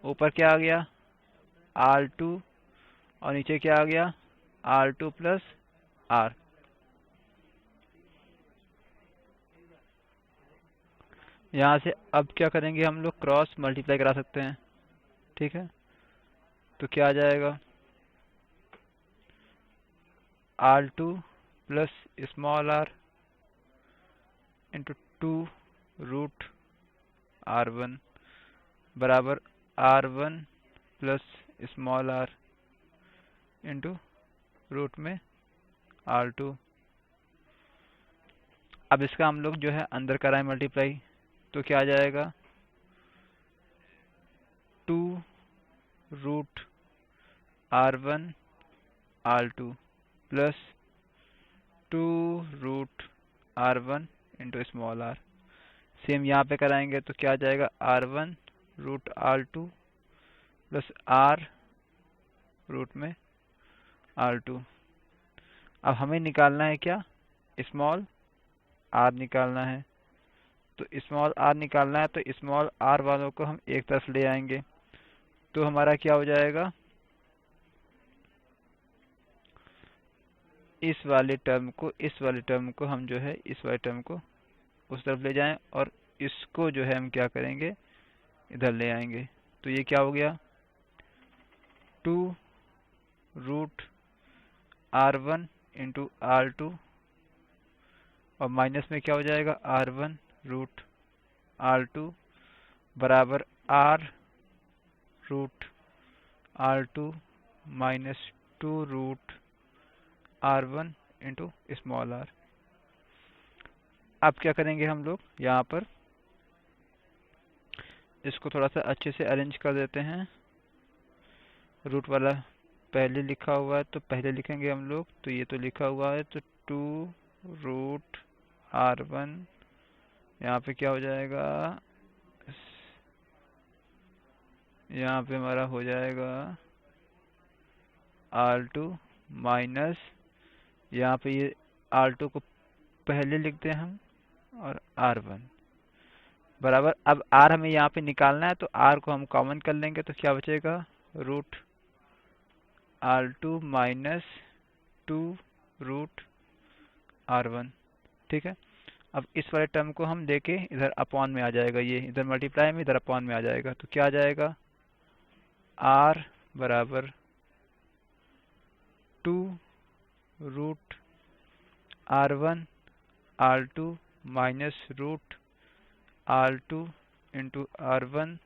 ऊपर क्या आ गया R2, और नीचे क्या आ गया R2 प्लस R। यहाँ से अब क्या करेंगे, हम लोग क्रॉस मल्टीप्लाई करा सकते हैं। ठीक है, तो क्या आ जाएगा, R2 plus small r into 2 root R1 बराबर R1 plus small r into root में R2। अब इसका हम लोग जो है अंदर कराएं मल्टीप्लाई, तो क्या आ जाएगा, 2 root R1 R2 plus 2 root R1 into small r। Same यहाँ पे कराएंगे तो क्या आ जाएगा, R1 root R2 plus R root में R2। अब हमें निकालना है क्या, स्मॉल r निकालना है। तो स्मॉल r निकालना है तो स्मॉल r वालों को हम एक तरफ ले आएंगे, तो हमारा क्या हो जाएगा, इस वाले टर्म को हम जो है इस वाले टर्म को उस तरफ ले जाएं, और इसको जो है हम क्या करेंगे, इधर ले आएंगे। तो ये क्या हो गया, 2 रूट R1 इंटू R2, और माइनस में क्या हो जाएगा, R1 रूट R2 बराबर R root R2 minus 2 root R1 into small r। अब क्या करेंगे हम लोग, यहाँ पर इसको थोड़ा सा अच्छे से अरेंज कर देते हैं। रूट वाला पहले लिखा हुआ है तो पहले लिखेंगे हम लोग, तो ये तो लिखा हुआ है, तो 2 रूट R1, यहाँ पे क्या हो जाएगा, यहाँ पे हमारा हो जाएगा R2 माइनस, यहाँ पे ये R2 को पहले लिखते हैं हम, और R1 बराबर, अब R हमें यहाँ पे निकालना है तो R को हम कॉमन कर लेंगे, तो क्या बचेगा, root R2 minus 2 root R1। ठीक है, अब इस वाले टर्म को हम लेके इधर अपॉन में आ जाएगा, ये इधर मल्टीप्लाई में इधर अपॉन में आ जाएगा, तो क्या आ जाएगा, R बराबर 2 root R1 R2 minus root R2 into R1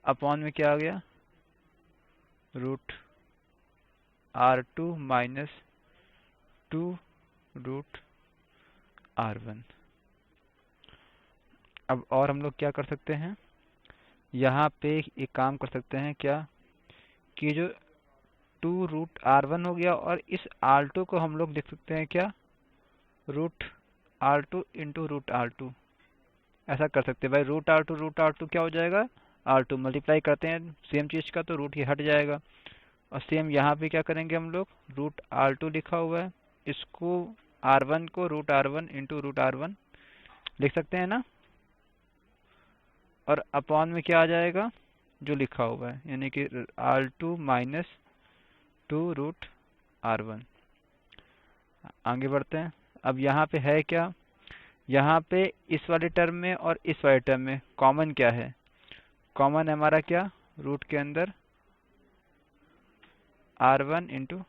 upon में क्या आ गया, root R2 minus 2 root R1। अब और हम लोग क्या कर सकते हैं, यहाँ पे एक काम कर सकते हैं क्या, कि जो 2 रूट R1 हो गया, और इस R2 को हम लोग लिख सकते हैं क्या, root R2 into root R2। ऐसा कर सकते हैं भाई, रूट R2 क्या हो जाएगा, R2 मल्टीप्लाई करते हैं सेम चीज़ का, तो रूट ये हट जाएगा। और सेम यहाँ पे क्या करेंगे हम लोग, रूट R2 लिखा हुआ है, इसको R1 को root R1 into root R1 लिख सकते हैं ना, और अपॉन में क्या आ जाएगा, जो लिखा हुआ है, यानी कि R2 माइनस 2 रूट R1। आगे बढ़ते हैं। अब यहाँ पे है क्या, यहाँ पे इस वाले टर्म में और इस वाले टर्म में कॉमन क्या है, कॉमन है हमारा क्या, रूट के अंदर R1 इंटू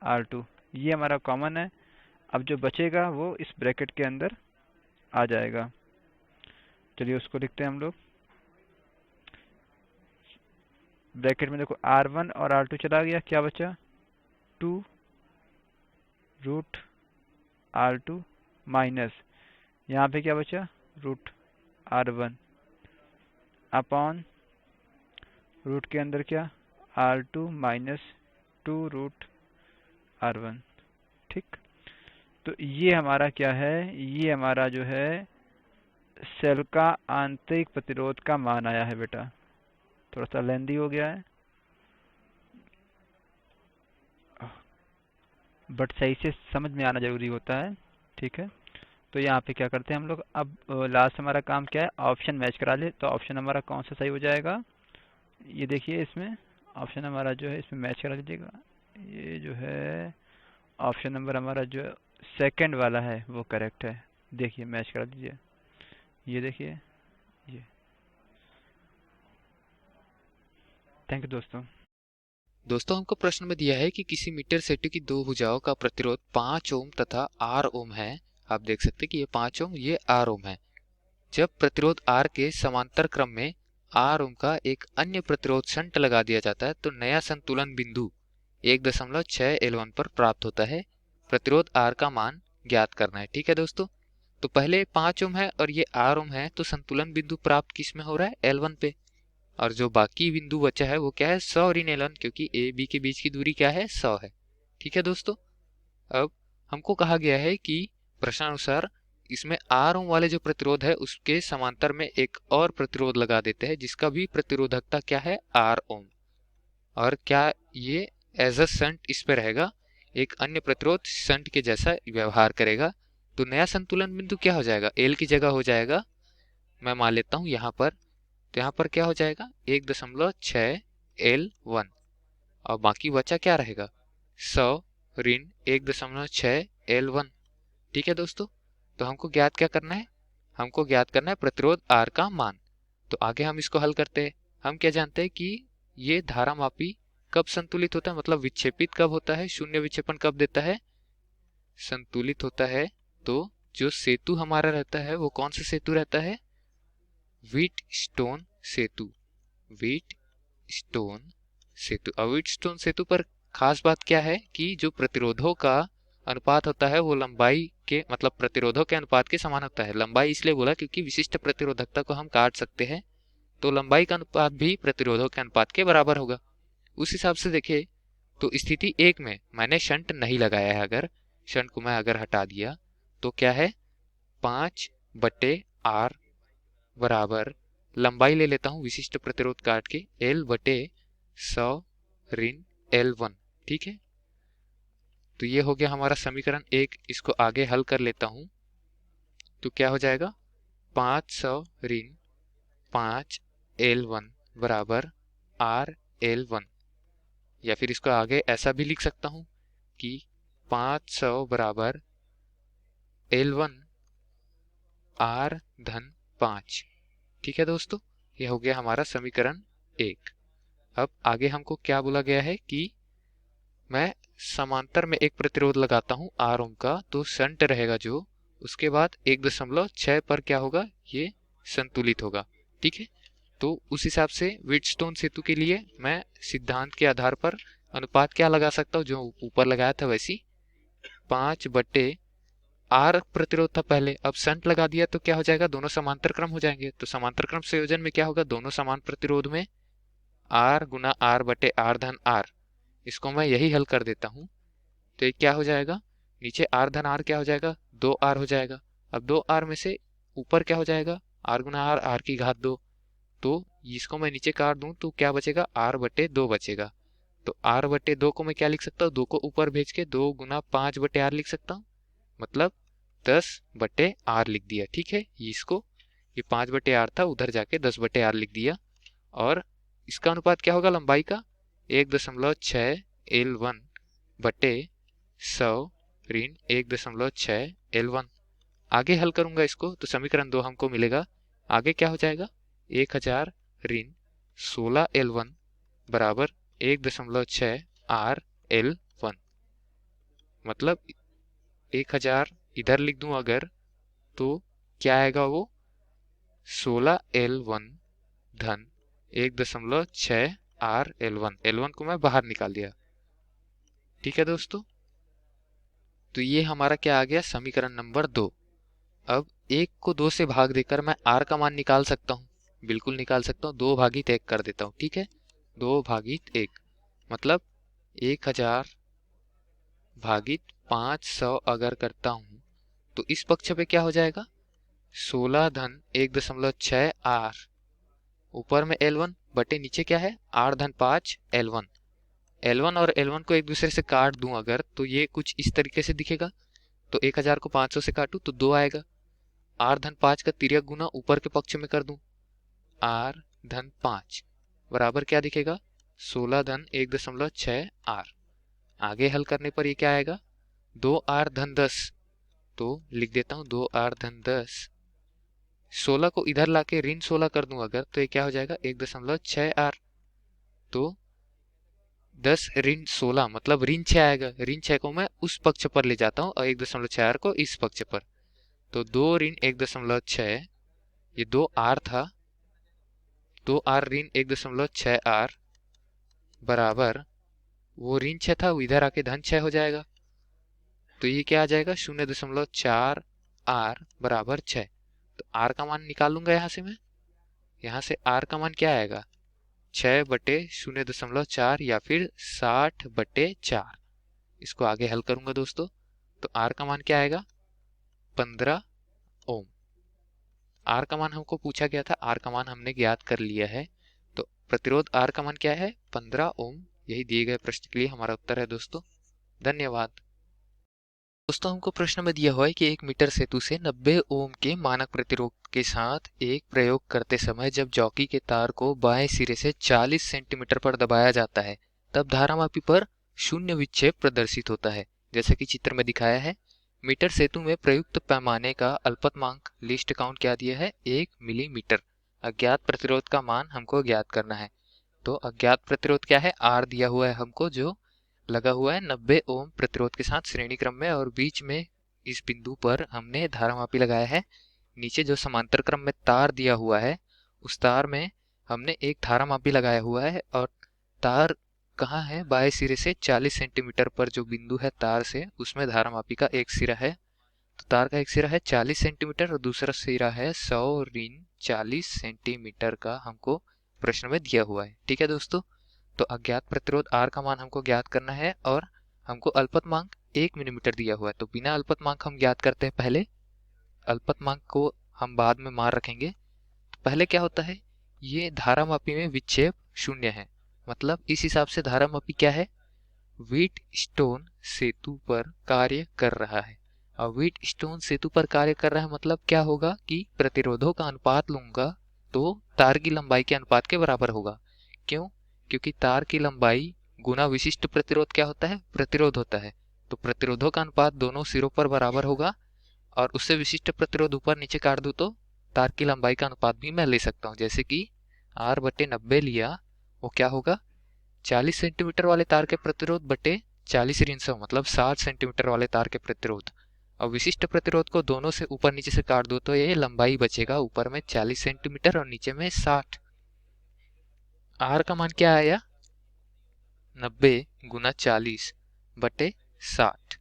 R2, ये हमारा कॉमन है। अब जो बचेगा वो इस ब्रैकेट के अंदर आ जाएगा। चलिए उसको लिखते हैं हम लोग, ब्रैकेट में देखो R1 और R2 चला गया, क्या बचा, 2 रूट R2 माइनस, यहाँ पे क्या बचा, रूट R1 अपॉन रूट के अंदर क्या, R2 माइनस 2√R1। ठीक, तो ये हमारा क्या है, ये हमारा जो है सेल का आंतरिक प्रतिरोध का मान आया है बेटा। थोड़ा सा लेंदी हो गया है बट सही से समझ में आना जरूरी होता है। ठीक है, तो यहाँ पे क्या करते हैं हम लोग, अब लास्ट हमारा काम क्या है, ऑप्शन मैच करा ले। तो ऑप्शन हमारा कौन सा सही हो जाएगा, ये देखिए इसमें ऑप्शन हमारा जो है इसमें मैच करा लीजिएगा। ये जो है ऑप्शन नंबर हमारा जो सेकंड वाला है वो करेक्ट है। देखिए मैच करा दीजिए, ये देखिए ये। थैंक यू दोस्तों। दोस्तों हमको प्रश्न में दिया है कि किसी मीटर सेतु की दो भुजाओं का प्रतिरोध 5 ओम तथा R ओम है। आप देख सकते हैं कि ये 5 ओम, ये R ओम है। जब प्रतिरोध R के समांतर क्रम में R ओम का एक अन्य प्रतिरोध शंट लगा दिया जाता है तो नया संतुलन बिंदु 1.6 L1 पर प्राप्त होता है। प्रतिरोध R का मान ज्ञात करना है। ठीक है दोस्तों, तो पहले 5 ओम है और ये R ओम है, तो संतुलन बिंदु प्राप्त किस में हो रहा है, L1 पे। और जो बाकी बिंदु बचा है वो क्या है, 100 ऋण L1, क्योंकि ए बी के बीच की दूरी क्या है, 100 है। ठीक है दोस्तों, अब हमको कहा गया है कि प्रश्नानुसार इसमें R ओम वाले जो प्रतिरोध है उसके समांतर में एक और प्रतिरोध लगा देते हैं जिसका भी प्रतिरोधकता क्या है, R ओम। और क्या ये एज अ शंट इस पे रहेगा, एक अन्य प्रतिरोध शंट के जैसा व्यवहार करेगा। तो नया संतुलन बिंदु क्या हो जाएगा, L की जगह हो जाएगा, मैं मान लेता हूं यहाँ पर, तो यहाँ पर क्या हो जाएगा 1.6 L1 और बाकी बचा क्या रहेगा 100 ऋण 1.6 L1। ठीक है दोस्तों, तो हमको ज्ञात क्या करना है, हमको ज्ञात करना है प्रतिरोध R का मान। तो आगे हम इसको हल करते हैं। हम क्या जानते हैं कि ये धारामापी कब संतुलित होता है, मतलब विक्षेपित कब होता है, शून्य विक्षेपण कब देता है, संतुलित होता है। तो जो सेतु हमारा रहता है वो कौन सा सेतु रहता है, व्हीटस्टोन सेतु। व्हीटस्टोन सेतु, और व्हीटस्टोन सेतु पर खास बात क्या है कि जो प्रतिरोधों का अनुपात होता है वो लंबाई के, मतलब प्रतिरोधों के अनुपात के समान होता है। लंबाई इसलिए बोला क्योंकि विशिष्ट प्रतिरोधकता को हम काट सकते हैं, तो लंबाई का अनुपात भी प्रतिरोधों के अनुपात के बराबर होगा। उस हिसाब से देखें तो स्थिति 1 में मैंने शंट नहीं लगाया है, अगर शंट को मैं अगर हटा दिया तो क्या है 5/R बराबर, लंबाई ले लेता हूं विशिष्ट प्रतिरोध काट के, L/100 ऋण L1। ठीक है, तो ये हो गया हमारा समीकरण 1। इसको आगे हल कर लेता हूं तो क्या हो जाएगा 500 ऋण 5 L1 बराबर RL1, या फिर इसको आगे ऐसा भी लिख सकता हूं कि 500 बराबर L1 R/5। ठीक है दोस्तों, ये हो गया हमारा समीकरण 1। अब आगे हमको क्या बोला गया है कि मैं समांतर में एक प्रतिरोध लगाता हूं R ओम का, तो शंट रहेगा जो, उसके बाद 1.6 पर क्या होगा, ये संतुलित होगा। ठीक है, तो उस हिसाब से व्हीटस्टोन सेतु के लिए मैं सिद्धांत के आधार पर अनुपात क्या लगा सकता हूँ, जो ऊपर लगाया था वैसी 5/R प्रतिरोध था पहले, अब शंट लगा दिया तो क्या हो जाएगा, दोनों समांतर क्रम हो जाएंगे। तो समांतर क्रम संयोजन में क्या होगा, दोनों समान प्रतिरोध में R गुना R/R/R। इसको मैं यही हल कर देता हूं, तो ये क्या हो जाएगा, नीचे R/R क्या हो जाएगा, 2R हो जाएगा। अब 2R में से ऊपर क्या हो जाएगा, R गुना R, R की घात 2। तो इसको मैं नीचे काट दूं तो क्या बचेगा, R/2 बचेगा। तो R/2 को मैं क्या लिख सकता हूँ, 2 को ऊपर भेज के 2 गुना 5/R लिख सकता हूँ, मतलब 10/R लिख दिया। ठीक है, इसको, ये 5/R था, उधर जाके 10/R लिख दिया। और इसका अनुपात क्या होगा लंबाई का, 1.6 L1 बटे 100 ऋण 1.6 L1। आगे हल करूंगा इसको तो समीकरण 2 हमको मिलेगा। आगे क्या हो जाएगा, 1000 ऋण 16 L1 बराबर 1.6 RL1। मतलब 1000 इधर लिख दूं अगर तो क्या आएगा, वो 16 L1 धन 1.6 RL1। L1 को मैं बाहर निकाल दिया। ठीक है दोस्तों, तो ये हमारा क्या आ गया, समीकरण नंबर 2। अब 1 को 2 से भाग देकर मैं R का मान निकाल सकता हूँ, बिल्कुल निकाल सकता हूँ। 2 भागित 1 कर देता हूँ। ठीक है, 2 भागित 1, मतलब 1000 भागित 500 अगर करता हूँ तो इस पक्ष पे क्या हो जाएगा 16 धन 1.6 आर, ऊपर में L1 बटे नीचे क्या है R धन 5 L1। L1 और L1 को एक दूसरे से काट दूं अगर तो ये कुछ इस तरीके से दिखेगा। तो 1000 को 500 से काटूं तो 2 आएगा। R धन 5 का तिर्यक गुना ऊपर के पक्ष में कर दूं, R धन 5 बराबर क्या दिखेगा 16 धन 1.6 R। आगे हल करने पर ये क्या आएगा 2R धन 10, तो लिख देता हूँ 2R धन 10। 16 को इधर लाके ऋण 16 कर दूं अगर तो ये क्या हो जाएगा 1.6 R। तो 10 ऋण 16 मतलब ऋण 6 आएगा। ऋण 6 को मैं उस पक्ष पर ले जाता हूँ और 1.6 R को इस पक्ष पर। तो 2 ऋण 1.6 ये 2R था, 2R ऋण 1.6 R बराबर वो ऋण 6 था वो इधर आके धन 6 हो जाएगा। तो ये क्या आ जाएगा 0.4 R बराबर 6। तो R का मान निकाल लूंगा यहाँ से मैं। यहाँ से R का मान क्या आएगा 6 बटे 0.4 या फिर 60 बटे 4। इसको आगे हल करूंगा दोस्तों तो R का मान क्या आएगा 15 ओम। R का मान हमको पूछा गया था, R का मान हमने ज्ञात कर लिया है। तो प्रतिरोध R का मान क्या है 15 ओम। यही दिए गए प्रश्न के लिए हमारा उत्तर है दोस्तों। धन्यवाद। दोस्तों हमको प्रश्न में दिया हुआ है कि 1 मीटर सेतु से 90 ओम के मानक प्रतिरोध के साथ एक प्रयोग करते समय जब जॉकी के तार को बाएं सिरे से 40 सेंटीमीटर पर दबाया जाता है तब धारामापी पर शून्य विक्षेप प्रदर्शित होता है। जैसा कि चित्र में दिखाया है मीटर सेतु में प्रयुक्त पैमाने का अल्पतमांक लिस्ट काउंट क्या दिया है 1 मिलीमीटर। अज्ञात प्रतिरोध का मान हमको ज्ञात करना है। तो अज्ञात प्रतिरोध क्या है R दिया हुआ है हमको जो लगा हुआ है 90 ओम प्रतिरोध के साथ श्रेणी क्रम में और बीच में इस बिंदु पर हमने धारामापी लगाया है। नीचे जो समांतर क्रम में तार दिया हुआ है उस तार में हमने एक धारामापी लगाया हुआ है और तार कहाँ है बाएं सिरे से 40 सेंटीमीटर पर जो बिंदु है तार से उसमें धारामापी का एक सिरा है। तो तार का एक सिरा है 40 सेंटीमीटर और दूसरा सिरा है 100 ऋण 40 सेंटीमीटर का हमको प्रश्न में दिया हुआ है। ठीक है दोस्तों, तो अज्ञात प्रतिरोध R का मान हमको ज्ञात करना है और हमको अल्पतमांक 1 मिलीमीटर दिया हुआ है। तो बिना अल्पतमांक हम ज्ञात करते हैं, पहले अल्पतमांक को हम बाद में मान रखेंगे। तो पहले क्या होता है ये धारामापी में विक्षेप शून्य है, मतलब इस हिसाब से धारामापी क्या है व्हीट स्टोन सेतु पर कार्य कर रहा है। और व्हीट स्टोन सेतु पर कार्य कर रहा है मतलब क्या होगा कि प्रतिरोधों का अनुपात लूंगा तो तार की लंबाई के अनुपात के बराबर होगा। क्यों? क्योंकि तार की लंबाई गुना विशिष्ट प्रतिरोध क्या होता है प्रतिरोध होता है। तो प्रतिरोधों का अनुपात दोनों सिरों पर बराबर होगा और उससे विशिष्ट प्रतिरोध ऊपर नीचे काट दूं तो तार की लंबाई का अनुपात भी मैं ले सकता हूं। जैसे कि R बटे 90 लिया वो क्या होगा 40 सेंटीमीटर वाले तार के प्रतिरोध बटे 40 ऋण 100 मतलब 60 सेंटीमीटर वाले तार के प्रतिरोध। और विशिष्ट प्रतिरोध को दोनों से ऊपर नीचे से काट दो तो ये लंबाई बचेगा ऊपर में 40 सेंटीमीटर और नीचे में 60। R का मान क्या आया 90 गुना 40 बटे 60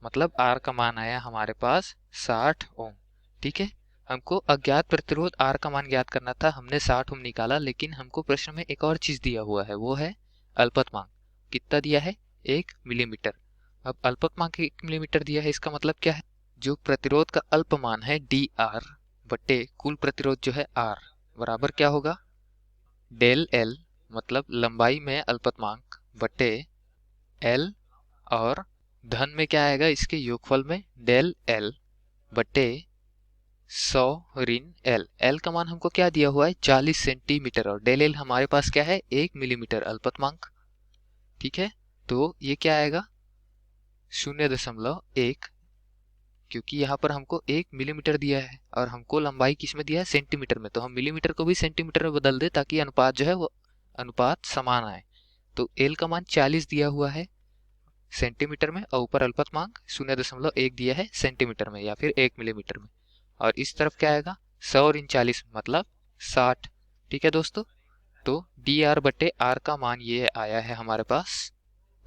मतलब R का मान आया हमारे पास 60 ओम। ठीक है, हमको अज्ञात प्रतिरोध R का मान ज्ञात करना था, हमने 60 ओम निकाला। लेकिन हमको प्रश्न में एक और चीज दिया हुआ है वो है अल्पतमांक। कितना दिया है 1 मिलीमीटर। अब अल्पतमांक 1 मिलीमीटर दिया है इसका मतलब क्या है जो प्रतिरोध का अल्पमान है dr बटे कुल प्रतिरोध जो है R बराबर क्या होगा डेल L मतलब लंबाई में अल्पतमांक बटे L और धन में क्या आएगा इसके योगफल में डेल L बटे 100 ऋण L। L का मान हमको क्या दिया हुआ है 40 सेंटीमीटर और डेल L हमारे पास क्या है 1 मिलीमीटर अल्पतमांक। ठीक है, तो ये क्या आएगा 0.1 क्योंकि यहाँ पर हमको 1 मिलीमीटर दिया है और हमको लंबाई किस में दिया है सेंटीमीटर में। तो हम मिलीमीटर को भी सेंटीमीटर में बदल दे ताकि अनुपात जो है वो अनुपात समान आए। तो L का मान 40 दिया हुआ है सेंटीमीटर में और ऊपर अल्पतमांक 0.1 दिया है सेंटीमीटर में या फिर 1 मिलीमीटर में। और इस तरफ क्या आएगा 100 ऋण 40 मतलब 60। ठीक है दोस्तों, तो dr बटे R का मान ये आया है हमारे पास।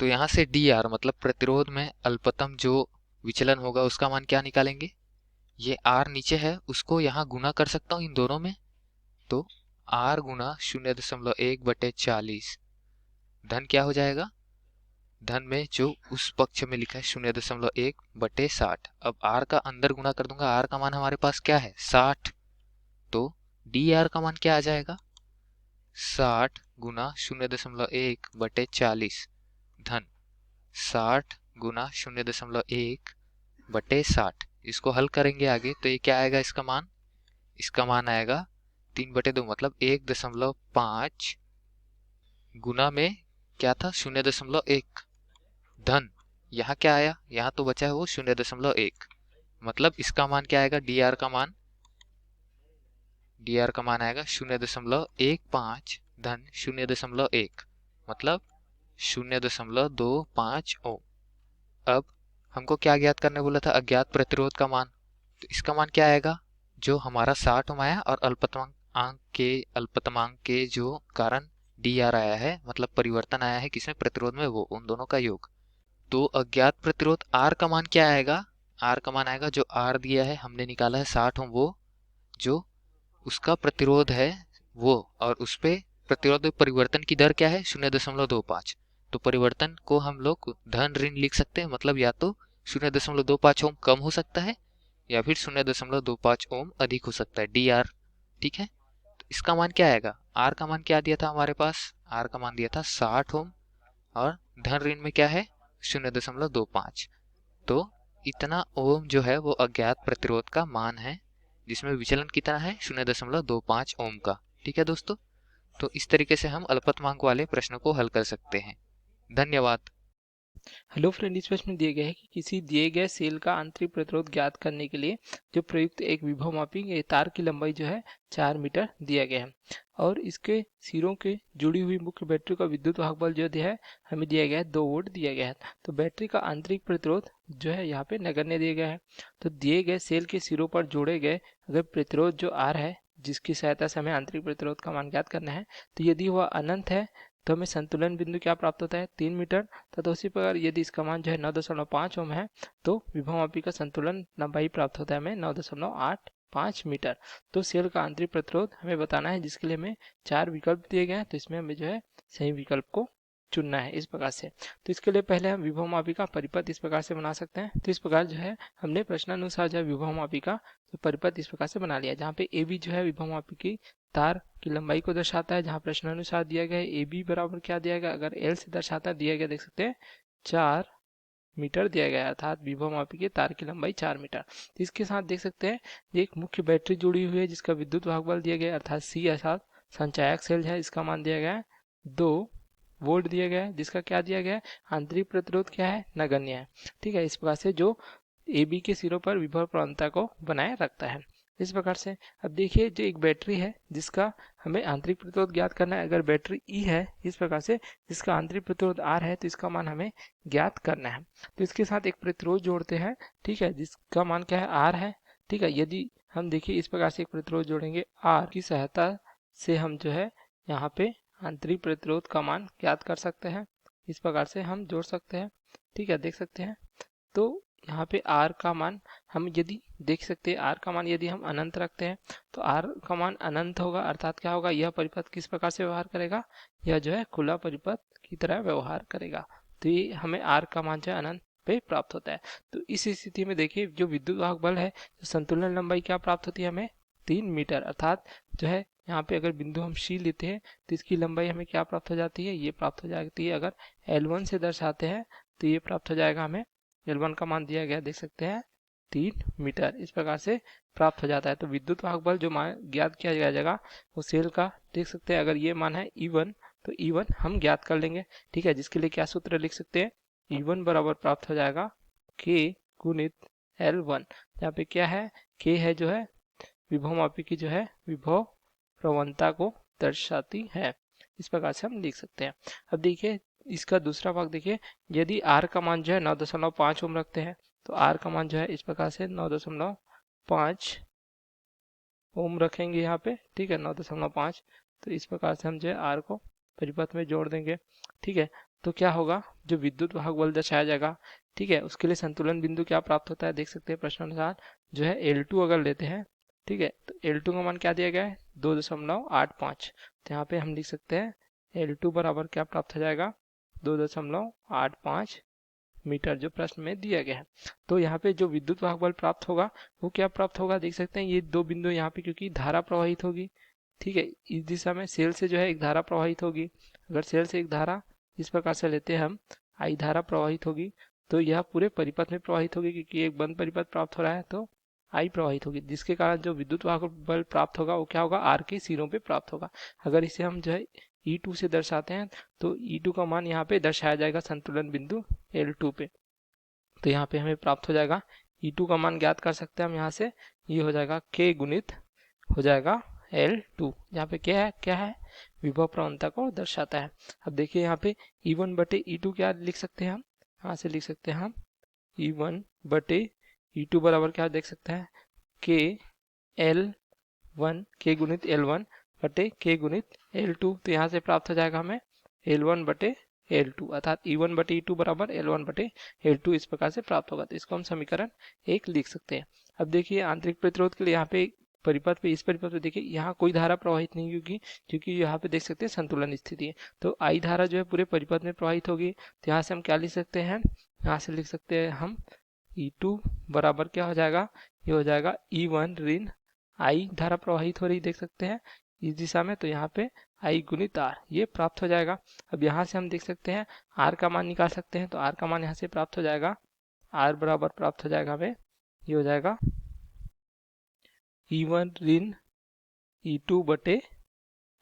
तो यहाँ से dr मतलब प्रतिरोध में अल्पतम जो विचलन होगा उसका मान क्या निकालेंगे, ये R नीचे है उसको यहाँ गुना कर सकता हूँ इन दोनों में। तो R गुना 0.1 बटे 40 धन क्या हो जाएगा, धन में जो उस पक्ष में लिखा है 0.1/60। अब r का अंदर गुणा कर दूंगा, r का मान हमारे पास क्या है 60, तो dr का मान क्या आ जाएगा 60 गुना 0.1/40 धन 60 गुना 0.1/60। इसको हल करेंगे आगे तो ये क्या आएगा, इसका मान आएगा 3/2 मतलब 1.5 गुना में क्या था 0.1 धन यहाँ क्या आया, यहाँ तो बचा है वो 0.1 मतलब इसका मान क्या आएगा, dr का मान आएगा 0.15 धन 0.1 मतलब 0.25 ओम। अब हमको क्या ज्ञात करने बोला था, अज्ञात प्रतिरोध का मान। तो इसका मान क्या आएगा, जो हमारा 60 ओम आया और अल्पतमांक के जो कारण dr आया है मतलब परिवर्तन आया है किसमें, प्रतिरोध में, वो उन दोनों का योग। तो अज्ञात प्रतिरोध R का मान क्या आएगा, R का मान आएगा जो R दिया है हमने निकाला है 60 ओम, वो जो उसका प्रतिरोध है वो, और उस पे प्रतिरोध परिवर्तन की दर क्या है 0.25। तो परिवर्तन को हम लोग धन ऋण लिख सकते हैं, मतलब या तो 0.25 ओम कम हो सकता है या फिर 0.25 ओम अधिक हो सकता है dr। ठीक है, तो इसका मान क्या आएगा, R का मान क्या दिया था हमारे पास, R का मान दिया था 60 ओम और धन ऋण में क्या है 0.25। तो इतना ओम जो है वो अज्ञात प्रतिरोध का मान है जिसमें विचलन कितना है 0.25 ओम का। ठीक है दोस्तों, तो इस तरीके से हम अल्पतमांक वाले प्रश्न को हल कर सकते हैं। धन्यवाद। हेलो फ्रेंड, इस प्रश्न में दिए गए है कि किसी दिए गए सेल का आंतरिक प्रतिरोध ज्ञात करने के लिए जो प्रयुक्त एक विभवमापी तार की लंबाई जो है 4 मीटर दिया गया है और इसके सिरों के जुड़ी हुई मुख्य बैटरी का विद्युत वाहक बल जो दिया है हमें दिया गया है 2 वोल्ट दिया गया है। तो बैटरी का आंतरिक प्रतिरोध जो है यहाँ पे नगण्य दिया गया है। तो दिए गए सेल के सिरों पर जोड़े गए अगर प्रतिरोध जो R है जिसकी सहायता से हमें आंतरिक प्रतिरोध का मान ज्ञात करना है, तो यदि वह अनंत है तो हमें संतुलन बिंदु क्या प्राप्त होता है 3 मीटर। तथा उसी प्रकार यदि इसका मान जो है 9.5 ओम है तो विभवमापी का संतुलन लंबाई प्राप्त होता है हमें 9.85 मीटर। तो सेल का आंतरिक प्रतिरोध हमें बताना है जिसके लिए हमें 4 विकल्प दिए गए हैं, तो इसमें हमें जो है सही विकल्प को चुनना है इस प्रकार से। तो इसके लिए पहले हम विभवमापी का परिपथ इस प्रकार से बना सकते हैं। तो इस प्रकार जो है हमने प्रश्नानुसार जो है विभवमापी का तो परिपथ इस प्रकार से बना लिया, जहाँ पे ए बी जो है विभवमापी की तार की लंबाई को दर्शाता है, जहाँ प्रश्नानुसार दिया गया है ए बी बराबर क्या दिया गया, अगर एल से दर्शाता है दिया गया देख सकते हैं 4 मीटर दिया गया है, अर्थात विभवमापी की तार की लंबाई 4 मीटर। तो इसके साथ देख सकते हैं एक मुख्य बैटरी जुड़ी हुई है जिसका विद्युत वाहक बल दिया गया है अर्थात सी अर्थात संचायक सेल है, इसका मान दिया गया है 2 वोल्ट दिया गया है, जिसका क्या दिया गया है आंतरिक प्रतिरोध क्या है नगण्य है। ठीक है, इस प्रकार से जो ए बी के सिरों पर विभव प्रवणता को बनाए रखता है इस प्रकार से। अब देखिए जो एक बैटरी है जिसका हमें आंतरिक प्रतिरोध ज्ञात करना है, अगर बैटरी ई है इस प्रकार से जिसका आंतरिक प्रतिरोध आर है तो इसका मान हमें ज्ञात करना है। तो इसके साथ एक प्रतिरोध जोड़ते हैं, ठीक है, जिसका मान क्या है आर है। ठीक है, यदि हम देखिए इस प्रकार से एक प्रतिरोध जोड़ेंगे आर की सहायता से हम जो है यहाँ पे आंतरिक प्रतिरोध का मान ज्ञात कर सकते हैं, इस प्रकार से हम जोड़ सकते हैं। ठीक है, देख सकते हैं तो यहाँ पे R का मान हम यदि देख सकते हैं R का मान यदि हम अनंत रखते हैं तो R का मान अनंत होगा, अर्थात क्या होगा यह परिपथ किस प्रकार से व्यवहार करेगा, यह जो है खुला परिपथ की तरह व्यवहार करेगा। तो ये हमें R का मान जो है अनंत पे प्राप्त होता है। तो इस स्थिति में देखिए जो विद्युत वाहक बल है तो संतुलन लंबाई क्या प्राप्त होती है हमें 3 मीटर, अर्थात जो है यहाँ पे अगर बिंदु हम C लेते हैं तो इसकी लंबाई हमें क्या प्राप्त हो जाती है, ये प्राप्त हो जाती है। अगर L1 से दर्शाते हैं तो ये प्राप्त हो जाएगा हमें L1 का मान दिया गया देख सकते हैं 3 मीटर, इस प्रकार से प्राप्त हो जाता है। तो विद्युत वाहक बल जो मान ज्ञात किया जाएगा वो सेल का देख सकते हैं, अगर ये मान है E1 तो E1 हम ज्ञात कर लेंगे। ठीक है, जिसके लिए क्या सूत्र लिख सकते हैं E1 बराबर प्राप्त हो जाएगा K गुणित L1, जहाँ पे क्या है K है जो है विभवमापी की जो है विभव प्रवणता को दर्शाती है, इस प्रकार से हम लिख सकते हैं। अब देखिए इसका दूसरा भाग देखिए, यदि R का मान जो है 9.5 ओम रखते हैं तो R का मान जो है इस प्रकार से 9.5 ओम रखेंगे यहाँ पे। ठीक है, 9.5, तो इस प्रकार से हम जो है R को परिपथ में जोड़ देंगे। ठीक है, तो क्या होगा जो विद्युत वाहक बल दर्शाया जाएगा, ठीक है, उसके लिए संतुलन बिंदु क्या प्राप्त होता है देख सकते हैं प्रश्नानुसार जो है L2 अगर लेते हैं, ठीक है, तो L2 का मान क्या दिया गया है 2.85, तो यहाँ पे हम लिख सकते हैं L2 बराबर क्या प्राप्त हो जाएगा 2.85 मीटर जो प्रश्न में दिया गया है। तो यहाँ पे जो विद्युत वाहक बल प्राप्त होगा वो क्या प्राप्त होगा, देख सकते हैं ये दो बिंदु यहाँ पे, क्योंकि धारा प्रवाहित होगी, ठीक है, इस दिशा में सेल से जो है एक धारा प्रवाहित होगी। अगर सेल से एक धारा इस प्रकार से लेते हैं हम, आई धारा प्रवाहित होगी, तो यह पूरे परिपथ में प्रवाहित होगी, क्योंकि एक बंद परिपथ प्राप्त हो रहा है तो आई प्रवाहित होगी, जिसके कारण जो विद्युत वाहक बल प्राप्त होगा वो क्या होगा, आर के सिरों पे प्राप्त होगा। अगर इसे हम जो है E2 से दर्शाते हैं तो E2 का मान यहाँ पे दर्शाया जाएगा संतुलन बिंदु L2 पे। तो यहाँ पे हमें प्राप्त हो जाएगा E2 का मान ज्ञात कर सकते हैं हम यहाँ से, ये हो जाएगा K गुणित हो जाएगा L2। यहाँ पे क्या है विभव प्रवणता को दर्शाता है। अब देखिए यहाँ पे E1 बटे E2 क्या लिख सकते हैं हम, यहाँ से लिख सकते हैं हम E1 बटे E2 बराबर क्या देख सकते हैं K L1 K गुणित L1 बटे K गुणित L2। तो यहाँ से प्राप्त हो जाएगा हमें L1 बटे L2, अर्थात E1 बटे E2 बराबर L1 बटे L2 इस प्रकार से प्राप्त होगा। तो इसको हम समीकरण 1 लिख सकते हैं। अब देखिए आंतरिक प्रतिरोध के लिए यहाँ पे परिपथ पे, इस परिपथ पे देखिए यहाँ कोई धारा प्रवाहित नहीं, क्योंकि यहाँ पे देख सकते हैं संतुलन स्थिति है। तो आई धारा जो है पूरे परिपथ में प्रवाहित होगी। तो यहाँ से हम क्या लिख सकते हैं, यहाँ से लिख सकते हैं हम E2 बराबर क्या हो जाएगा, ये हो जाएगा E1 ऋण आई धारा प्रवाहित हो रही देख सकते हैं इस दिशा में, तो यहाँ पे आई गुणित आर ये प्राप्त हो जाएगा। अब यहाँ से हम देख सकते हैं आर का मान निकाल सकते हैं, तो आर का मान यहाँ से प्राप्त हो जाएगा, आर बराबर प्राप्त हो जाएगा हमें, ये हो जाएगा E1 ऋण E2 बटे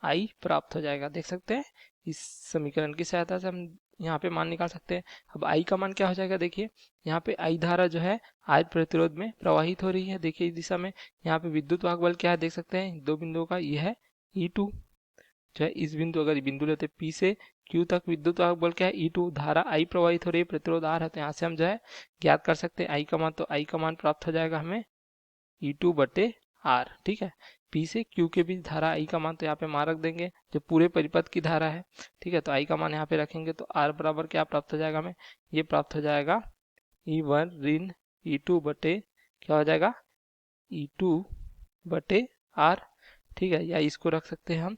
आई प्राप्त हो जाएगा। देख सकते हैं इस समीकरण की सहायता से हम यहाँ पे मान निकाल सकते हैं। अब आई का मान क्या हो जाएगा, देखिए यहाँ पे आई धारा जो है आयत प्रतिरोध में प्रवाहित हो रही है, देखिए इस दिशा में। यहाँ पे विद्युत वाहक बल क्या है देख सकते हैं दो बिंदुओं का, ये है E2 जो है इस बिंदु, अगर बिंदु लेते हैं P से Q तक विद्युत वाहक बल क्या है E2, धारा I प्रवाहित हो रही है, प्रतिरोध R है। तो यहाँ से हम जो है ज्ञात कर सकते हैं आई का मान, तो आई का मान प्राप्त हो जाएगा हमें E2 बटे R, ठीक है। P से Q के बीच धारा I का मान तो यहाँ पे मान रख देंगे जो पूरे परिपथ की धारा है, ठीक है। तो I का मान यहाँ पे रखेंगे तो R बराबर क्या प्राप्त हो जाएगा हमें, ये प्राप्त हो जाएगा E1 ऋण E2 बटे क्या हो जाएगा E2 बटे R, ठीक है। या इसको रख सकते हैं हम,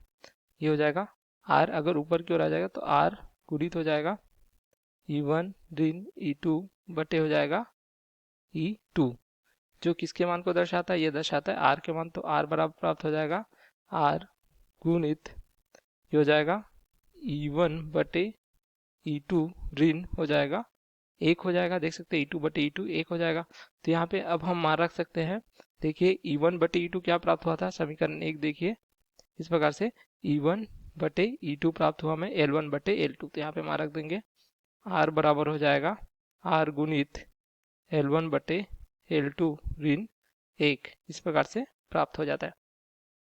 ये हो जाएगा R, अगर ऊपर की ओर आ जाएगा तो R गुणित हो जाएगा E1 ऋण E2 बटे हो जाएगा E2, जो किसके मान को दर्शाता है, ये दर्शाता है R के मान। तो R बराबर प्राप्त हो जाएगा R गुणित ये हो जाएगा E1 बटे E2 ऋण हो जाएगा 1 हो जाएगा, देख सकते हैं E2 बटे E2 1 हो जाएगा। तो यहाँ पे अब हम मान रख सकते हैं, देखिए E1 बटे E2 क्या प्राप्त हुआ था, समीकरण 1 देखिए इस प्रकार से E1 बटे E2 प्राप्त हुआ हमें L1 बटे L2। तो यहाँ पे मान रख देंगे R बराबर हो जाएगा R गुणित L1 बटे L2 ऋण 1, इस प्रकार से प्राप्त हो जाता है।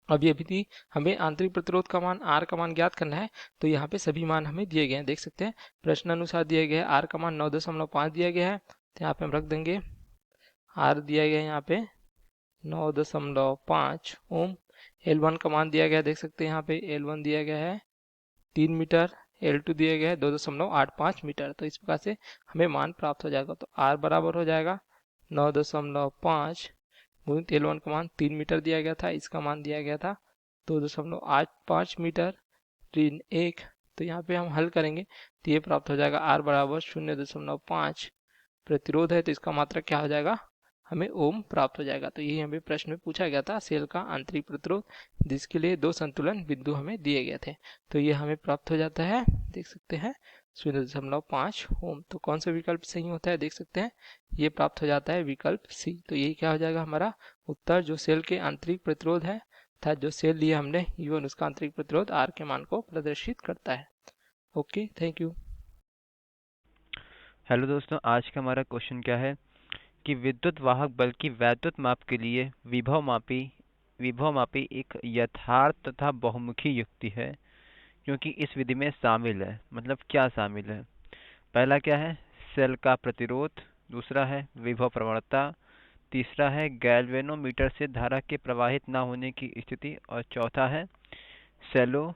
अब ये भी हमें आंतरिक प्रतिरोध का मान R का मान ज्ञात करना है। तो यहाँ पे सभी मान हमें दिए गए हैं, देख सकते हैं प्रश्न अनुसार दिए गए हैं। R का मान 9.5 दिया गया है, तो यहाँ पे हम रख देंगे R दिया गया है यहाँ पे 9.5 ओम। L1 का मान दिया गया है, देख सकते हैं यहाँ पे L1 दिया गया है 3 मीटर, L2 दिया गया है 2.85 मीटर। तो इस प्रकार से हमें मान प्राप्त हो जाएगा। तो R बराबर हो जाएगा 9.5 गुणित L1 का मान 3 मीटर दिया गया था, इसका मान दिया गया था 2.85 मीटर ऋण 1। तो यहाँ पे हम हल करेंगे तो ये प्राप्त हो जाएगा R बराबर 0.5 प्रतिरोध है, तो इसका मात्रक क्या हो जाएगा, हमें ओम प्राप्त हो जाएगा। तो यही हमें प्रश्न में पूछा गया था सेल का आंतरिक प्रतिरोध, जिसके लिए दो संतुलन बिंदु हमें दिए गए थे। तो ये हमें प्राप्त हो जाता है, देख सकते हैं 0.5 ओम। तो कौन सा विकल्प सही होता है, देख सकते हैं ये प्राप्त हो जाता है विकल्प सी। तो यही क्या हो जाएगा हमारा उत्तर, जो सेल के आंतरिक प्रतिरोध है था, जो सेल लिया हमने E1 उसका आंतरिक प्रतिरोध R के मान को प्रदर्शित करता है। Okay, thank you. हेलो दोस्तों, आज का हमारा क्वेश्चन क्या है कि विद्युत वाहक बल की वैद्युत माप के लिए विभव मापी एक यथार्थ तथा बहुमुखी युक्ति है, क्योंकि इस विधि में शामिल है। मतलब क्या शामिल है, पहला क्या है सेल का प्रतिरोध, दूसरा है विभव प्रवणता, तीसरा है गैल्वेनोमीटर से धारा के प्रवाहित न होने की स्थिति, और चौथा है सेलो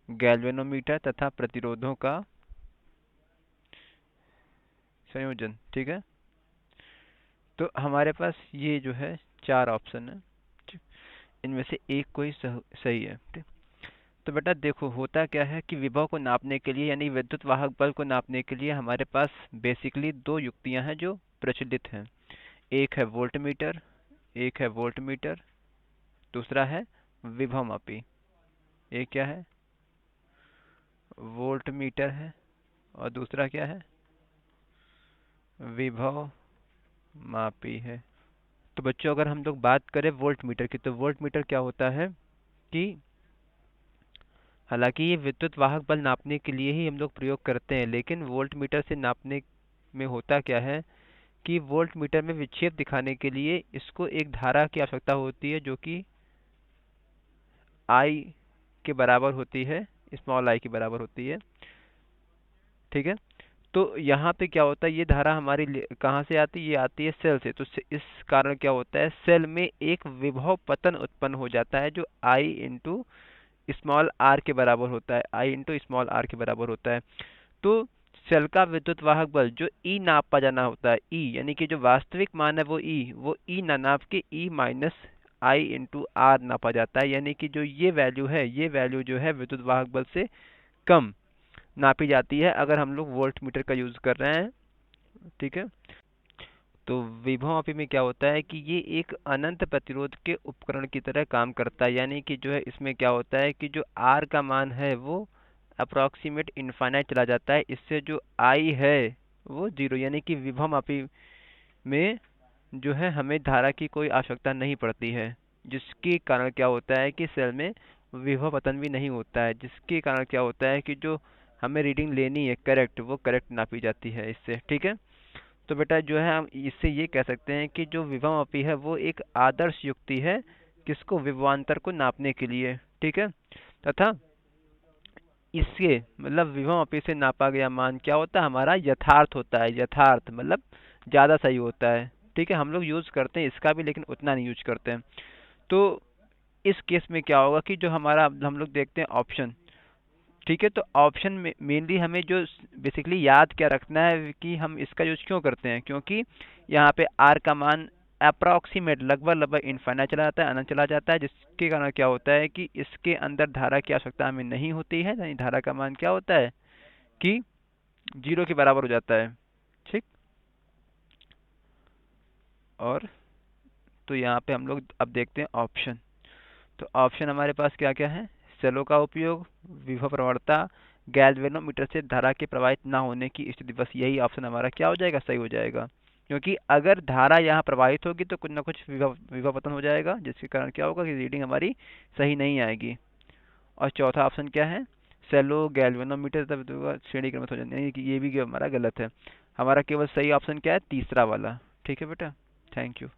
गैल्वेनोमीटर तथा प्रतिरोधों का संयोजन। ठीक है, तो हमारे पास ये जो है 4 ऑप्शन है, इनमें से एक कोई सही है। ठीक, तो बेटा देखो होता क्या है कि विभव को नापने के लिए यानी विद्युत वाहक बल को नापने के लिए हमारे पास बेसिकली दो युक्तियां हैं जो प्रचलित हैं। एक है वोल्टमीटर, एक है वोल्टमीटर, दूसरा है विभवमापी। एक क्या है? वोल्टमीटर है और दूसरा क्या है? विभव मापी है। तो बच्चों अगर हम लोग बात करें वोल्टमीटर की, तो वोल्टमीटर क्या होता है कि हालांकि ये विद्युत वाहक बल नापने के लिए ही हम लोग प्रयोग करते हैं, लेकिन वोल्टमीटर से नापने में होता क्या है कि वोल्टमीटर में विक्षेप दिखाने के लिए इसको एक धारा की आवश्यकता होती है जो कि I के बराबर होती है, स्मॉल I के बराबर होती है। ठीक है, तो यहाँ पे क्या होता है, ये धारा हमारी कहाँ से आती है? ये आती है सेल से। तो इस कारण क्या होता है, सेल में एक विभव पतन उत्पन्न हो जाता है जो I इंटू स्मॉल r के बराबर होता है, I इंटू स्मॉल r के बराबर होता है। तो सेल का विद्युत वाहक बल जो E नापा जाना होता है, E यानी कि जो वास्तविक मान है वो E ना नाप के E minus I into R नापा जाता है, यानी कि जो ये वैल्यू है, ये वैल्यू जो है विद्युत वाहक बल से कम नापी जाती है अगर हम लोग वोल्ट मीटर का यूज कर रहे हैं। ठीक है, तो विभवमापी में क्या होता है कि ये एक अनंत प्रतिरोध के उपकरण की तरह काम करता है, यानी कि जो है इसमें क्या होता है कि जो R का मान है वो अप्रॉक्सीमेट इनफाइनाइट चला जाता है, इससे जो I है वो जीरो, यानी कि विभवमापी में जो है हमें धारा की कोई आवश्यकता नहीं पड़ती है, जिसके कारण क्या होता है कि सेल में विभव पतन भी नहीं होता है, जिसके कारण क्या होता है कि जो हमें रीडिंग लेनी है करेक्ट, वो करेक्ट नापी जाती है इससे। ठीक है, तो बेटा जो है हम इससे ये कह सकते हैं कि जो विभवमापी है वो एक आदर्श युक्ति है किसको? विभवांतर को नापने के लिए। ठीक है, तथा इससे मतलब विभवमापी से नापा गया मान क्या होता है? हमारा यथार्थ होता है। यथार्थ मतलब ज़्यादा सही होता है। ठीक है, हम लोग यूज करते हैं इसका भी, लेकिन उतना नहीं यूज करते हैं। तो इस केस में क्या होगा कि जो हमारा हम लोग देखते हैं ऑप्शन। ठीक है, तो ऑप्शन में मेनली हमें जो बेसिकली याद क्या रखना है कि हम इसका यूज क्यों करते हैं, क्योंकि यहाँ पे R का मान अप्रॉक्सीमेट लगभग इनफाइनाइट चला जाता है, अनंत चला जाता है, जिसके कारण क्या होता है कि इसके अंदर धारा की आवश्यकता हमें नहीं होती है, यानी धारा का मान क्या होता है कि जीरो के बराबर हो जाता है। ठीक, और तो यहाँ पे हम लोग अब देखते हैं ऑप्शन। तो ऑप्शन हमारे पास क्या क्या है? सेलों का उपयोग, विभव प्रवणता, गैल्वेनोमीटर से धारा के प्रवाहित ना होने की स्थिति। बस यही ऑप्शन हमारा क्या हो जाएगा? सही हो जाएगा, क्योंकि अगर धारा यहाँ प्रवाहित होगी तो कुछ ना कुछ विभव पतन हो जाएगा, जिसके कारण क्या होगा कि रीडिंग हमारी सही नहीं आएगी। और चौथा ऑप्शन क्या है? सेलो गैल्वेनोमीटर तब श्रेणी क्रमित हो जाने, कि ये भी हमारा गलत है। हमारा केवल सही ऑप्शन क्या है? तीसरा वाला। ठीक है बेटा, थैंक यू।